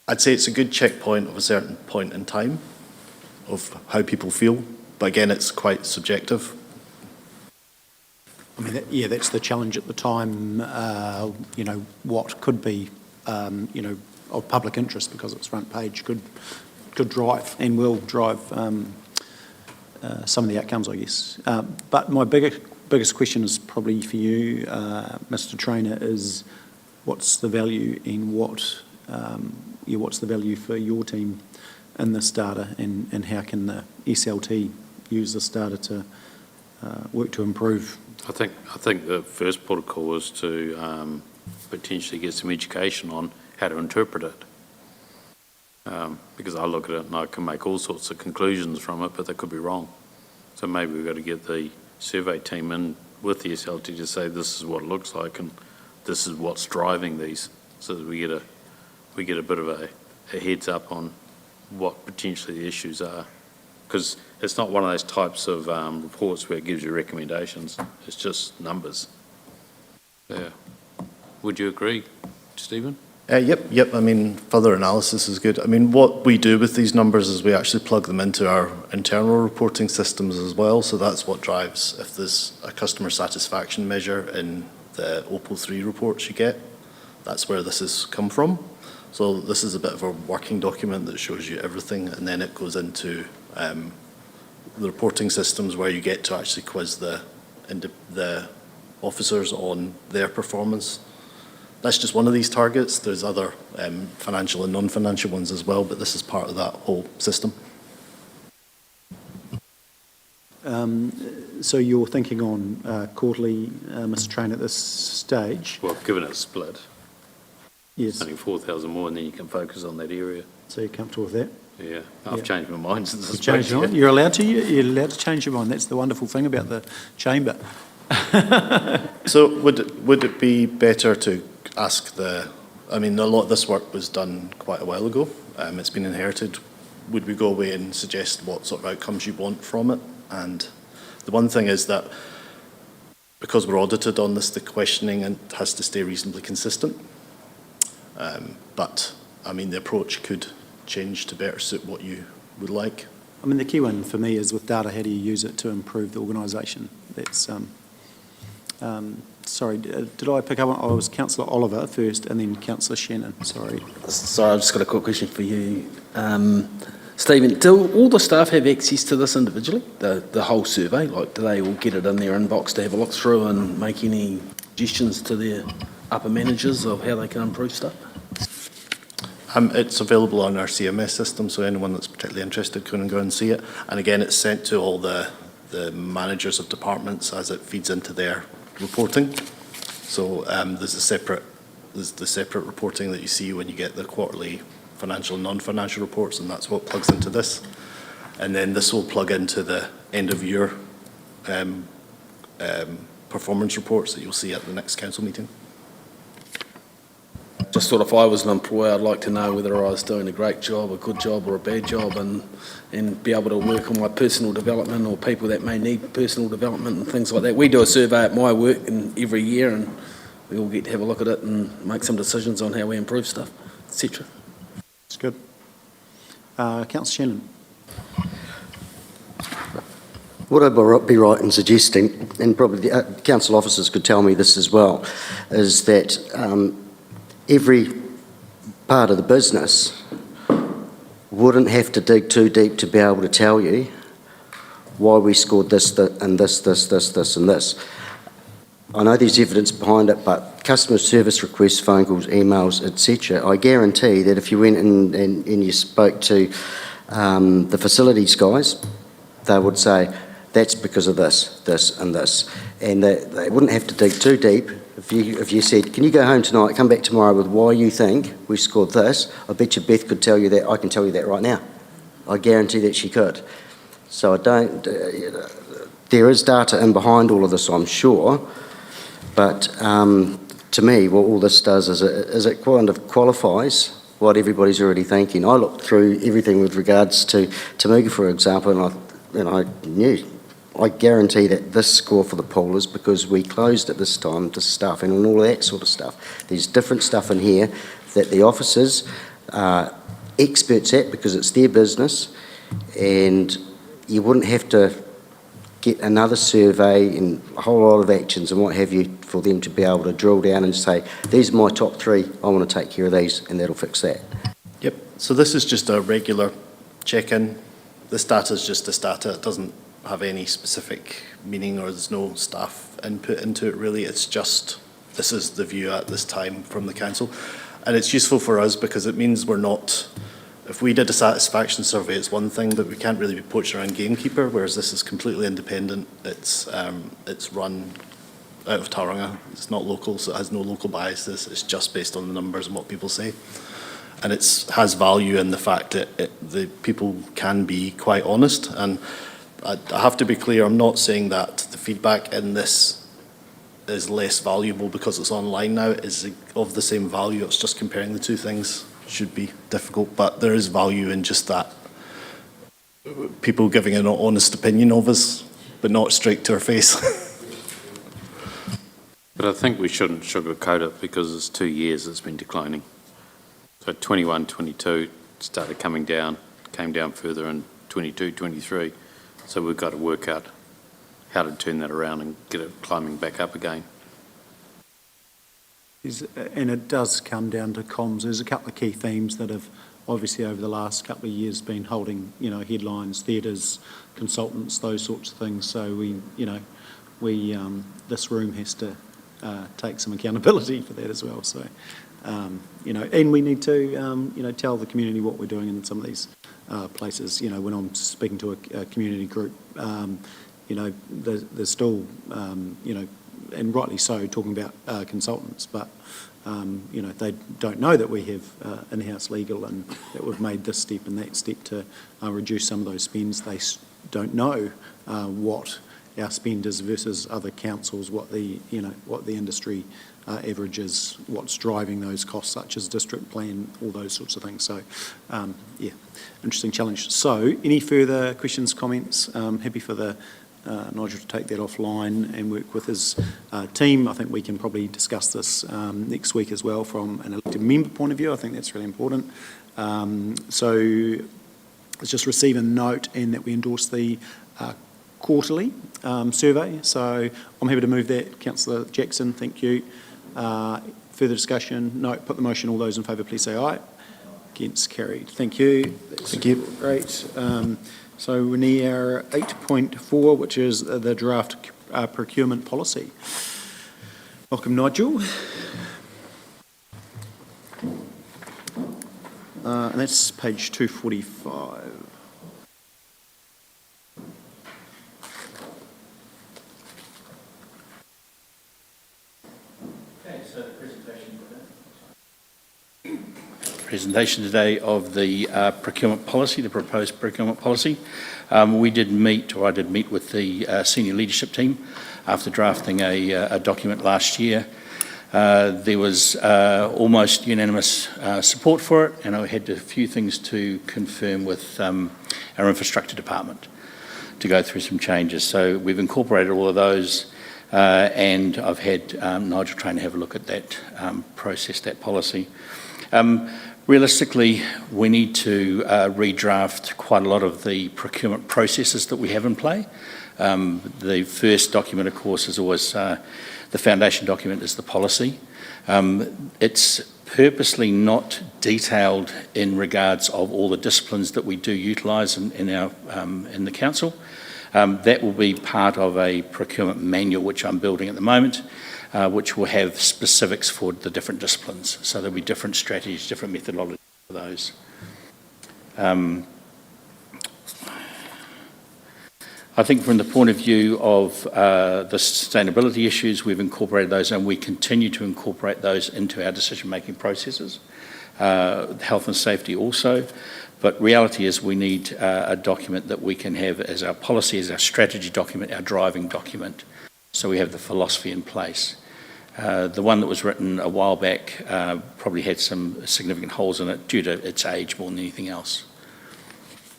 I'd say it's a good checkpoint of a certain point in time of how people feel, but again, it's quite subjective. I mean, that's the challenge at the time, what could be, of public interest because it's front page could drive and will drive some of the outcomes, I guess. But my biggest question is probably for you, Mr. Trainer, is what's the value in what's the value for your team in this data, and how can the SLT use this data to work to improve? I think the first protocol is to potentially get some education on how to interpret it. Because I look at it and I can make all sorts of conclusions from it, but they could be wrong. So maybe we've got to get the survey team in with the SLT to say this is what it looks like and this is what's driving these, so that we get a bit of a heads up on what potentially the issues are. Because it's not one of those types of reports where it gives you recommendations, it's just numbers. Yeah. Would you agree, Stephen? Yep. I mean, further analysis is good. I mean, what we do with these numbers is we actually plug them into our internal reporting systems as well. So that's what drives, if there's a customer satisfaction measure in the Opal 3 reports you get, that's where this has come from. So this is a bit of a working document that shows you everything, and then it goes into the reporting systems where you get to actually quiz the officers on their performance. That's just one of these targets. There's other financial and non-financial ones as well, but this is part of that whole system. So you're thinking on quarterly, Mr. Train, at this stage? Well, given it's split, Yes. only 4,000 more, and then you can focus on that area. So you're comfortable with that? Yeah, I've changed my mind since You've changed your mind? You're allowed to. You're allowed to change your mind. That's the wonderful thing about the chamber. So would it be better to ask I mean, a lot of this work was done quite a while ago. It's been inherited. Would we go away and suggest what sort of outcomes you want from it? And the one thing is that because we're audited on this, the questioning has to stay reasonably consistent. But, I mean, the approach could change to better suit what you would like. I mean, the key one for me is with data, how do you use it to improve the organisation? That's, sorry, did I pick up on, I was Councillor Oliver first and then Councillor Shannon, sorry. Sorry, I've just got a quick question for you. Stephen, do all the staff have access to this individually, the whole survey? Like, do they all get it in their inbox to have a look through and make any suggestions to their upper managers of how they can improve stuff? It's available on our CMS system, so anyone that's particularly interested can go and see it. And again, it's sent to all the managers of departments as it feeds into their reporting. So there's the separate reporting that you see when you get the quarterly financial and non-financial reports, and that's what plugs into this. And then this will plug into the end of year performance reports that you'll see at the next council meeting. Just thought if I was an employer, I'd like to know whether I was doing a great job, a good job or a bad job, and be able to work on my personal development, or people that may need personal development and things like that. We do a survey at my work every year, and we all get to have a look at it and make some decisions on how we improve stuff, etc. That's good. Councillor Shannon. What I'd be right in suggesting, and probably the council officers could tell me this as well, is that every part of the business wouldn't have to dig too deep to be able to tell you why we scored this and this and this. I know there's evidence behind it, but customer service requests, phone calls, emails, etc., I guarantee that if you went and you spoke to the facilities guys, they would say, that's because of this, this and this. And they wouldn't have to dig too deep. If you said, can you go home tonight, come back tomorrow with why you think we scored this, I bet you Beth could tell you that. I can tell you that right now. I guarantee that she could. So I don't, there is data in behind all of this, I'm sure, but to me, what all this does is it kind of qualifies what everybody's already thinking. I looked through everything with regards to Tamuga, for example, and I knew, I guarantee that this score for the pool is because we closed at this time, this stuff, and all that sort of stuff. There's different stuff in here that the officers are experts at because it's their business, and you wouldn't have to get another survey and a whole lot of actions and what have you for them to be able to drill down and say, these are my top three, I want to take care of these, and that'll fix that. Yep, so this is just a regular check-in. This data is just this data. It doesn't have any specific meaning, or there's no staff input into it really. It's just, this is the view at this time from the council. And it's useful for us because it means we're not, if we did a satisfaction survey, it's one thing, but we can't really be poaching around gamekeeper, whereas this is completely independent. It's run out of Tauranga. It's not local, so it has no local biases. It's just based on the numbers and what people say. And it has value in the fact that the people can be quite honest. And I have to be clear, I'm not saying that the feedback in this is less valuable because it's online now. It is of the same value. It's just comparing the two things should be difficult, but there is value in just that. People giving an honest opinion of us, but not straight to our face. But I think we shouldn't sugarcoat it because it's 2 years it's been declining. So 21, 22 started coming down, came down further in 22, 23. So we've got to work out how to turn that around and get it climbing back up again. And it does come down to comms. There's a couple of key themes that have obviously over the last couple of years been holding, headlines, theatres, consultants, those sorts of things. So this room has to take some accountability for that as well. So, and we need to, tell the community what we're doing in some of these places. When I'm speaking to a community group, there's still, and rightly so, talking about consultants, but they don't know that we have in-house legal and that we've made this step and that step to reduce some of those spends. They don't know what our spend is versus other councils, what the industry average is, what's driving those costs, such as district plan, all those sorts of things. So, interesting challenge. So, any further questions, comments? Happy for Nigel to take that offline and work with his team. I think we can probably discuss this next week as well from an elected member point of view. I think that's really important. So let's just receive a note and that we endorse the quarterly survey. So I'm happy to move that. Councillor Jackson, thank you. Further discussion? No. Put the motion. All those in favour, please say aye. Against, carried. Thank you. Thank you. Great. So we're near 8.4, which is the draft procurement policy. Welcome, Nigel. And that's page 245. Presentation today of the procurement policy, the proposed procurement policy. I did meet with the senior leadership team after drafting a document last year. There was almost unanimous support for it, and I had a few things to confirm with our infrastructure department to go through some changes. So we've incorporated all of those, and I've had Nigel trying to have a look at that process, that policy. Realistically, we need to redraft quite a lot of the procurement processes that we have in play. The first document, of course, is always the foundation document is the policy. It's purposely not detailed in regards of all the disciplines that we do utilise in the council. That will be part of a procurement manual which I'm building at the moment, which will have specifics for the different disciplines. So there'll be different strategies, different methodologies for those. I think from the point of view of the sustainability issues, we've incorporated those and we continue to incorporate those into our decision-making processes. Health and safety also. But reality is we need a document that we can have as our policy, as our strategy document, our driving document. So we have the philosophy in place. The one that was written a while back probably had some significant holes in it due to its age more than anything else.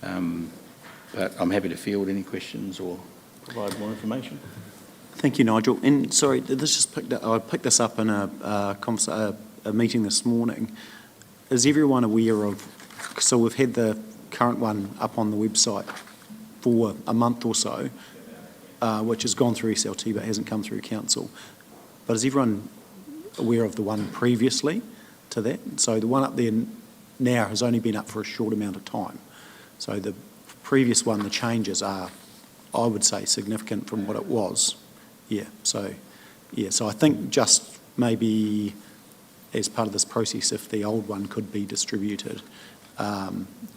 But I'm happy to field any questions or provide more information. Thank you, Nigel. And sorry, I picked this up in a meeting this morning. Is everyone aware of, so we've had the current one up on the website for a month or so, which has gone through SLT but hasn't come through council. But is everyone aware of the one previously to that? So the one up there now has only been up for a short amount of time. So the previous one, the changes are, I would say, significant from what it was. So I think just maybe as part of this process, if the old one could be distributed,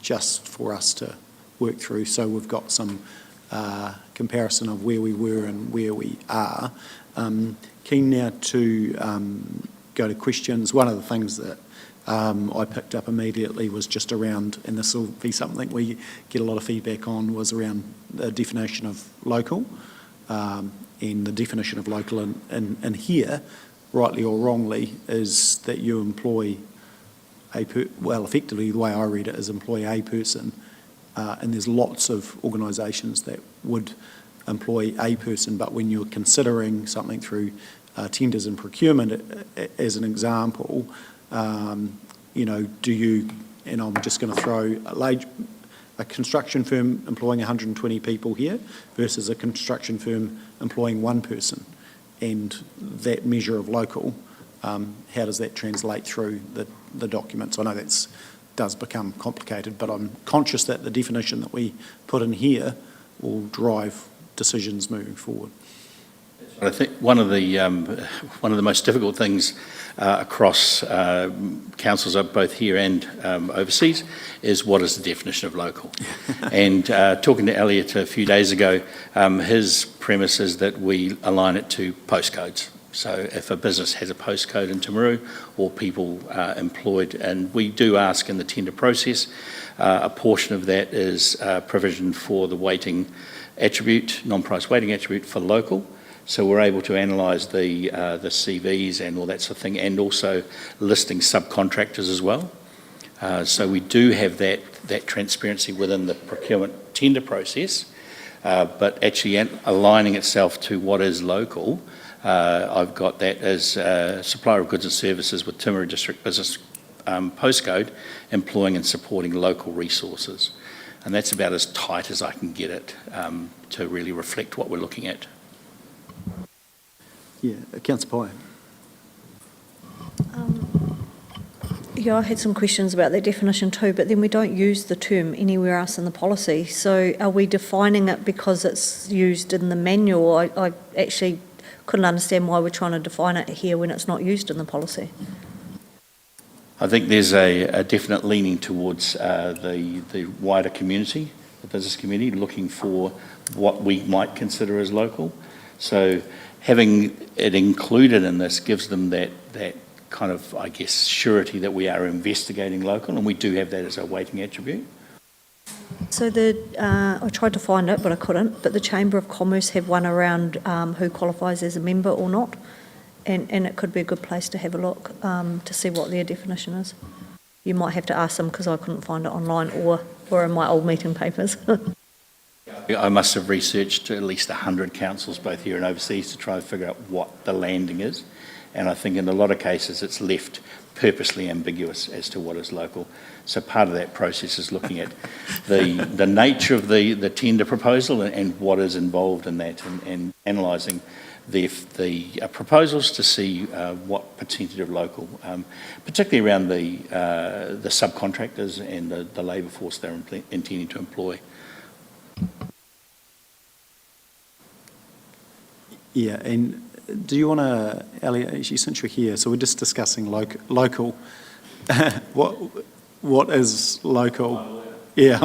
just for us to work through. So we've got some comparison of where we were and where we are. Keen now to go to questions. One of the things that I picked up immediately was just around, and this will be something we get a lot of feedback on, was around the definition of local. And the definition of local in here, rightly or wrongly, is that you employ effectively the way I read it is employ a person, and there's lots of organisations that would employ a person, but when you're considering something through tenders and procurement, as an example, do you, and I'm just going to throw a construction firm employing 120 people here versus a construction firm employing one person, and that measure of local, how does that translate through the documents? I know that does become complicated, but I'm conscious that the definition that we put in here will drive decisions moving forward. I think one of the most difficult things across councils, both here and overseas, is what is the definition of local. And talking to Elliot a few days ago, his premise is that we align it to postcodes. So if a business has a postcode in Timaru or people employed, and we do ask in the tender process, a portion of that is provision for the weighting attribute, non-price weighting attribute for local. So we're able to analyse the CVs and all that sort of thing, and also listing subcontractors as well. So we do have that transparency within the procurement tender process, but actually aligning itself to what is local. I've got that as supplier of goods and services with Timaru District Business postcode, employing and supporting local resources. And that's about as tight as I can get it to really reflect what we're looking at. Yeah, Councillor Pye. Yeah, I had some questions about that definition too, but then we don't use the term anywhere else in the policy. So are we defining it because it's used in the manual? I actually couldn't understand why we're trying to define it here when it's not used in the policy. I think there's a definite leaning towards the wider community, the business community, looking for what we might consider as local. So having it included in this gives them that kind of, I guess, surety that we are investigating local, and we do have that as a weighting attribute. So I tried to find it, but I couldn't, but the Chamber of Commerce have one around who qualifies as a member or not, and it could be a good place to have a look to see what their definition is. You might have to ask them because I couldn't find it online or in my old meeting papers. I must have researched at least 100 councils, both here and overseas, to try and figure out what the landing is. And I think in a lot of cases it's left purposely ambiguous as to what is local. So part of that process is looking at the nature of the tender proposal and what is involved in that, and analysing the proposals to see what percentage of local, particularly around the subcontractors and the labour force they're intending to employ. Yeah, and do you want to, Elliot, since you're here, so we're just discussing local. What is local? Yeah.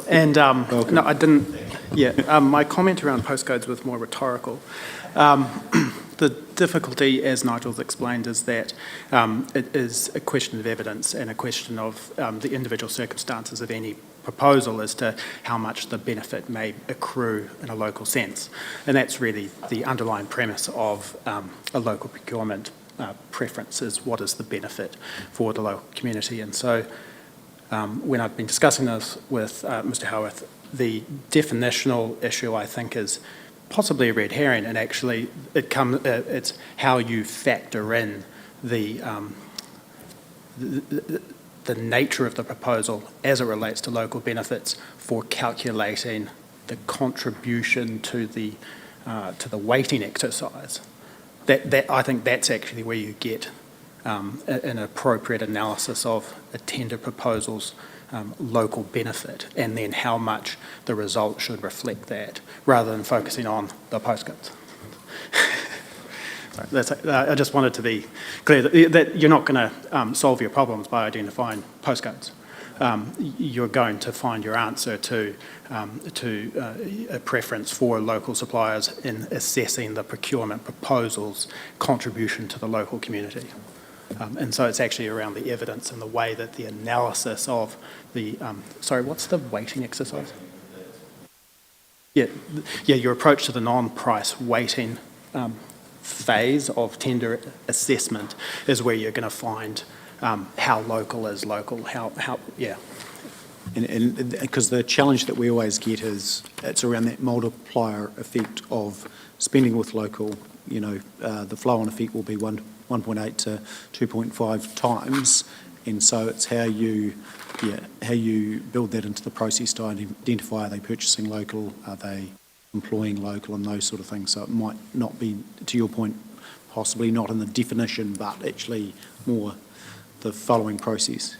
And no, I didn't. Yeah, my comment around postcodes was more rhetorical. The difficulty, as Nigel's explained, is that it is a question of evidence and a question of the individual circumstances of any proposal as to how much the benefit may accrue in a local sense. And that's really the underlying premise of a local procurement preference, is what is the benefit for the local community. And so when I've been discussing this with Mr. Howarth, the definitional issue, I think, is possibly a red herring, and actually it's how you factor in the nature of the proposal as it relates to local benefits for calculating the contribution to the weighting exercise. That I think that's actually where you get an appropriate analysis of a tender proposal's local benefit, and then how much the result should reflect that, rather than focusing on the postcodes. I just wanted to be clear that you're not going to solve your problems by identifying postcodes. you're going to find your answer to a preference for local suppliers in assessing the procurement proposal's contribution to the local community. And so it's actually around the evidence and the way that the analysis of the, sorry, what's the weighting exercise? Yeah, your approach to the non-price weighting phase of tender assessment is where you're going to find how local is local, yeah. And because the challenge that we always get is it's around that multiplier effect of spending with local, the flow-on effect will be 1.8 to 2.5 times, and so it's how you build that into the process to identify, are they purchasing local, are they employing local, and those sort of things. So it might not be, to your point, possibly not in the definition, but actually more the following process.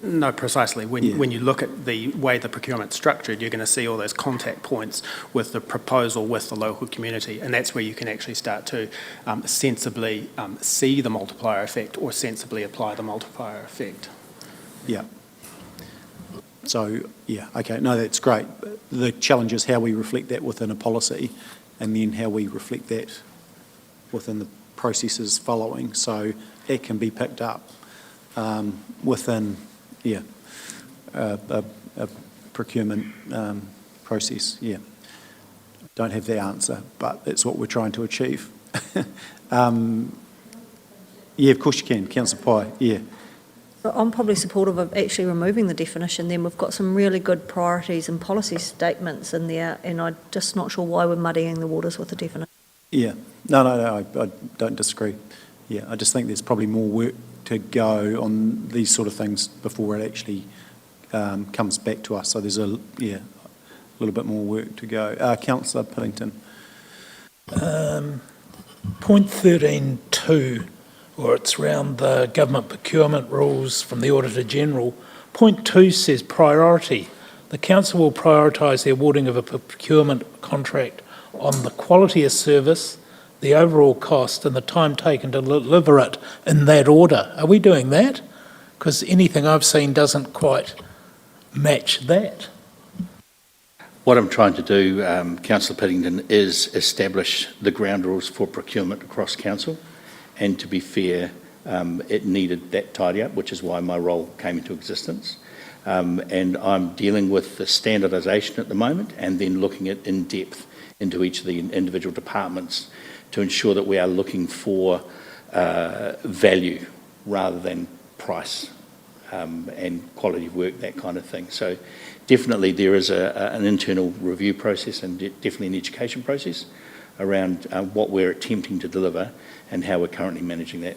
No, precisely. When you look at the way the procurement's structured, you're going to see all those contact points with the proposal with the local community, and that's where you can actually start to sensibly see the multiplier effect or sensibly apply the multiplier effect. Yeah. So, yeah, okay, no, that's great. The challenge is how we reflect that within a policy and then how we reflect that within the processes following. So it can be picked up within a procurement process, Don't have the answer, but that's what we're trying to achieve. Yeah, of course you can, Councillor Pye, yeah. So I'm probably supportive of actually removing the definition. Then we've got some really good priorities and policy statements in there, and I'm just not sure why we're muddying the waters with the definition. Yeah, no, I don't disagree. Yeah, I just think there's probably more work to go on these sort of things before it actually comes back to us. So there's a little bit more work to go. Councillor Pillington. Point 13.2, or it's around the government procurement rules from the Auditor General. Point 2 says priority. The council will prioritise the awarding of a procurement contract on the quality of service, the overall cost and the time taken to deliver it in that order. Are we doing that? Because anything I've seen doesn't quite match that. What I'm trying to do, Councillor Piddington, is establish the ground rules for procurement across council, and to be fair, it needed that tidy up, which is why my role came into existence. And I'm dealing with the standardisation at the moment and then looking at in depth into each of the individual departments to ensure that we are looking for value rather than price and quality of work, that kind of thing. So definitely there is an internal review process and definitely an education process around what we're attempting to deliver and how we're currently managing that.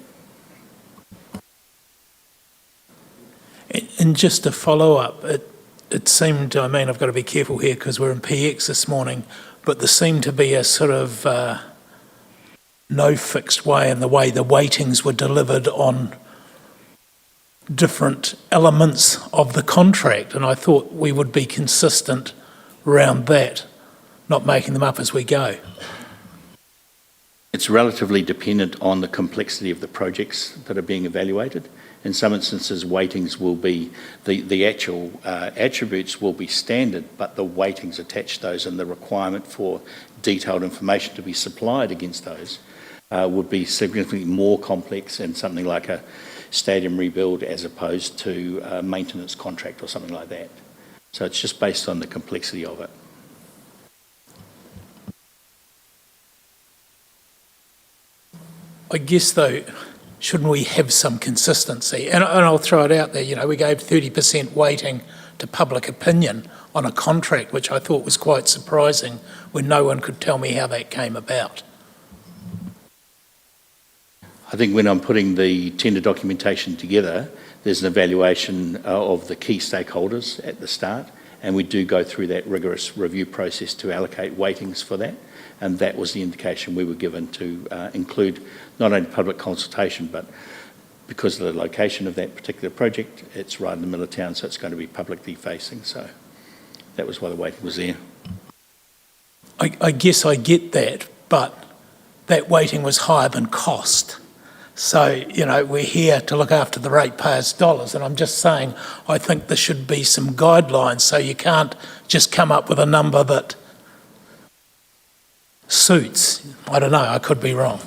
And just to follow up, it seemed, I mean, I've got to be careful here because we're in PX this morning, but there seemed to be a sort of no fixed way in the way the weightings were delivered on different elements of the contract, and I thought we would be consistent around that, not making them up as we go. It's relatively dependent on the complexity of the projects that are being evaluated. In some instances, weightings will be, the actual attributes will be standard, but the weightings attached to those and the requirement for detailed information to be supplied against those would be significantly more complex in something like a stadium rebuild as opposed to a maintenance contract or something like that. So it's just based on the complexity of it. I guess, though, shouldn't we have some consistency? And I'll throw it out there, you know, we gave 30% weighting to public opinion on a contract, which I thought was quite surprising when no one could tell me how that came about. I think when I'm putting the tender documentation together, there's an evaluation of the key stakeholders at the start, and we do go through that rigorous review process to allocate weightings for that, and that was the indication we were given to include not only public consultation, but because of the location of that particular project, it's right in the middle of town, so it's going to be publicly facing, so that was why the weighting was there. I guess I get that, but that weighting was higher than cost. So, we're here to look after the ratepayers' dollars, and I'm just saying I think there should be some guidelines, so you can't just come up with a number that suits. I don't know, I could be wrong.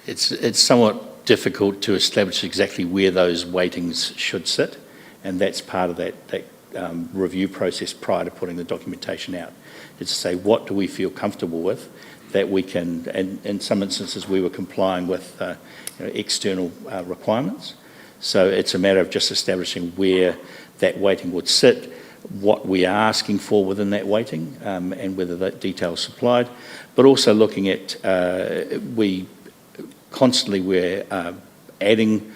It's somewhat difficult to establish exactly where those weightings should sit, and that's part of that review process prior to putting the documentation out. It's to say, what do we feel comfortable with that we can, and in some instances we were complying with external requirements. So it's a matter of just establishing where that weighting would sit, what we are asking for within that weighting, and whether that detail is supplied, but also looking at, we're adding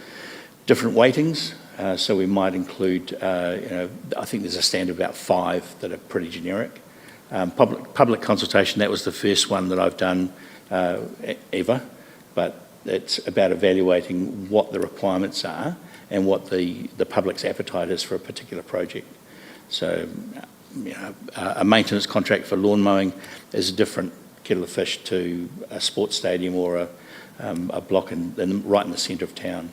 different weightings. So we might include, I think there's a standard of about 5 that are pretty generic. Public consultation, that was the first one that I've done ever, but it's about evaluating what the requirements are and what the public's appetite is for a particular project. So, a maintenance contract for lawn mowing is a different kettle of fish to a sports stadium or a block right in the centre of town.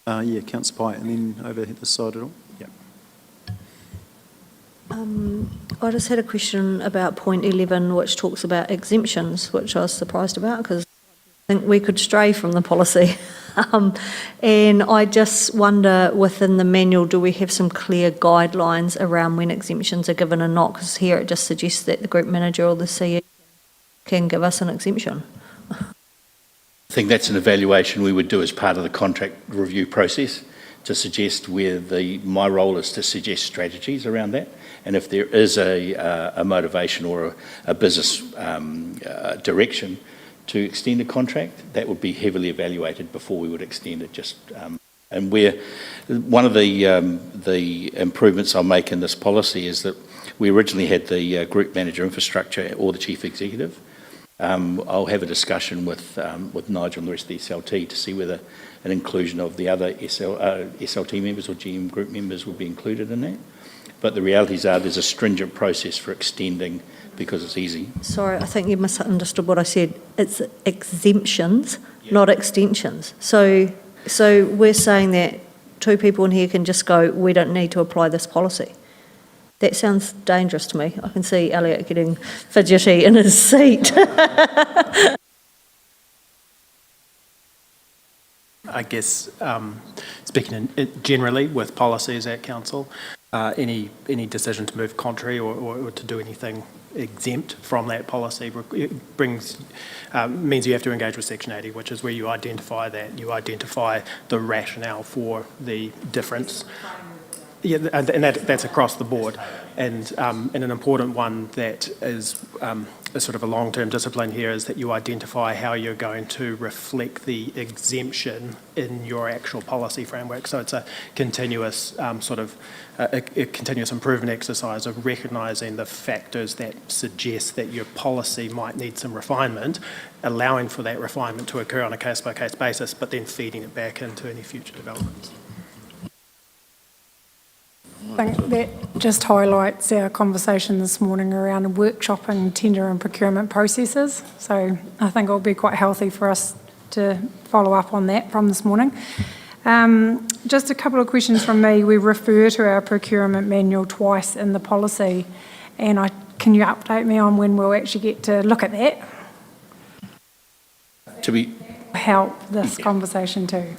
Yeah, Councillor Pye, and then over this side at all. Yeah. I just had a question about point 11, which talks about exemptions, which I was surprised about because I think we could stray from the policy. And I just wonder, within the manual, do we have some clear guidelines around when exemptions are given and not? Because here it just suggests that the group manager or the CEO can give us an exemption. I think that's an evaluation we would do as part of the contract review process to suggest where my role is to suggest strategies around that. And if there is a motivation or a business direction to extend a contract, that would be heavily evaluated before we would extend it. And one of the improvements I'll make in this policy is that we originally had the group manager infrastructure or the chief executive. I'll have a discussion with Nigel and the rest of the SLT to see whether an inclusion of the other SLT members or GM group members will be included in that. But the realities are there's a stringent process for extending because it's easy. Sorry, I think you misunderstood what I said. It's exemptions, not extensions. So we're saying that 2 people in here can just go, we don't need to apply this policy. That sounds dangerous to me. I can see Elliot getting fidgety in his seat. I guess, speaking generally with policies at council, any decision to move contrary or to do anything exempt from that policy means you have to engage with Section 80, which is where you identify the rationale for the difference. Yeah, and that's across the board, and an important one that is a sort of a long-term discipline here is that you identify how you're going to reflect the exemption in your actual policy framework. So it's a continuous a continuous improvement exercise of recognising the factors that suggest that your policy might need some refinement, allowing for that refinement to occur on a case-by-case basis, but then feeding it back into any future developments. I think that just highlights our conversation this morning around workshopping tender and procurement processes. So I think it'll be quite healthy for us to follow up on that from this morning. Just a couple of questions from me. We refer to our procurement manual twice in the policy, and can you update me on when we'll actually get to look at that? Help this conversation too.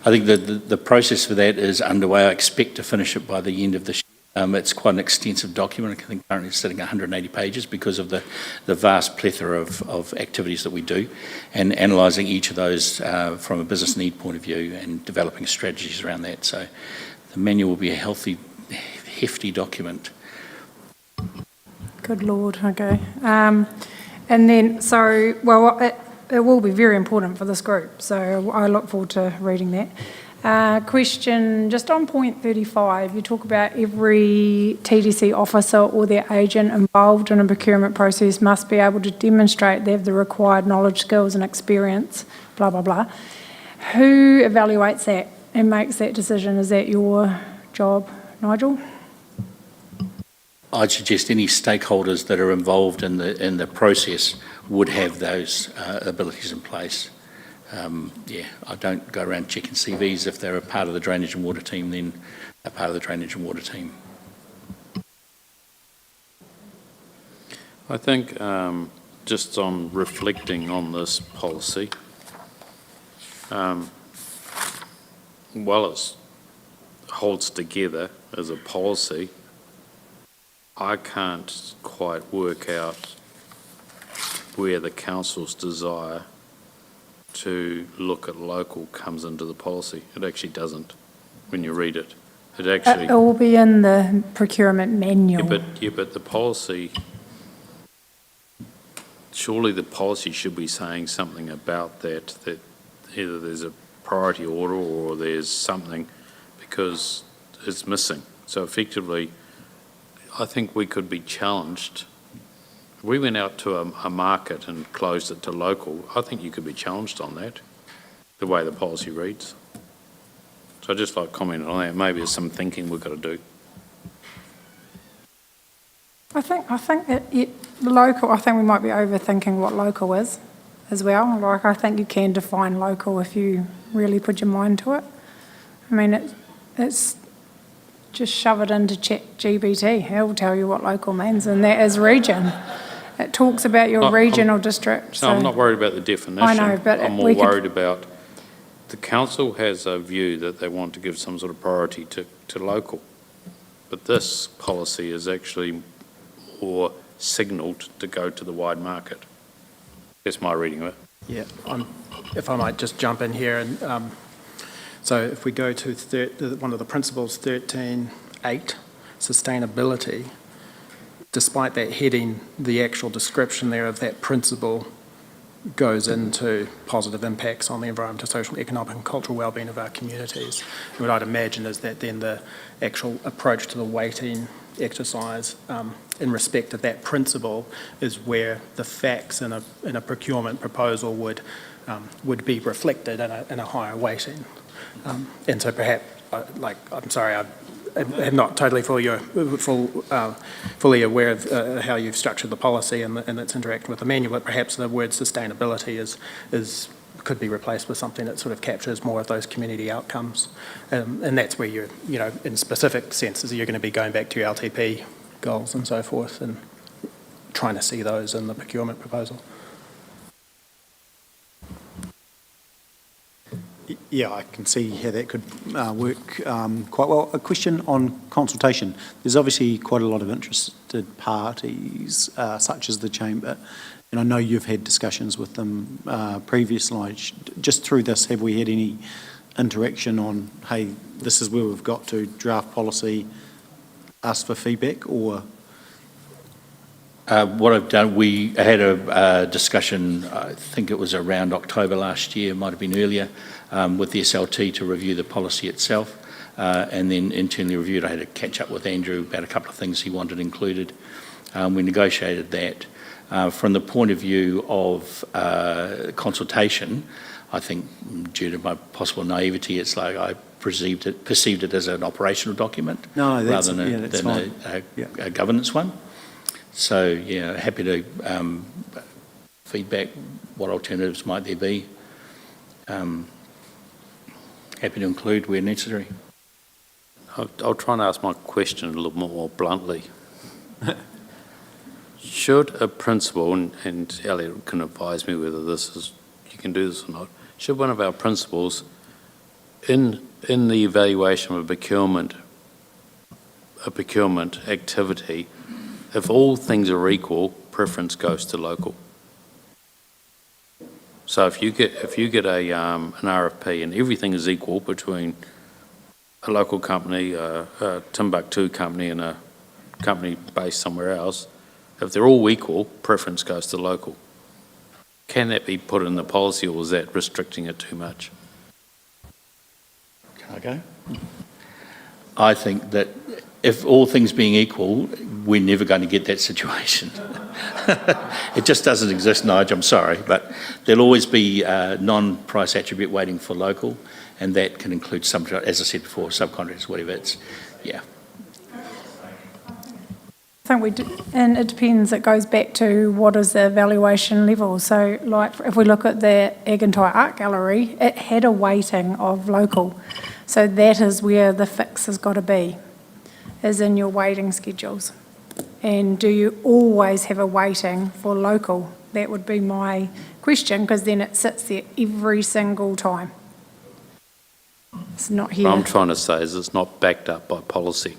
I think the process for that is underway. I expect to finish it by the end of this year. It's quite an extensive document. I think currently it's sitting 180 pages because of the vast plethora of activities that we do, and analysing each of those from a business need point of view and developing strategies around that. So the manual will be a healthy, hefty document. Good Lord, okay. And then, it will be very important for this group, so I look forward to reading that. Question, just on point 35, you talk about every TDC officer or their agent involved in a procurement process must be able to demonstrate they have the required knowledge, skills and experience, blah, blah, blah. Who evaluates that and makes that decision? Is that your job, Nigel? I'd suggest any stakeholders that are involved in the process would have those abilities in place. I don't go around checking CVs. If they're a part of the drainage and water team, then they're part of the drainage and water team. I think just on reflecting on this policy, while it holds together as a policy, I can't quite work out where the council's desire to look at local comes into the policy. It actually doesn't when you read it. It actually... It will be in the procurement manual. but the policy... Surely the policy should be saying something about that either there's a priority order or there's something, because it's missing. So effectively, I think we could be challenged. If we went out to a market and closed it to local, I think you could be challenged on that, the way the policy reads. So I'd just like to comment on that. Maybe there's some thinking we've got to do. I think that local, I think we might be overthinking what local is as well. Like, I think you can define local if you really put your mind to it. I mean, it's just shove it into ChatGPT. It'll tell you what local means, and that is region. It talks about your regional district. No, I'm not worried about the definition. I know, but I'm more worried about the council has a view that they want to give some sort of priority to local. But this policy is actually more signalled to go to the wide market. That's my reading of it. Yeah, if I might just jump in here. And so if we go to one of the principles, 13.8, sustainability, despite that heading, the actual description there of that principle goes into positive impacts on the environmental, social, economic and cultural wellbeing of our communities. And what I'd imagine is that then the actual approach to the weighting exercise in respect of that principle is where the facts in a procurement proposal would be reflected in a higher weighting. And so perhaps, I'm sorry, I'm not totally fully aware of how you've structured the policy and its interaction with the manual, but perhaps the word sustainability could be replaced with something that sort of captures more of those community outcomes. And that's where you're, in specific senses, you're going to be going back to your LTP goals and so forth and trying to see those in the procurement proposal. Yeah, I can see how that could work quite well. A question on consultation. There's obviously quite a lot of interested parties, such as the Chamber, and I know you've had discussions with them previously. Just through this, have we had any interaction on, hey, this is where we've got to, draft policy, ask for feedback, or...? What I've done, we had a discussion, I think it was around October last year, might have been earlier, with the SLT to review the policy itself, and then internally reviewed. I had a catch up with Andrew about a couple of things he wanted included. We negotiated that. From the point of view of consultation, I think due to my possible naivety, it's like I perceived it as an operational document rather than a governance one. So, yeah, happy to feedback what alternatives might there be. Happy to include where necessary. I'll try and ask my question a little more bluntly. Should a principal, and Elliot can advise me whether you can do this or not, should one of our principals, in the evaluation of a procurement activity, if all things are equal, preference goes to local. So if you get an RFP and everything is equal between a local company, a Timbuktu company, and a company based somewhere else, if they're all equal, preference goes to local. Can that be put in the policy, or is that restricting it too much? Can I go? I think that if all things being equal, we're never going to get that situation. It just doesn't exist, Nigel, I'm sorry, but there'll always be non-price attribute weighting for local, and that can include some, as I said before, subcontractors, whatever it's, yeah. I think we do, and it depends, it goes back to what is the evaluation level. So like if we look at the Agintai Art Gallery, it had a weighting of local. So that is where the fix has got to be, is in your weighting schedules. And do you always have a weighting for local? That would be my question, because then it sits there every single time. It's not here. What I'm trying to say is it's not backed up by policy.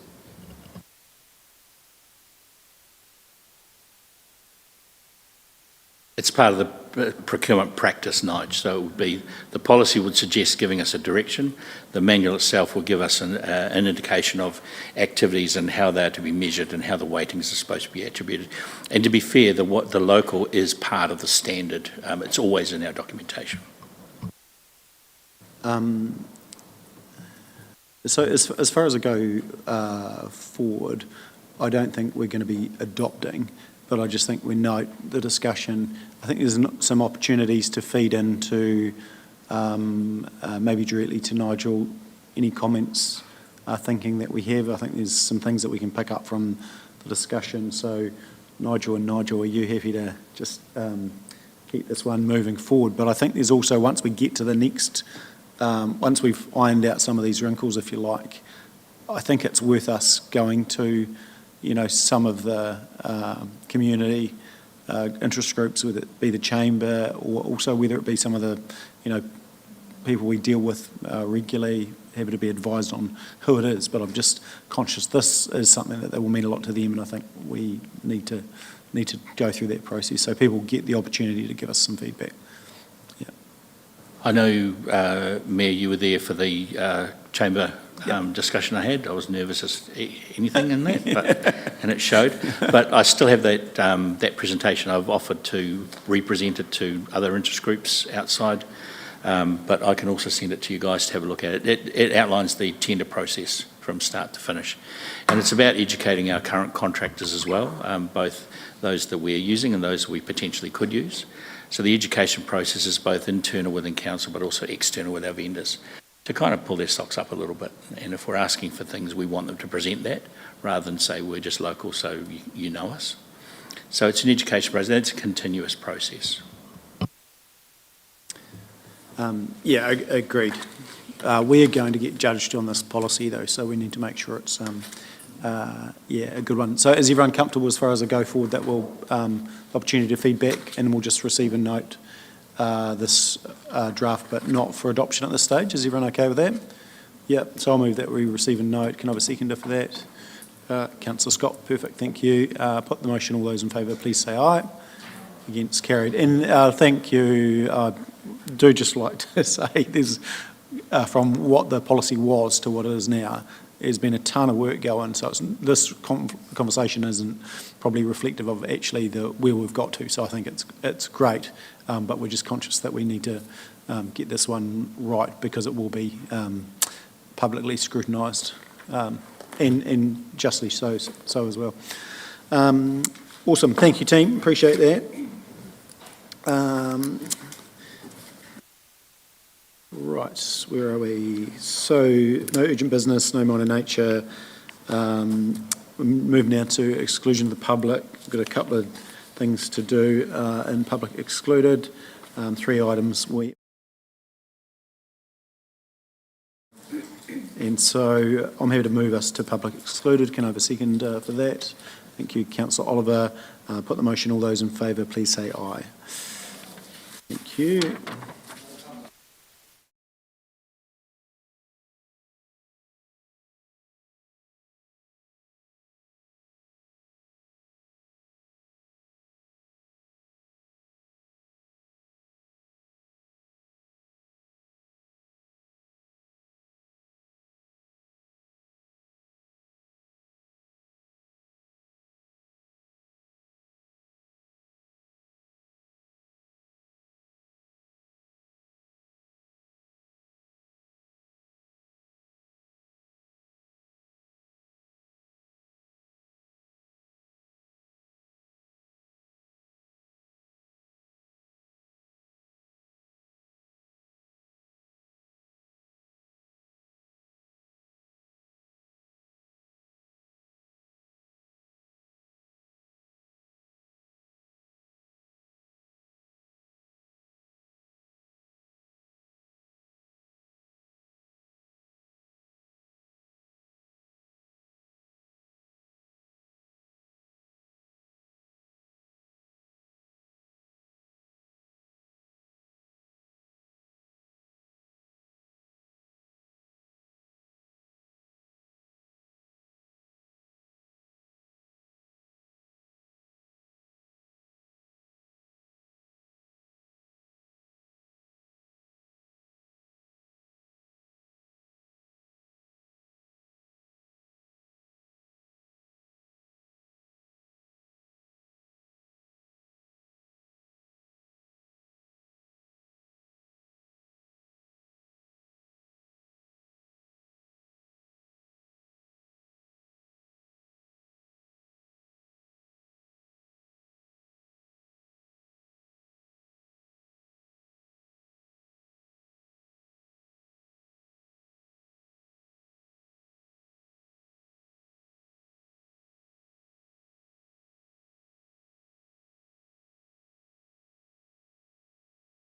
It's part of the procurement practice, Nige. So it would be, the policy would suggest giving us a direction. The manual itself will give us an indication of activities and how they are to be measured and how the weightings are supposed to be attributed. And to be fair, the local is part of the standard. It's always in our documentation. So as far as I go forward, I don't think we're going to be adopting, but I just think we note the discussion. I think there's some opportunities to feed into, maybe directly to Nigel, any comments, thinking that we have. I think there's some things that we can pick up from the discussion. So Nigel, are you happy to just keep this one moving forward? But I think there's also, once we get to the next, once we've ironed out some of these wrinkles, if you like, I think it's worth us going to, some of the community interest groups, whether it be the chamber or also whether it be some of the, people we deal with regularly, happy to be advised on who it is. But I'm just conscious this is something that will mean a lot to them, and I think we need to go through that process so people get the opportunity to give us some feedback. Yeah. I know, Mayor, you were there for the chamber discussion I had. I was nervous as anything in that, and it showed. But I still have that presentation. I've offered to represent it to other interest groups outside, but I can also send it to you guys to have a look at it. It outlines the tender process from start to finish, and it's about educating our current contractors as well, both those that we're using and those we potentially could use. So the education process is both internal within council but also external with our vendors, to kind of pull their socks up a little bit. And if we're asking for things, we want them to present that rather than say we're just local so you know us. So it's an education process. It's a continuous process. Yeah, agreed. We're going to get judged on this policy though, so we need to make sure it's a good one. So is everyone comfortable as far as I go forward that we'll opportunity to feedback, and we'll just receive a note this draft, but not for adoption at this stage? Is everyone okay with that? Yep, so I'll move that we receive a note. Can I have a seconder for that? Councillor Scott, perfect, thank you. Put the motion, all those in favour, please say aye. Against, carried. And thank you. I do just like to say there's, from what the policy was to what it is now, there's been a ton of work going, so this conversation isn't probably reflective of actually where we've got to, so I think it's great, but we're just conscious that we need to get this one right, because it will be publicly scrutinised, and justly so as well. Awesome, thank you team, appreciate that. Right, where are we? So, no urgent business, no minor nature. We move now to exclusion of the public. We've got a couple of things to do in public excluded. 3 items. And so I'm happy to move us to public excluded. Can I have a second for that? Thank you, Councillor Oliver. Put the motion. All those in favour, please say aye. Thank you.